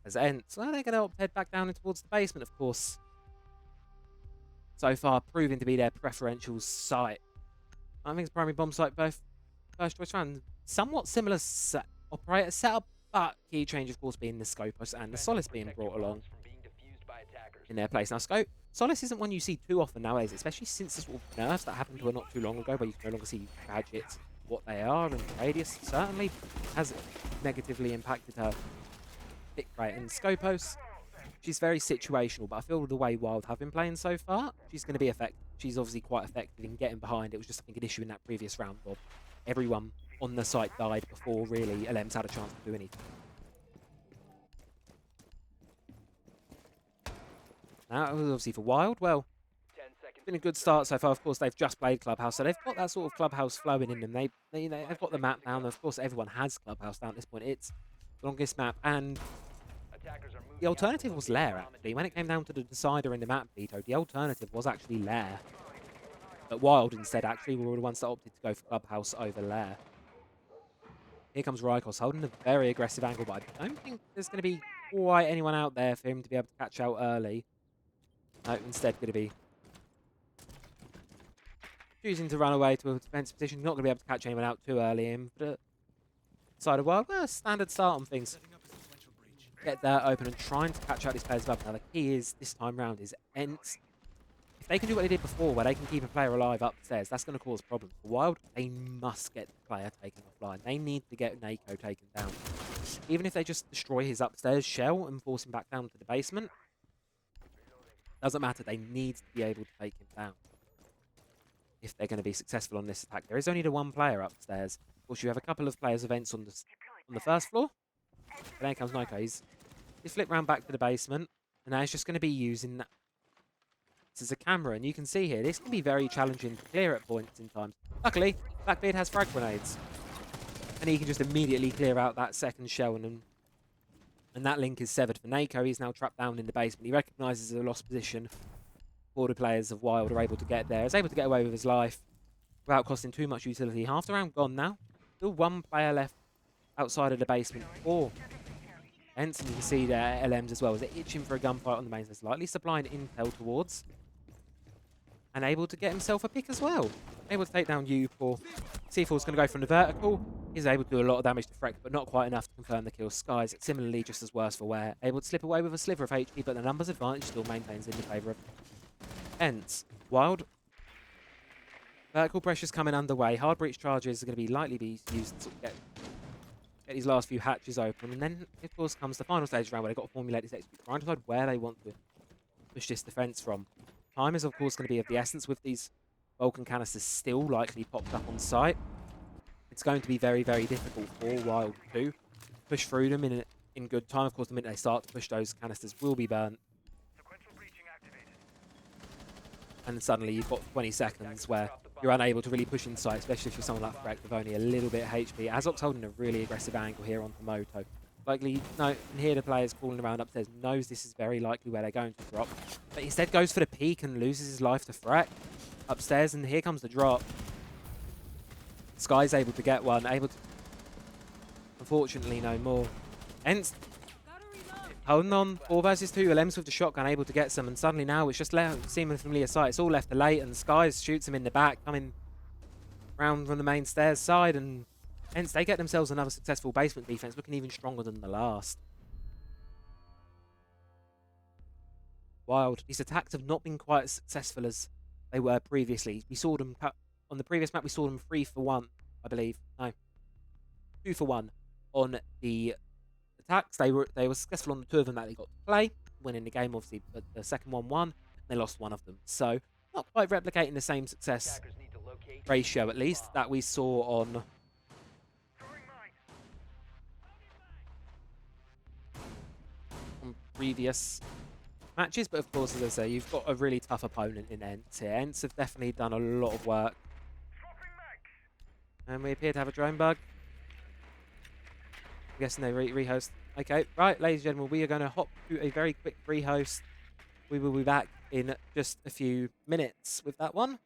As Ents, well, they're going to head back down towards the basement, of course. So far, proving to be their preferential site. I think it's primary bomb site, both first choice round. Somewhat similar operator setup, but key change, of course, being the Scopus and the Solace being brought along in their place. Now, Solace isn't one you see too often nowadays, especially since the sort of nerfs that happened to her not too long ago, where you can no longer see gadgets, what they are, and radius certainly has negatively impacted her pick rate. And Scopos, she's very situational, but I feel the way Wild have been playing so far, she's going to be effective. She's obviously quite effective in getting behind. It was just, I think, an issue in that previous round of everyone on the site died before really LM's had a chance to do anything. Now, obviously for Wild, well, it's been a good start so far. Of course, they've just played Clubhouse, so they've got that sort of Clubhouse flowing in them. They've got the map down. Of course, everyone has Clubhouse down at this point. It's the longest map, and the alternative was Lair, actually. When it came down to the decider in the map veto, the alternative was actually Lair. But Wild, instead, actually, were the ones that opted to go for Clubhouse over Lair. Here comes Rykos, holding a very aggressive angle, but I don't think there's going to be quite anyone out there for him to be able to catch out early. No, instead going to be choosing to run away to a defensive position. Not going to be able to catch anyone out too early in. But side of Wild, well, standard start on things. Get that open and trying to catch out these players above. Now the key is, this time round, is Ents. If they can do what they did before, where they can keep a player alive upstairs, that's going to cause problems. For Wild, they must get the player taken offline. They need to get Nako taken down. Even if they just destroy his upstairs shell and force him back down to the basement, doesn't matter. They need to be able to take him down if they're going to be successful on this attack. There is only the one player upstairs. Of course, you have a couple of players events on the first floor. And there comes Nako. He's flipped round back to the basement, and now he's just going to be using that as a camera. And you can see here, this can be very challenging to clear at points in times. Luckily, Blackbeard has frag grenades, and he can just immediately clear out that second shell, and that link is severed for Nako. He's now trapped down in the basement. He recognises a lost position. 40 players of Wild are able to get there. He's able to get away with his life without costing too much utility. Half the round gone now. Still one player left outside of the basement. 4. Hence, you can see there LMs as well. As they're itching for a gunfight on the main. So slightly supplying intel towards. And able to get himself a pick as well. Able to take down U4. C4's going to go from the vertical. He's able to do a lot of damage to Freck, but not quite enough to confirm the kill. Skies, similarly, just as worse for Wear. Able to slip away with a sliver of HP, but the numbers advantage still maintains in the favour of Ents. Wild. Vertical pressure's coming underway. Hard breach charges are going to be likely be used to sort of get these last few hatches open. And then, of course, comes the final stage round where they've got to formulate this execute, trying to decide where they want to push this defence from. Time is, of course, going to be of the essence with these Vulcan canisters still likely popped up on site. It's going to be very, very difficult for Wild to push through them in good time. Of course, the minute they start to push, those canisters will be burnt. Sequential breaching activated. And suddenly you've got 20 seconds where you're unable to really push inside, especially if you're someone like Freck with only a little bit of HP. Azok's holding a really aggressive angle here onto Moto. Likely, no, and here the players calling around upstairs knows this is very likely where they're going to drop. But instead goes for the peek and loses his life to Freck upstairs, and here comes the drop. Sky's able to get one, able to... Unfortunately, no more. Ents holding on, 4 versus 2, Alems with the shotgun, able to get some, and suddenly now it's just seeming familiar sight. It's all left to late, and Skies shoots him in the back, coming round from the main stairs side, and Ents, they get themselves another successful basement defense, looking even stronger than the last. Wild. These attacks have not been quite as successful as they were previously. We saw them on the previous map. We saw them 3 for 1, I believe. No, 2 for 1 on the attacks. They were successful on the 2 of them that they got to play, winning the game obviously, but the second one won. They lost 1 of them, so not quite replicating the same success Attackers need to locate ratio, at least, that we saw on previous matches. But of course, as I say, you've got a really tough opponent in Ents here. Ents have definitely done a lot of work. And we appear to have a drone bug. I'm guessing they rehost. Okay, right, ladies and gentlemen, we are going to hop to a very quick rehost. We will be back in just a few minutes with that one.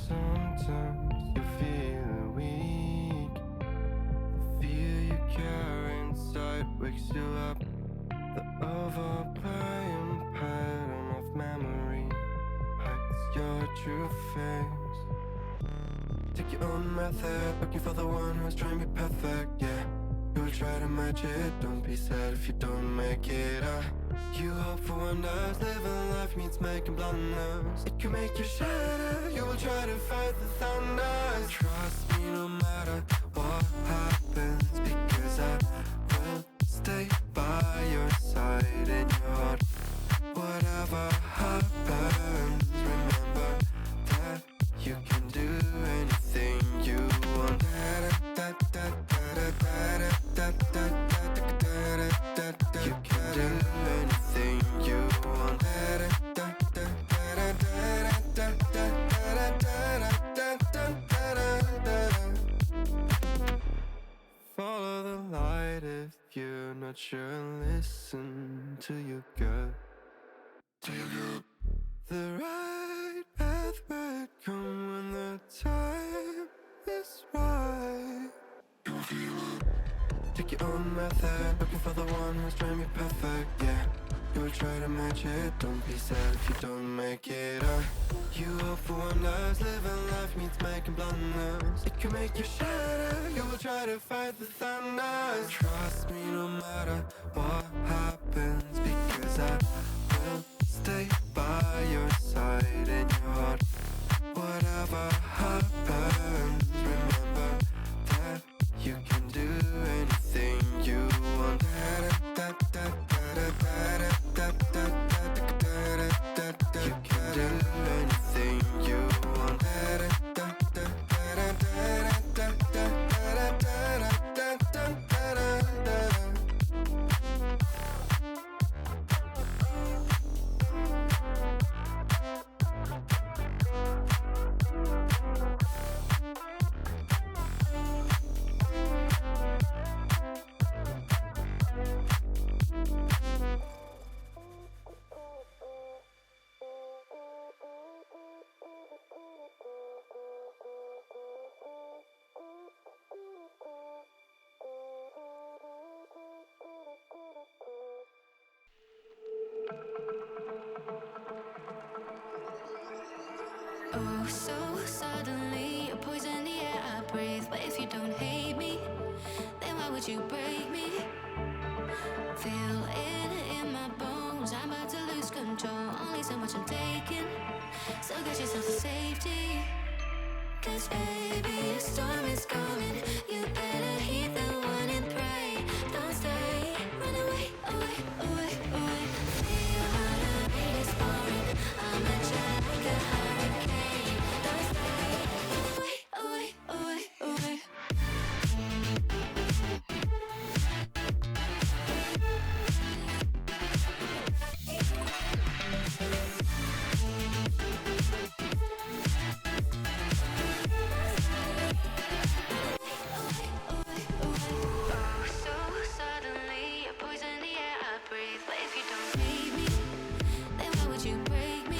Sometimes you feel weak. The fear you carry inside wakes you up. The overplaying pattern of memory hides your true face. Take your own method, looking for the one who's trying to be perfect, yeah. You'll try to match it, don't be sad if you don't make it. You hope for wonders, living life means making blunders. It can make you shatter, you will try to fight the thunders. Trust me no matter what happens, because I will stay by your side in your heart. Whatever happens, remember that you can do anything you want. You can do anything you want. Follow the light if you're not sure. Listen to your gut. The right path might come when the time is right. Take your own method, looking for the one who's trying to be perfect, yeah. You'll try to match it, don't be sad if you don't make it. You hope for wonders, living life means making blunders. It can make you shatter, you will try to fight the thunders. Trust me no matter what happens, because I will stay by your side in your heart. Whatever happens, remember that you can do anything you want. You can do anything you want. Oh, so suddenly you poison the air I breathe. But if you don't hate me, then why would you break me? Feel it in my bones, I'm about to lose control. Only so much I'm taking, so get yourself to safety. Cause baby, a storm is coming. You better heed the warning, pray. Don't stay, run away, away, away, away. Feel how the rain is pouring. I'm a jet like a hurricane. Don't stay, run away, away, away, away. Oh, so suddenly you poison the air I breathe. But if you don't hate me, then why would you break me?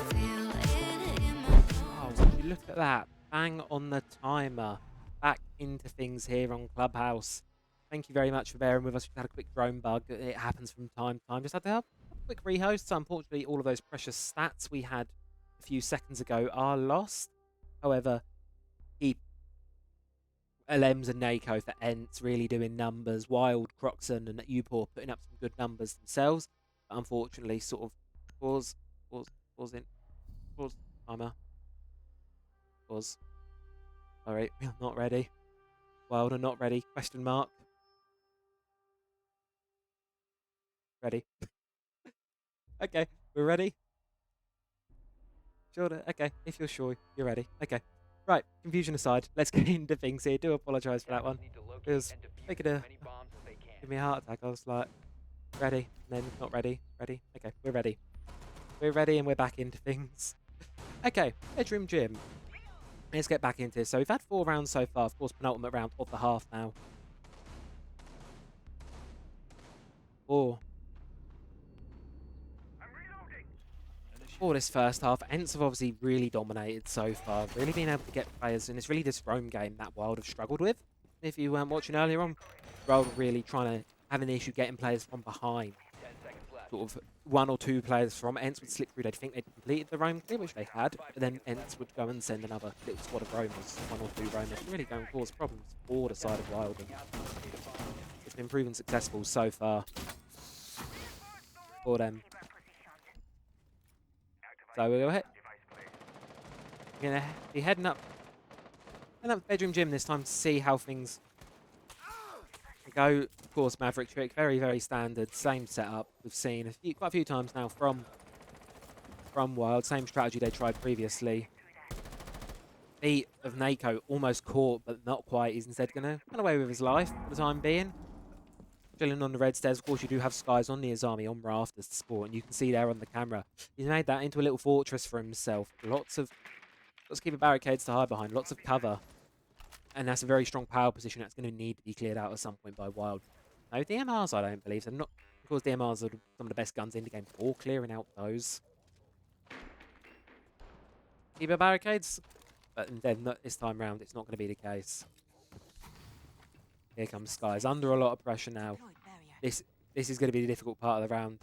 Feel it in my Oh, bones. would you look at that? Bang on the timer. Back into things here on Clubhouse. Thank you very much for bearing with us. We've had a quick drone bug. It happens from time to time. Just had to have a quick rehost. So unfortunately, all of those precious stats we had a few seconds ago are lost. However, keep LMs and Nako for Ents really doing numbers. Wild, Croxon and Upor putting up some good numbers themselves. But unfortunately, sort of pause timer. Pause. Alright, we're not ready. Wild are not ready. Question mark. Ready. Okay, we're ready. Sure. Okay, if you're sure, you're ready. Okay. Right, confusion aside, let's get into things here. Do apologise for that one. Need to locate Feels and defuse making as a many bombs as they can. give me a heart attack. I was like, ready, and then not ready. Ready? Okay, we're ready. We're ready and we're back into things. Okay, bedroom gym. Let's get back into this. So we've had 4 rounds so far. Of course, penultimate round of the half now. 4. I'm reloading. For this first half, Ents have obviously really dominated so far, really being able to get players, and it's really this roam game that Wild have struggled with. If you weren't watching earlier on, Wild were really trying to have an issue getting players from behind. 10 seconds left. Sort of 1 or 2 players from Ents would slip through, they'd think they'd completed the roam clear, which they had, but then Ents would go and send another little squad of roamers, 1 or 2 roamers, really go and cause problems for the side of Wild, and it's been proven successful so far for them. So we'll go ahead. We're going to be heading up bedroom gym this time to see how things go. Of course, Maverick trick, very, very standard, same setup we've seen quite a few times now from Wild. Same strategy they tried previously. Feet of Nako almost caught, but not quite. He's instead going to run away with his life for the time being. Chilling on the red stairs. Of course, you do have skies on the Azami on rafters to sport, and you can see there on the camera. He's made that into a little fortress for himself. Lots of keep barricades to hide behind. Lots of cover. And that's a very strong power position that's going to need to be cleared out at some point by Wild. No DMRs, I don't believe. So not, of course, DMRs are some of the best guns in the game for clearing out those. Keep barricades. But then this time round, it's not going to be the case. Here comes Skies, under a lot of pressure now. This this is going to be the difficult part of the round.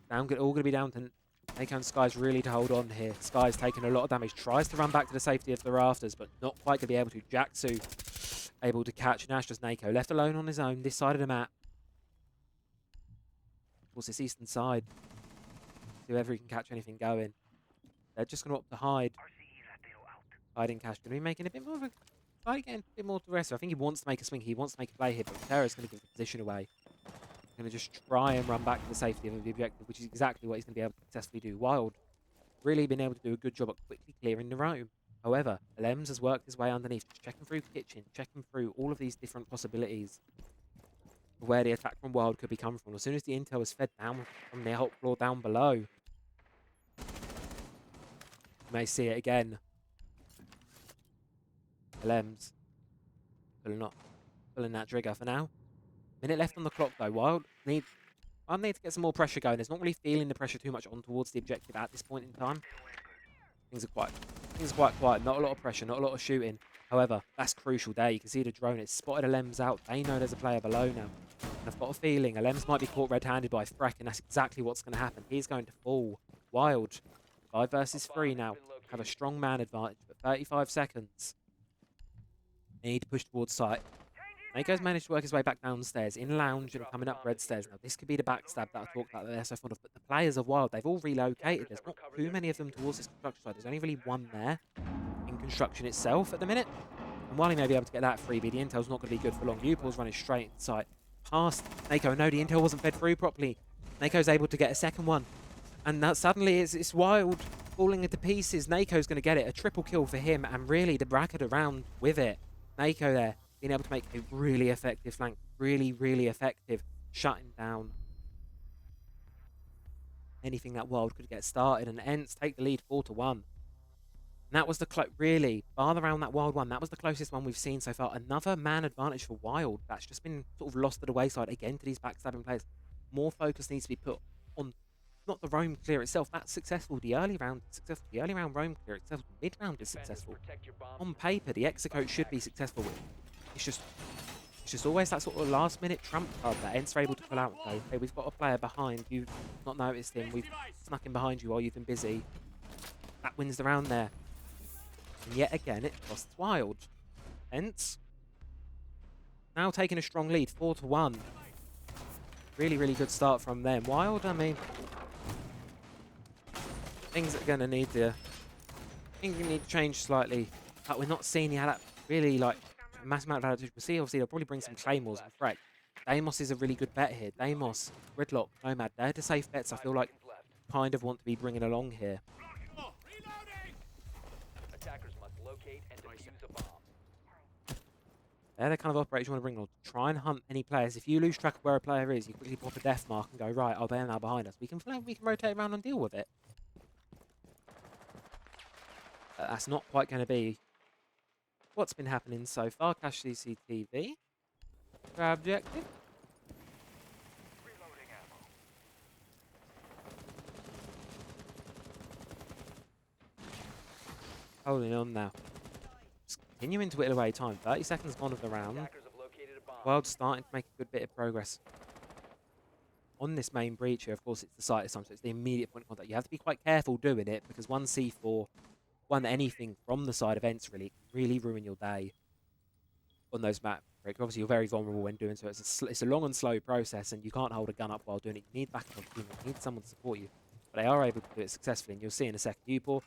All going to be down to Nako and Sky's really to hold on here. Sky's taking a lot of damage, tries to run back to the safety of the rafters, but not quite going to be able to. Jaxu able to catch Nash as Nako left alone on his own this side of the map. Of course, this eastern side. Whoever he can catch anything going. They're just going to opt to hide. Hiding Cash going to be making a bit more of a fight, getting a bit more to rest. I think he wants to make a swing. He wants to make a play here, but Terra's going to give the position away. Going to just try and run back to the safety of the objective, which is exactly what he's going to be able to successfully do. Wild really been able to do a good job at quickly clearing the roam. However, Lems has worked his way underneath, just checking through kitchen, checking through all of these different possibilities of where the attack from Wild could be coming from. As soon as the intel is fed down from the hot floor down below, you may see it again. Lems pulling that trigger for now. Minute left on the clock though. Wild need to get some more pressure going. There's not really feeling the pressure too much on towards the objective at this point in time. Things are quite quiet. Not a lot of pressure, not a lot of shooting. However, that's crucial there. You can see the drone. It's spotted a Lems out. They know there's a player below now. And I've got a feeling a Lems might be caught red-handed by Freck, and that's exactly what's going to happen. He's going to fall. Wild. 5 versus 3 now. Have a strong man advantage, but 35 seconds. They need to push towards site. Nako's managed to work his way back downstairs, in lounge and coming up red stairs. Now, this could be the backstab that I talked about that they're so fond of, but the players of Wild, they've all relocated. There's not too many of them towards this construction site. There's only really one there in construction itself at the minute. And while he may be able to get that freebie, the intel's not going to be good for long. Upal's running straight into site. Past Nako. No, the intel wasn't fed through properly. Nako's able to get a second one. And that suddenly it's Wild falling into pieces. Nako's going to get it. A triple kill for him, and really the bracket around with it. Nako there, being able to make a really effective flank. Really, really effective. Shutting down anything that Wild could get started. And Ents take the lead 4-1. And that was the really, bar around that Wild one, that was the closest one we've seen so far. Another man advantage for Wild. That's just been sort of lost to the wayside again to these backstabbing players. More focus needs to be put on not the roam clear itself. That's successful. The early round is successful. The early round roam clear itself. The mid round is successful. On paper, the execute should be successful. It's just always that sort of last minute trump card that Ents are able to pull out and go, hey, we've got a player behind. You've not noticed him. We've snuck in behind you while you've been busy. That wins the round there. And yet again, it costs Wild. Ents now taking a strong lead, 4-1. Really, really good start from them. Wild, I mean, things are going to need to change slightly. But we're not seeing that really like mass amount of advantage. We'll see, obviously, they'll probably bring some claymores and Freck. Deimos is a really good bet here. Deimos, Gridlock, Nomad, they're the safe bets I feel like kind of want to be bringing along here. Attackers must locate and defuse a bomb. They're the kind of operators you want to bring on. Try and hunt any players. If you lose track of where a player is, you quickly pop a death mark and go, right, oh, they're now behind us. We can rotate around and deal with it. That's not quite going to be what's been happening so far. Cache CCTV. Grab objective. Holding on now. Just continuing to whittle away time. 30 seconds gone of the round. Wild starting to make a good bit of progress on this main breach here. Of course, it's the site this time, so it's the immediate point of contact. You have to be quite careful doing it, because one C4, one anything from the side of Ents really ruin your day on those map breaks. Obviously, you're very vulnerable when doing so. It's a long and slow process, and you can't hold a gun up while doing it. You need backup. You need someone to support you. But they are able to do it successfully, and you'll see in a second. Upal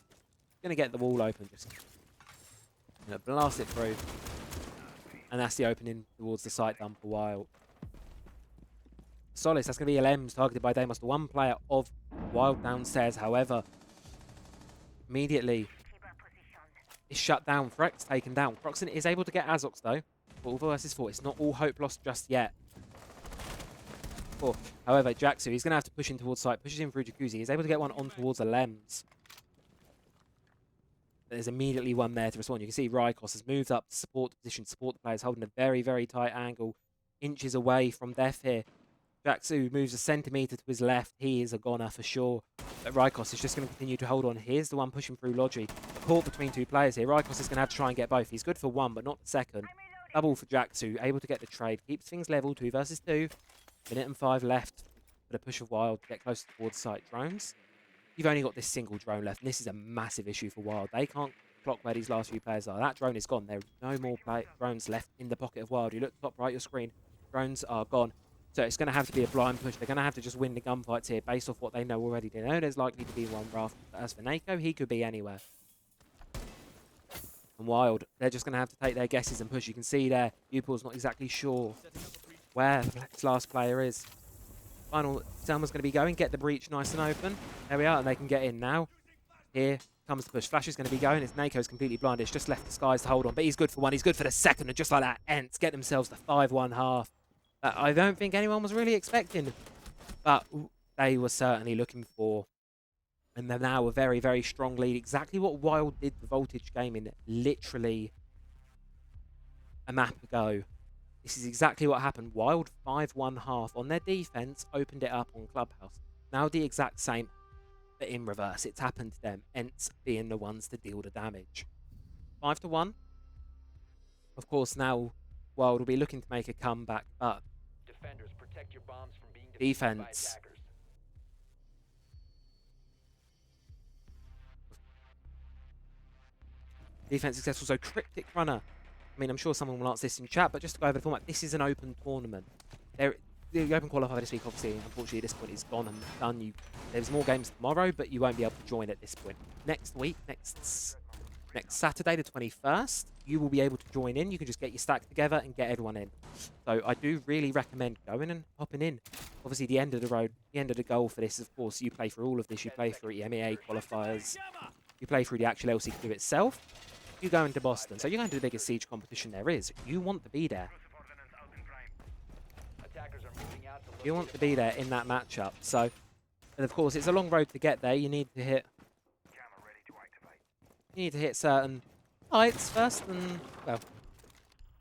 going to get the wall open, just blast it through. And that's the opening towards the site dump for Wild. Solace, that's going to be LMs targeted by Deimos, the one player of Wild downstairs. However, immediately is shut down. Freck's taken down. Proxen is able to get Azox though. 4 versus 4. It's not all hope lost just yet. However, Jaxu, he's going to have to push in towards site. Pushes in through Jacuzzi. He's able to get one on towards the Lems. There's immediately one there to respond. You can see Rykos has moved up to support the position, support the players, holding a very, very tight angle. Inches away from death here. Jaxu moves a centimetre to his left. He is a goner for sure. But Rykos is just going to continue to hold on. Here's the one pushing through Logi. Caught between two players here. Rykos is going to have to try and get both. He's good for one, but not the second. Double for Jaxu. Able to get the trade. Keeps things level. 2 versus 2. Minute and 5 left for the push of Wild to get closer towards site drones. You've only got this single drone left, and this is a massive issue for Wild. They can't clock where these last few players are. That drone is gone. There are no more drones left in the pocket of Wild. You look top right of your screen, drones are gone. So it's going to have to be a blind push. They're going to have to just win the gunfights here based off what they know already. They know there's likely to be one raft. But as for Nako, he could be anywhere. And Wild, they're just going to have to take their guesses and push. You can see there, Upil's not exactly sure where this last player is. Final Selma's going to be going, get the breach nice and open. There we are, and they can get in now. Here comes the push. Flash is going to be going. It's Nako's completely blind. It's just left the skies to hold on. But he's good for one. He's good for the second. And just like that, Ents get themselves the 5-1 half. I don't think anyone was really expecting. But they were certainly looking for. And they're now a very, very strong lead. Exactly what Wild did the Voltage game in literally a map ago. This is exactly what happened. Wild 5-1 half on their defense, opened it up on Clubhouse. Now the exact same, but in reverse. It's happened to them, Ents being the ones to deal the damage. 5-1. Of course, now Wild will be looking to make a comeback, but Defenders, protect your bombs from being defused by defense. attackers. Defense successful, so Cryptic Runner. I mean, I'm sure someone will answer this in chat, but just to go over the format, this is an open tournament. The Open Qualifier this week, obviously, unfortunately, at this point is gone and done. There's more games tomorrow, but you won't be able to join at this point. Next week, next Saturday, the 21st, you will be able to join in. You can just get your stack together and get everyone in. So I do really recommend going and hopping in. Obviously, the end of the road, the end of the goal for this, of course, you play through all of this. You play through EMEA qualifiers. You play through the actual LCQ itself. You go into Boston. So you're going to the biggest siege competition there is. You want to be there. Attackers are moving out to You want to be there in that matchup. So, and of course, it's a long road to get there. You need to hit certain heights first, and well,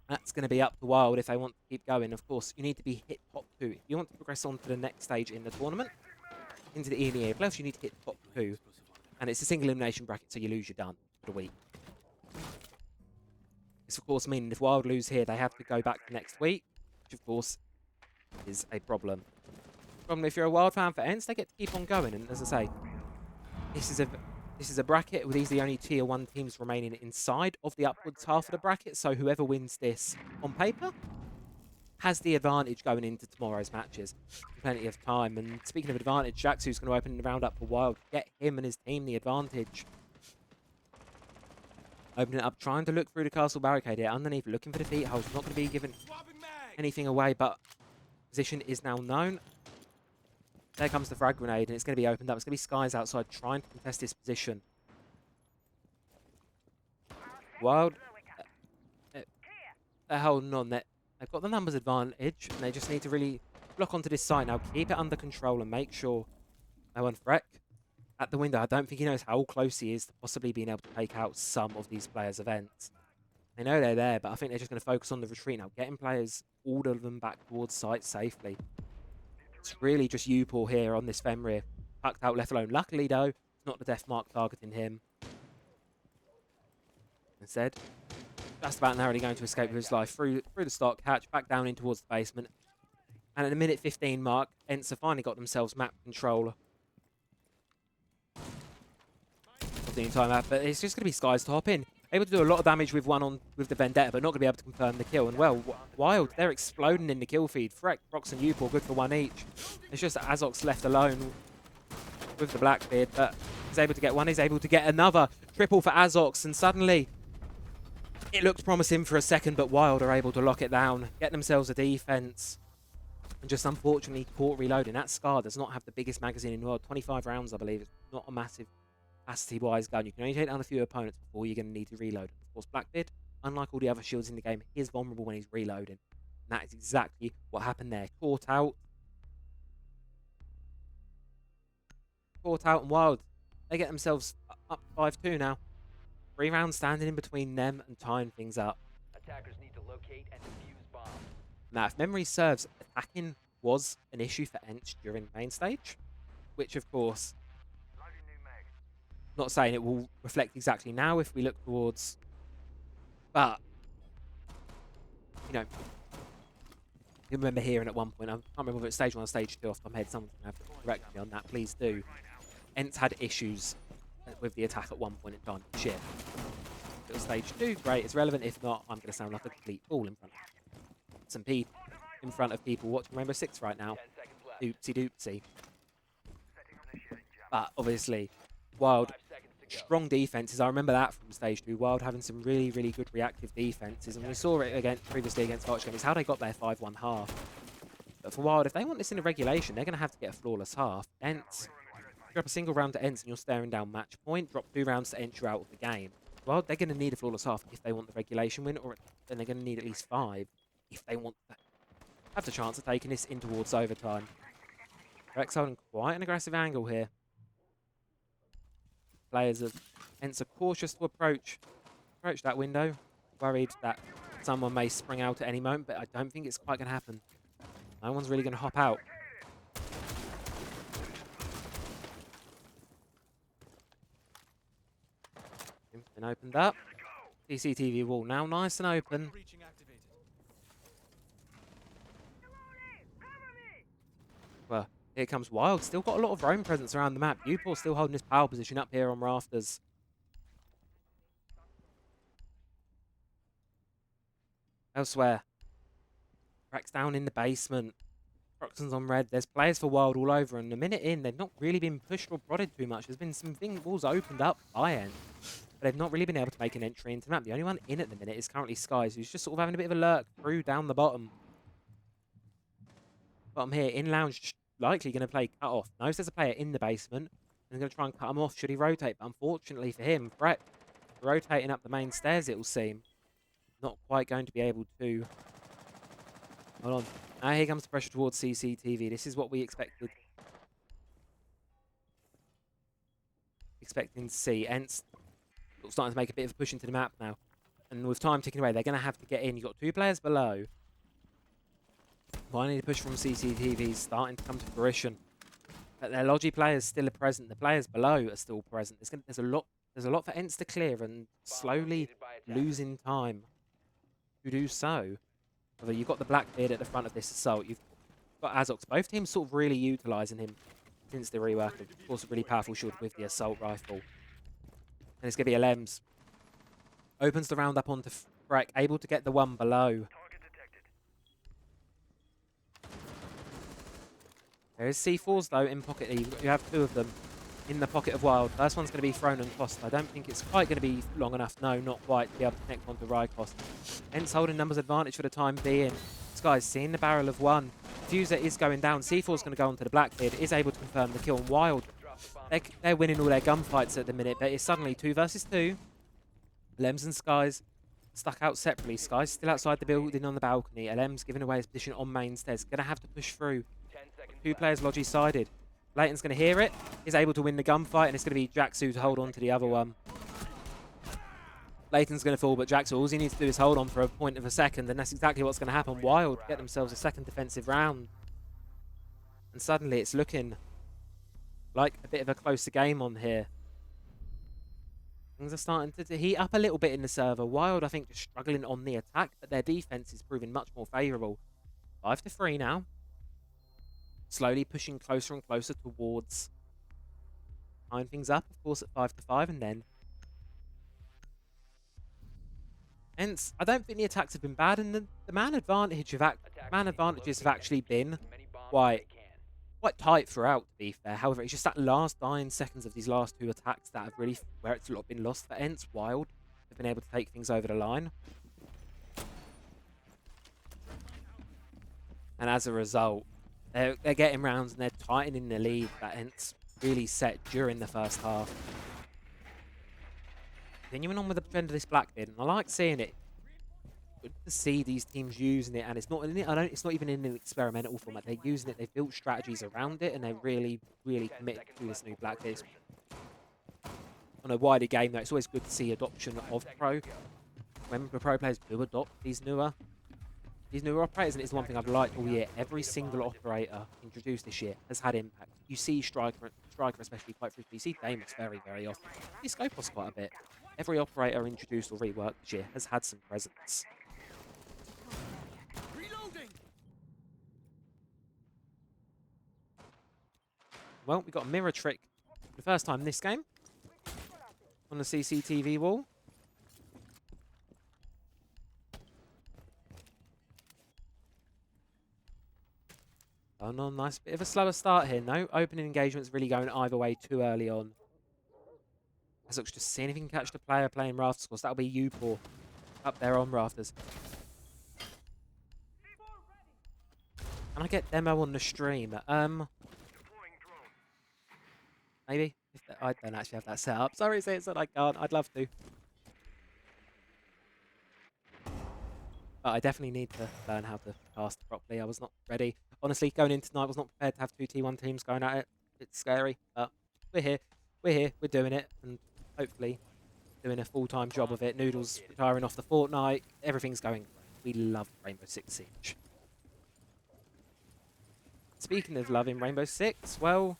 that's going to be up to Wild if they want to keep going. Of course, you need to be hit top 2. If you want to progress on to the next stage in the tournament, into the EMEA playoffs, you need to hit top 2. And it's a single elimination bracket, so you lose, you're done for the week. This, of course, meaning if Wild lose here, they have to go back to next week, which, of course, is a problem. Problem if you're a Wild fan for Ents, they get to keep on going. And as I say, this is a bracket with these the only tier 1 teams remaining inside of the upwards half of the bracket. So whoever wins this on paper has the advantage going into tomorrow's matches. Plenty of time. And speaking of advantage, Jax, who's going to open the round up for Wild, get him and his team the advantage. Opening it up, trying to look through the castle barricade here. Underneath, looking for the feet holes. Not going to be giving anything away, but position is now known. There comes the frag grenade, and it's going to be opened up. It's going to be Skies outside trying to contest this position. Wild, they're holding on. They've got the numbers advantage, and they just need to really block onto this side now. Keep it under control and make sure no one Freck at the window. I don't think he knows how close he is to possibly being able to take out some of these players' events. They know they're there, but I think they're just going to focus on the retreat now, getting players, all of them back towards site safely. It's really just Upil here on this Fenrir. Tucked out, left alone. Luckily, though, it's not the death mark targeting him. Instead, just about narrowly going to escape with his life through the stock hatch, back down in towards the basement. And at the minute 15 mark, Ents have finally got themselves map control of the entire map. But it's just going to be Skies to hop in. Able to do a lot of damage with with the Vendetta, but not going to be able to confirm the kill. And well, Wild, they're exploding in the kill feed. Freck, Rox and Upil, good for 1 each. It's just Azox left alone with the Blackbeard, but he's able to get one. He's able to get another. Triple for Azox, and suddenly it looked promising for a second, but Wild are able to lock it down, get themselves a defense, and just unfortunately caught reloading. That Scar does not have the biggest magazine in the world. 25 rounds, I believe. It's not a massive capacity-wise gun. You can only take down a few opponents before you're going to need to reload. Of course, Blackbeard, unlike all the other shields in the game, he is vulnerable when he's reloading. And that is exactly what happened there. Caught out, and Wild, they get themselves up 5-2 now. 3 rounds standing in between them and tying things up. Attackers need to locate and defuse bombs. Now, if memory serves, attacking was an issue for Ents during the main stage, which, of course, not saying it will reflect exactly now if we look towards, but, you know, I remember hearing at one point, I can't remember whether it's stage 1 or stage 2 off the top of my head, someone's going to have to correct me on that, please do. Ents had issues with the attack at one point in time. Shit. If it was stage 2, great, it's relevant. If not, I'm going to sound like a complete fool in front of some people, in front of people watching Rainbow Six right now. 10 seconds left. Oopsie doopsie. But obviously, Wild, 5 seconds to go. strong defenses. I remember that from stage 2. Wild having some really, really good reactive defenses, and we saw it again previously against Vulture Game. It's how they got their 5-1 half. But for Wild, if they want this in a regulation, they're going to have to get a flawless half. Ents, drop a single round to Ents and you're staring down match point. Drop 2 rounds to Ents, you're out of the game. Well, they're going to need a flawless half if they want the regulation win, or then they're going to need at least 5 if they want to have the chance of taking this in towards overtime. Rex holding quite an aggressive angle here. Players of Ents are cautious to approach that window, worried that someone may spring out at any moment, but I don't think it's quite going to happen. No one's really going to hop out. Been opened up. CCTV wall now nice and open. Well, here comes Wild. Still got a lot of roam presence around the map. Upor still holding his power position up here on rafters. Elsewhere, Rex down in the basement. Proxon's on red. There's players for Wild all over, and a minute in, they've not really been pushed or prodded too much. There's been some big walls opened up by Ent, but they've not really been able to make an entry into the map. The only one in at the minute is currently Skies, who's just sort of having a bit of a lurk through down the bottom. Bottom here, in lounge, likely going to play cut off. Knows there's a player in the basement, and going to try and cut him off should he rotate. But unfortunately for him, Brett rotating up the main stairs, it will seem, not quite going to be able to. Hold on. Now here comes the pressure towards CCTV. This is what we expected. Expecting to see. Ents starting to make a bit of a push into the map now. And with time ticking away, they're going to have to get in. You've got 2 players below. Finally, the push from CCTV is starting to come to fruition. But their Logi players still are present. The players below are still present. There's a lot for Ents to clear, and slowly losing time to do so. Although you've got the Blackbeard at the front of this assault. You've got Azox. Both teams sort of really utilising him since the rework. Of course, a really powerful shield with the assault rifle. And it's going to be a Lems. Opens the round up onto Freck. Able to get the one below. There is C4s, though, in pocket. You have 2 of them in the pocket of Wild. First one's going to be thrown and Cost. I don't think it's quite going to be long enough. No, not quite, to be able to connect onto Rykost. Ents holding numbers advantage for the time being. This guy's seeing the barrel of 1. Fuser is going down. C4's going to go onto the Blackbeard. Is able to confirm the kill. And Wild, they're winning all their gunfights at the minute, but it's suddenly 2 versus 2. Lems and Skies stuck out separately. Skies still outside the building on the balcony. Lem's giving away his position on main stairs. Going to have to push through. 2 players Logi sided. Leighton's going to hear it. Is able to win the gunfight, and it's going to be Jaxu to hold on to the other one. Leighton's going to fall, but Jaxu, all he needs to do is hold on for a point of a second, and that's exactly what's going to happen. Wild get themselves a second defensive round. And suddenly it's looking like a bit of a closer game on here. Things are starting to heat up a little bit in the server. Wild, I think, just struggling on the attack, but their defense is proving much more favourable. 5-3 now. Slowly pushing closer and closer towards tying things up, of course, at 5-5, and then hence I don't think the attacks have been bad, and the man advantages have actually been quite tight throughout, to be fair. However, it's just that last dying seconds of these last 2 attacks that have really where it's been lost for Ents. Wild have been able to take things over the line, and as a result, they're getting rounds and they're tightening the lead that Ents really set during the first half. Continuing on with the trend of this Blackbeard, and I like seeing it. Good to see these teams using it, and it's not even in an experimental format. They're using it. They've built strategies around it, and they're really, really committed to this new Blackbeard. On a wider game, though, it's always good to see adoption of pro. When the pro players do adopt these newer operators, and it's the one thing I've liked all year. Every single operator introduced this year has had impact. You see Striker especially quite frequently. You see Deimos very, very often. You see Scopos quite a bit. Every operator introduced or reworked this year has had some presence. Well, we got a mirror trick for the first time this game on the CCTV wall. Oh no, nice bit of a slower start here. No opening engagements really going either way too early on. Azok's just seeing if he can catch the player playing rafters. Of course, that'll be Upor up there on rafters. Can I get demo on the stream? Maybe. I don't actually have that set up. Sorry, say it's that I can't. I'd love to. But I definitely need to learn how to cast properly. I was not ready. Honestly, going in tonight, I was not prepared to have two T1 teams going at it. It's scary, but we're here. We're here. We're doing it. And hopefully doing a full-time job of it. Noodles retiring off the Fortnite. Everything's going great. We love Rainbow Six Siege. Speaking of loving Rainbow Six, well,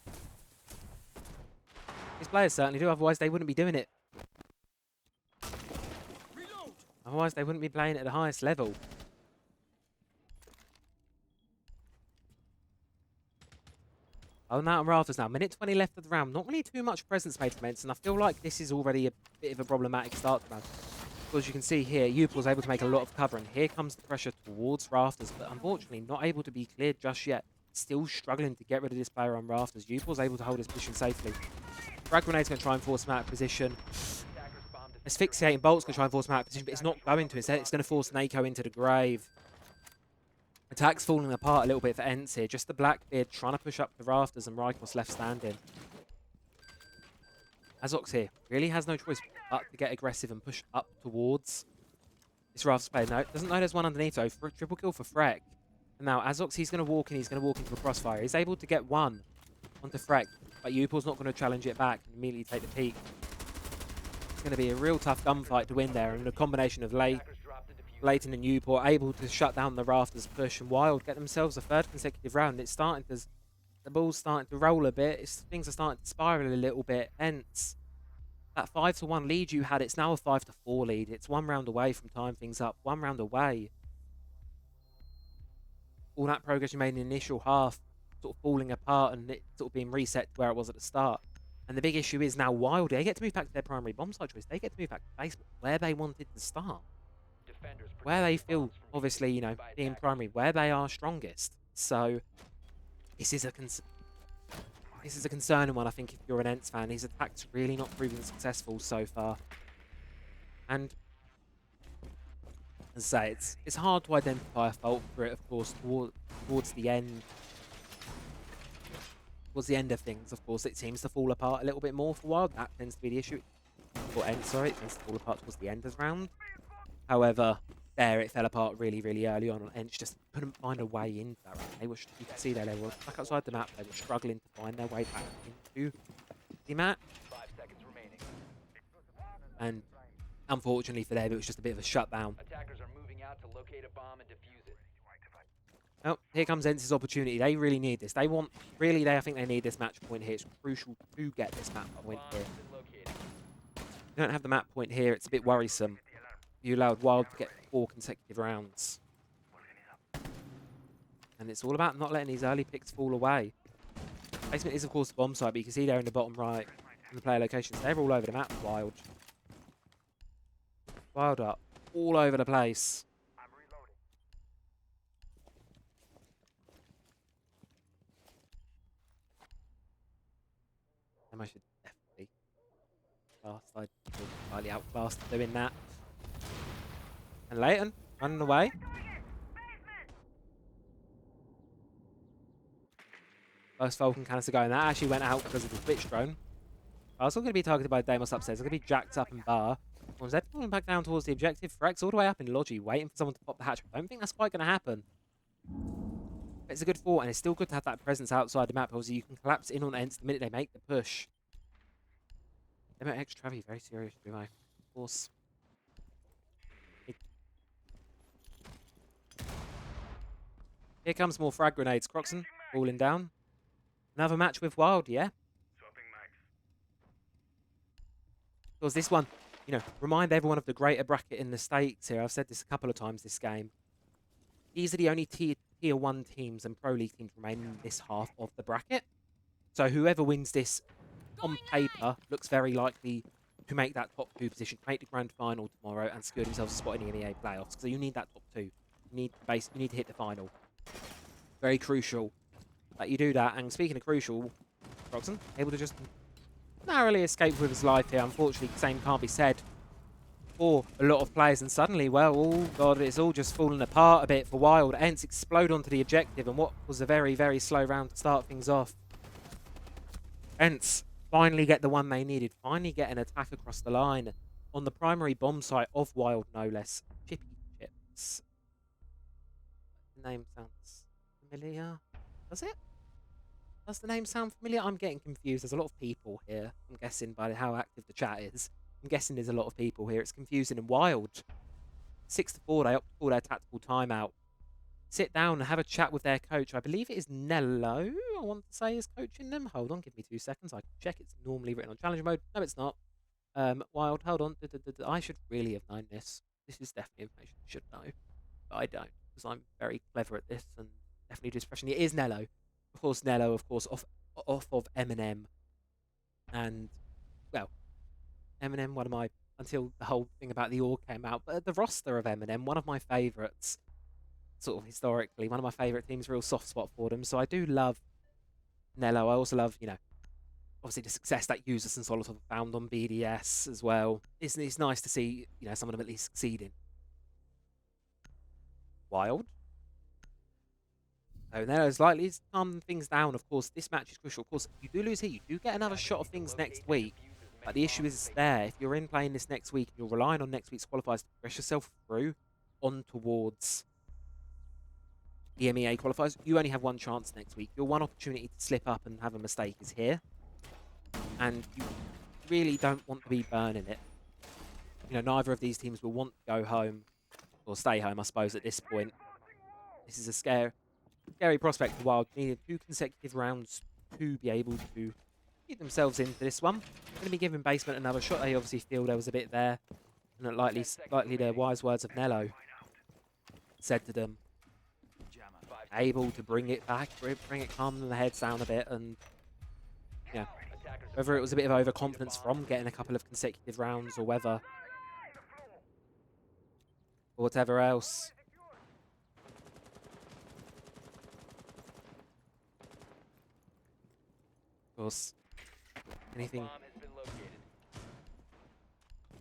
these players certainly do. Otherwise, they wouldn't be doing it. Otherwise, they wouldn't be playing at the highest level. Oh, now on rafters now. Minute 20 left of the round. Not really too much presence made from Ents, and I feel like this is already a bit of a problematic start to round. As you can see here, Up was able to make a lot of cover, and here comes the pressure towards rafters, but unfortunately not able to be cleared just yet. Still struggling to get rid of this player on rafters. Up was able to hold his position safely. Frag Grenade's going to try and force him out of position. Asphyxiating Bolt's going to try and force him out of position, but it's not going to. Instead, it's going to force Nako into the grave. Attack's falling apart a little bit for Ents here. Just the Blackbeard trying to push up the rafters and Rykos left standing. Azok's here. Really has no choice but to get aggressive and push up towards this rafters player. No, doesn't know there's one underneath though. For a triple kill for Freck. And now Azok's, he's going to walk in. He's going to walk into a crossfire. He's able to get one onto Freck, but Upal's not going to challenge it back and immediately take the peak. It's going to be a real tough gunfight to win there, and a combination of Leighton and Upal able to shut down the rafters push, and Wild get themselves a third consecutive round. It's starting to, the ball's starting to roll a bit. Things are starting to spiral a little bit. Hence, that 5-1 lead you had, it's now a 5-4 lead. It's 1 round away from tying things up. 1 round away. All that progress you made in the initial half sort of falling apart and it sort of being reset to where it was at the start. And the big issue is now Wild, they get to move back to their primary bomb site choice. They get to move back to basement, where they wanted to start. Where they feel, obviously, you know, being primary, where they are strongest. So, this is a concerning one, I think, if you're an Ents fan. His attack's really not proving successful so far. And, as I say, it's hard to identify a fault for it, of course, towards the end. Towards the end of things, of course, it seems to fall apart a little bit more for Wild. That tends to be the issue. Or Ents, sorry, it tends to fall apart towards the end of the round. However, there it fell apart really, really early on. Ents just couldn't find a way into that round. They were, you can see there, they were back outside the map. They were struggling to find their way back into the map. 5 seconds remaining. And unfortunately for them, it was just a bit of a shutdown. Attackers are moving out to locate a bomb and defuse it. Oh, here comes Ents' opportunity. They really need this. They want, really, I think they need this match point here. It's crucial to get this map point here. You don't have the map point here. It's a bit worrisome. You allowed Wild to get 4 consecutive rounds. And it's all about not letting these early picks fall away. Basement is, of course, the bomb site, but you can see there in the bottom right, in the player locations, they're all over the map, Wild. Wild up. All over the place. I should definitely blast. I feel slightly outclassed doing that. And Leighton running away. First Falcon canister going. That actually went out because of the Twitch drone. Also going to be targeted by Deimos upstairs. They're going to be jacked up and bar. Was that going back down towards the objective? Freck's all the way up in Logi, waiting for someone to pop the hatch. I don't think that's quite going to happen. It's a good fort, and it's still good to have that presence outside the map. Obviously, you can collapse in on Ents the minute they make the push. Demo X Travi, very serious, do I? Of course. Here comes more frag grenades. Croxon falling down. Another match with Wild, yeah? Because this one, you know, remind everyone of the greater bracket in the States here. I've said this a couple of times this game. These are the only tier 1 teams and pro league teams remaining in this half of the bracket. So whoever wins this on paper looks very likely to make that top 2 position, to make the grand final tomorrow and secure themselves a spot in the EMEA playoffs. So you need that top 2. You need to hit the final. Very crucial that you do that. And speaking of crucial, Roxon able to just narrowly escape with his life here. Unfortunately, the same can't be said for a lot of players. And suddenly, well, oh god, it's all just falling apart a bit for Wild. Ents explode onto the objective, and what was a very, very slow round to start things off. Ents finally get the one they needed. Finally get an attack across the line on the primary bomb site of Wild, no less. Chippy Chips. The name sounds familiar. Does it? Does the name sound familiar? I'm getting confused. There's a lot of people here. I'm guessing by how active the chat is. I'm guessing there's a lot of people here. It's confusing and Wild. 6-4, they opt to call their tactical timeout. Sit down and have a chat with their coach. I believe it is Nello, I want to say, is coaching them. Hold on, give me 2 seconds. I can check. It's normally written on challenge mode. No, it's not. Wild, hold on. I should really have known this. This is definitely information I should know. But I don't, because I'm very clever at this and definitely just pressing. It is Nello. Of course, Nello, of course, off of Eminem. And, well, Eminem, one of my, until the whole thing about the org came out, but the roster of Eminem, one of my favourites, sort of historically, one of my favourite teams, real soft spot for them. So I do love Nello. I also love, you know, obviously the success that Users and Solitov have found on BDS as well. It's nice to see, you know, some of them at least succeeding. Wild. So Nello's likely to calm things down. Of course, this match is crucial. Of course, if you do lose here, you do get another shot of things next week. But the issue is there. If you're in playing this next week, and you're relying on next week's qualifiers to progress yourself through on towards the EMEA qualifiers, you only have one chance next week. Your one opportunity to slip up and have a mistake is here. And you really don't want to be burning it. You know, neither of these teams will want to go home, or stay home, I suppose, at this point. This is a scary prospect for Wild. Needed 2 consecutive rounds to be able to get themselves into this one. Going to be giving Basement another shot. They obviously feel there was a bit there. And likely the wise words of Nello said to them, able to bring it back, bring it calm the heads down a bit. And yeah, whether it was a bit of overconfidence from getting a couple of consecutive rounds or whether, or whatever else. Of course, anything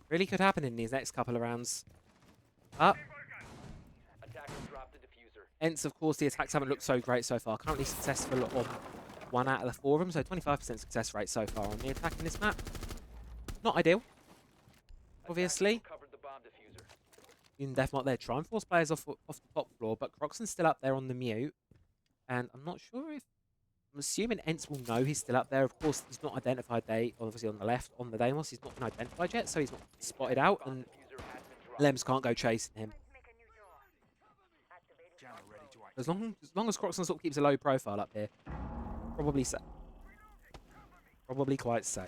really could happen in these next couple of rounds. Up. Hence, of course, the attacks haven't looked so great so far. Currently successful on 1 out of the 4 of them, so 25% success rate so far on the attack in this map. Not ideal, obviously. In Deathmark there, try and force players off the top floor, but Croxon's still up there on the mute. And I'm not sure if, I'm assuming Ents will know he's still up there. Of course, he's not identified there, obviously on the left, on the Deimos. He's not been identified yet, so he's not spotted out, and Lems can't go chasing him. As long as Croxon sort of keeps a low profile up here, probably safe. Probably quite safe.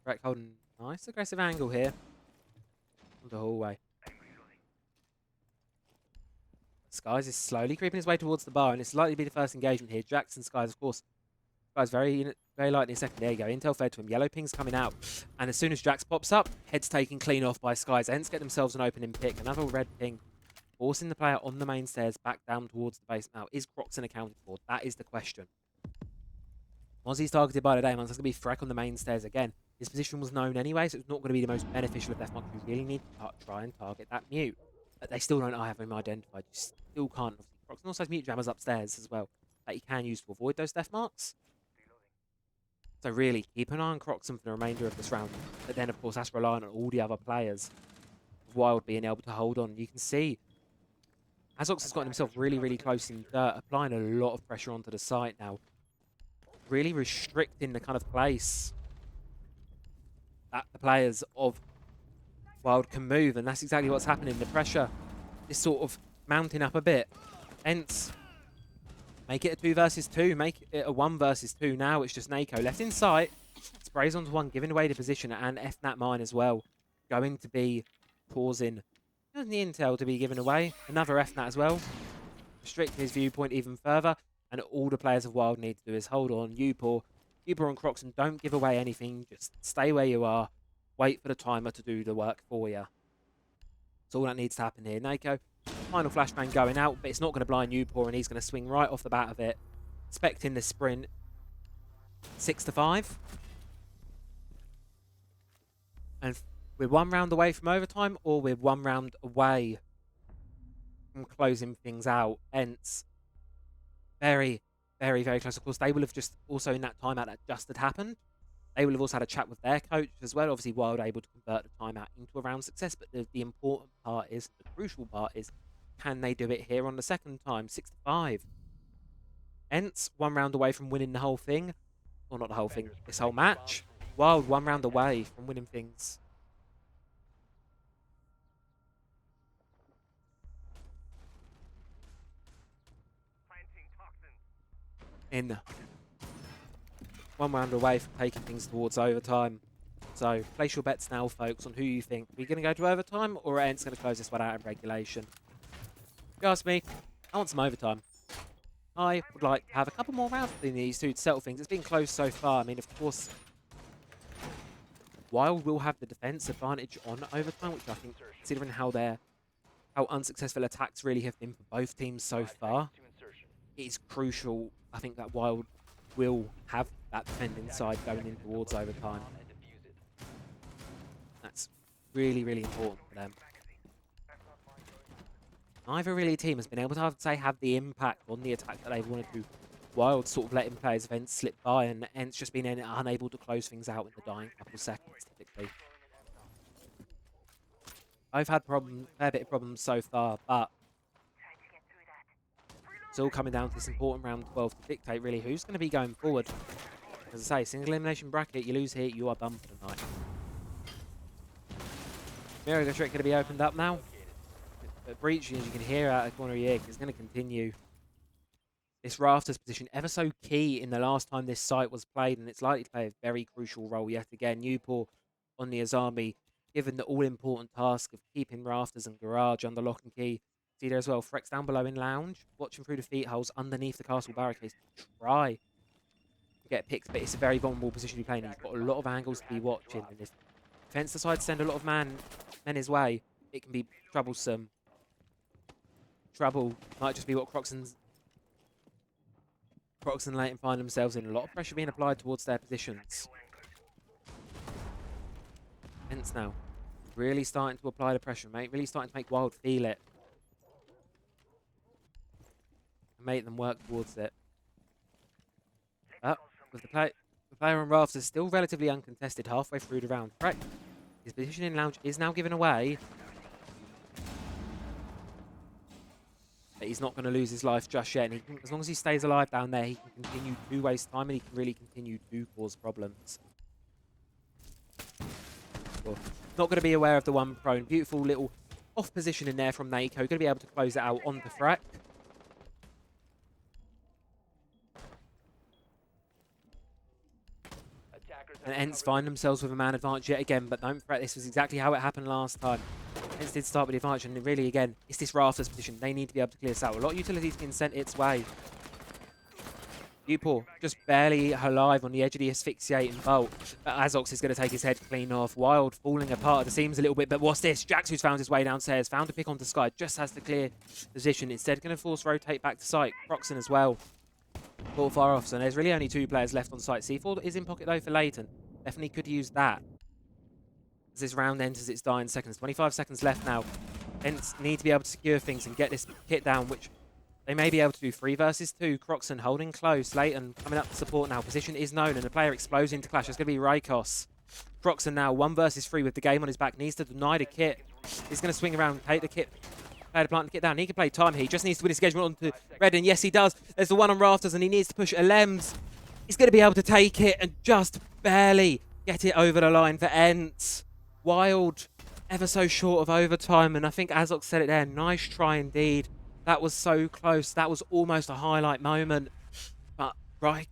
Right, holding nice aggressive angle here. The hallway. Skies is slowly creeping his way towards the bar, and it's likely to be the first engagement here. Jackson Skies, of course. Skies very lightly in a second. There you go. Intel fed to him. Yellow ping's coming out. And as soon as Jax pops up, head's taken clean off by Skies. Ents get themselves an opening pick. Another red ping. Forcing the player on the main stairs back down towards the base. Now, is Croxon accounted for? That is the question. Once he's targeted by the Daemons, that's going to be Freck on the main stairs again. His position was known anyway, so it's not going to be the most beneficial of Deathmark. You really need to try and target that mute. But they still don't have him identified. You still can't. Croxon also has mute jammers upstairs as well that he can use to avoid those death marks. So really, keep an eye on Croxon for the remainder of this round. But then, of course, that's relying on all the other players. Wild being able to hold on. You can see Azox has gotten himself really, really close in dirt, applying a lot of pressure onto the site now. Really restricting the kind of place that the players of Wild can move, and that's exactly what's happening. The pressure is sort of mounting up a bit. Hence, make it a 2 versus 2, make it a 1 versus 2. Now it's just Nako left in sight, sprays onto one, giving away the position, and FNAT mine as well. Going to be causing the intel to be given away. Another FNAT as well. restrict his viewpoint even further. And all the players of Wild need to do is hold on. Upor and Croxon, don't give away anything. Just stay where you are. Wait for the timer to do the work for you. That's all that needs to happen here. Nako, final flashbang going out, but it's not going to blind Upor, and he's going to swing right off the bat of it. Expecting the sprint. 6-5. And we're 1 round away from overtime, or we're 1 round away from closing things out. Hence, very, very, very close. Of course, they will have just also in that timeout that just had happened. They will have also had a chat with their coach as well. Obviously, Wild able to convert the timeout into a round success. But the important part is, the crucial part is, can they do it here on the second time? 6-5. Hence, 1 round away from winning the whole thing. Or not the whole thing, this whole match. Wild 1 round away from winning things. In 1 round away from taking things towards overtime. So, place your bets now, folks, on who you think. Are we going to go to overtime, or are Ents going to close this one out in regulation? If you ask me, I want some overtime. I would like to have a couple more rounds between these two to settle things. It's been close so far. I mean, of course, Wild will have the defense advantage on overtime, which I think, considering how unsuccessful attacks really have been for both teams so far, it is crucial. I think that Wild will have that defending side going in towards overtime. That's really, really important for them. Neither really team has been able to, I would say, have the impact on the attack that they wanted to. Wild sort of letting players' events slip by, and Ents just being unable to close things out in the dying couple seconds, typically. I've had a fair bit of problems so far, but it's all coming down to this important round 12 to dictate really who's going to be going forward. As I say, single elimination bracket, you lose here, you are done for the night. Miracle Trick going to be opened up now. But Breach, as you can hear out of the corner of your ear, is going to continue. This rafters position, ever so key in the last time this site was played, and it's likely to play a very crucial role yet again. Newport on the Azami, given the all-important task of keeping rafters and garage under lock and key. See there as well, Frex down below in lounge, watching through the feet holes underneath the castle barricades to try to get picked, but it's a very vulnerable position to be playing. He's got a lot of angles to be watching, and if defense decides to send a lot of men his way, it can be troublesome. Trouble might just be what Croxon and Leighton find themselves in. A lot of pressure being applied towards their positions. Hence now, really starting to apply the pressure, mate. Really starting to make Wild feel it. And make them work towards it. But with the player on rafters still relatively uncontested halfway through the round. Correct. His position in lounge is now given away. But he's not going to lose his life just yet. And he can, as long as he stays alive down there, he can continue to waste time and he can really continue to cause problems. Well, not going to be aware of the one prone. Beautiful little off position in there from Nako. Going to be able to close it out on the Frack. And Ents find themselves with a man advantage yet again, but don't fret, this was exactly how it happened last time. Ents did start with the advantage, and really, again, it's this rafters position. They need to be able to clear this out. A lot of utilities being sent its way. Upor just barely alive on the edge of the asphyxiating bolt, but Azox is going to take his head clean off. Wild falling apart at the seams a little bit, but what's this? Jax, who's found his way downstairs, found a pick onto Sky, just has the clear position. Instead, going to force rotate back to site. Croxon as well. Qualifier off, so there's really only 2 players left on site. C4 is in pocket though for Leighton. Definitely could use that. As this round enters its dying seconds. 25 seconds left now. Ents need to be able to secure things and get this kit down, which they may be able to do. 3 versus 2. Croxon holding close. Leighton coming up to support now. Position is known and the player explodes into clash. It's going to be Rykos. Croxon now 1 versus 3 with the game on his back. Needs to deny the kit. He's going to swing around, take the kit. Play the plant to get down. He can play time. He just needs to win his engagement onto Red, and yes, he does. There's the one on rafters, and he needs to push Alems. He's going to be able to take it and just barely get it over the line for Ents. Wild, ever so short of overtime, and I think Azox said it there. Nice try indeed. That was so close. That was almost a highlight moment. But right,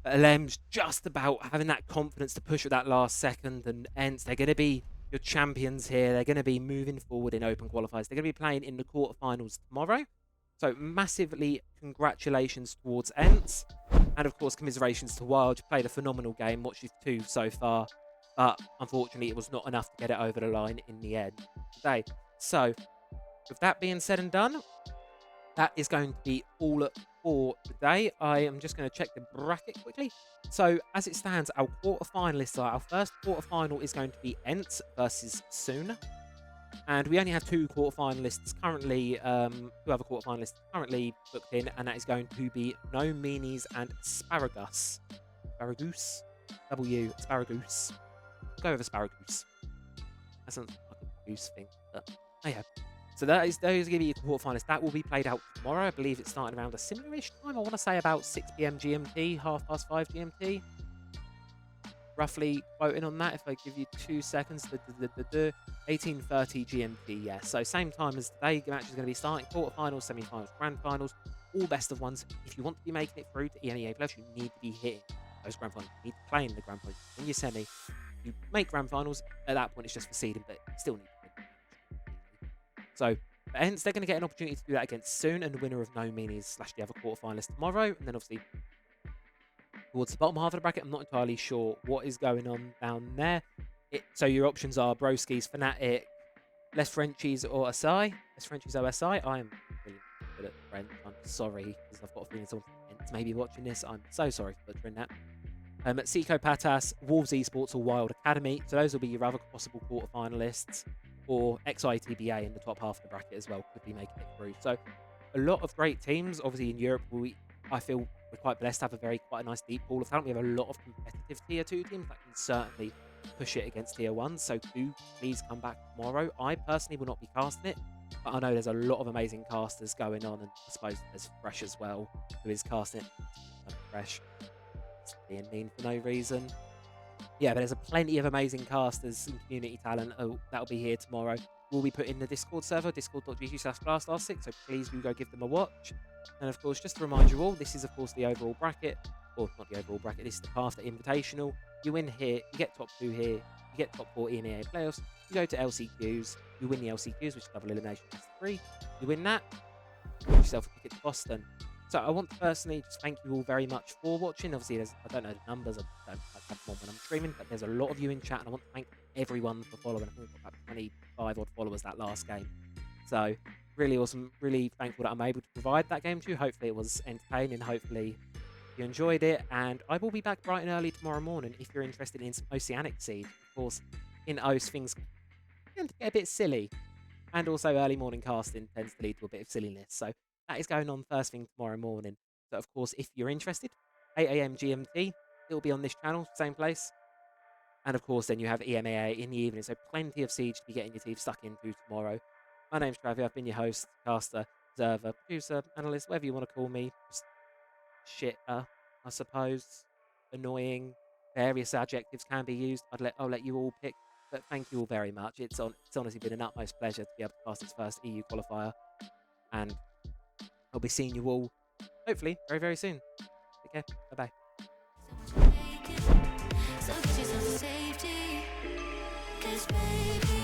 Alems just about having that confidence to push at that last second, and Ents, they're going to be your champions here. They're going to be moving forward in open qualifiers. They're going to be playing in the quarterfinals tomorrow. So massively congratulations towards Ents. And of course, commiserations to Wild. You played a phenomenal game, watched you 2 so far. But unfortunately, it was not enough to get it over the line in the end today. So, with that being said and done, that is going to be all for today. I am just going to check the bracket quickly. So, as it stands, our quarterfinalists are, our first quarterfinal is going to be Ents versus Soon. And we only have 2 quarterfinalists currently, 2 other quarterfinalists currently booked in, and that is going to be No Meanies and Asparagus. Asparagus? Asparagus. Go with Asparagus. That sounds like a goose thing, but oh yeah. So those are going to be your quarterfinalists. That will be played out tomorrow. I believe it's starting around a similar-ish time. I want to say about 6 p.m. GMT, 5:30 GMT. Roughly quoting on that, if I give you 2 seconds, 18:30 GMT, yeah. So same time as today, the match is going to be starting, quarterfinals, semi-finals, grand finals, all best of ones. If you want to be making it through to EMEA Plus, you need to be hitting those grand finals. You need to play in the grand finals. In your semi, you make grand finals, at that point it's just for seeding, but you still need to win. So, hence they're going to get an opportunity to do that against Soon, and the winner of No Meanies / the other quarterfinalist tomorrow, and then obviously towards the bottom half of the bracket, I'm not entirely sure what is going on down there. So your options are Broskies, Fnatic, Les Frenchies or Asai. Les Frenchies or Asai. I am really good at French. I'm sorry, because I've got a feeling someone may be watching this. I'm so sorry for butchering that. Seiko Patas, Wolves Esports or Wild Academy. So those will be your other possible quarterfinalists. Or XITBA in the top half of the bracket as well, could be making it through. So a lot of great teams. Obviously in Europe, I feel we're quite blessed to have quite a nice deep pool of talent. We have a lot of competitive tier 2 teams that can certainly push it against tier 1. So do please come back tomorrow. I personally will not be casting it, but I know there's a lot of amazing casters going on, and I suppose there's Fresh as well, who is casting it. Fresh. It's being mean for no reason. Yeah, but there's plenty of amazing casters and community talent that'll be here tomorrow. We'll be put in the Discord server, discord.gg/BLAST R6, so please do go give them a watch. And of course, just to remind you all, this is of course the overall bracket, or not the overall bracket, this is the path to Invitational. You win here, you get top 2 here, you get top 4 EMEA playoffs, you go to LCQs, you win the LCQs, which is double elimination best of 3, you win that, you get yourself a ticket to Boston. So I want to personally just thank you all very much for watching. Obviously, I don't know the numbers, I don't have more when I'm streaming, but there's a lot of you in chat, and I want to thank everyone for following. I think we've got about 25 odd followers that last game. So really awesome, really thankful that I'm able to provide that game to you. Hopefully it was entertaining, hopefully you enjoyed it, and I will be back bright and early tomorrow morning if you're interested in some Oceanic Siege. Of course, in OS things tend to get a bit silly, and also early morning casting tends to lead to a bit of silliness. So that is going on first thing tomorrow morning. So of course, if you're interested, 8 AM GMT, it'll be on this channel, same place. And of course, then you have EMEA in the evening, so plenty of Siege to be getting your teeth stuck into tomorrow. My name's Travi, I've been your host, caster, observer, producer, analyst, whatever you want to call me. Just shitter, I suppose. Annoying. Various adjectives can be used. I'll let you all pick. But thank you all very much. It's honestly been an utmost pleasure to be able to cast this first EU qualifier. And I'll be seeing you all, hopefully, very, very soon. Take care. Bye-bye. So get yourself to safety, 'cause baby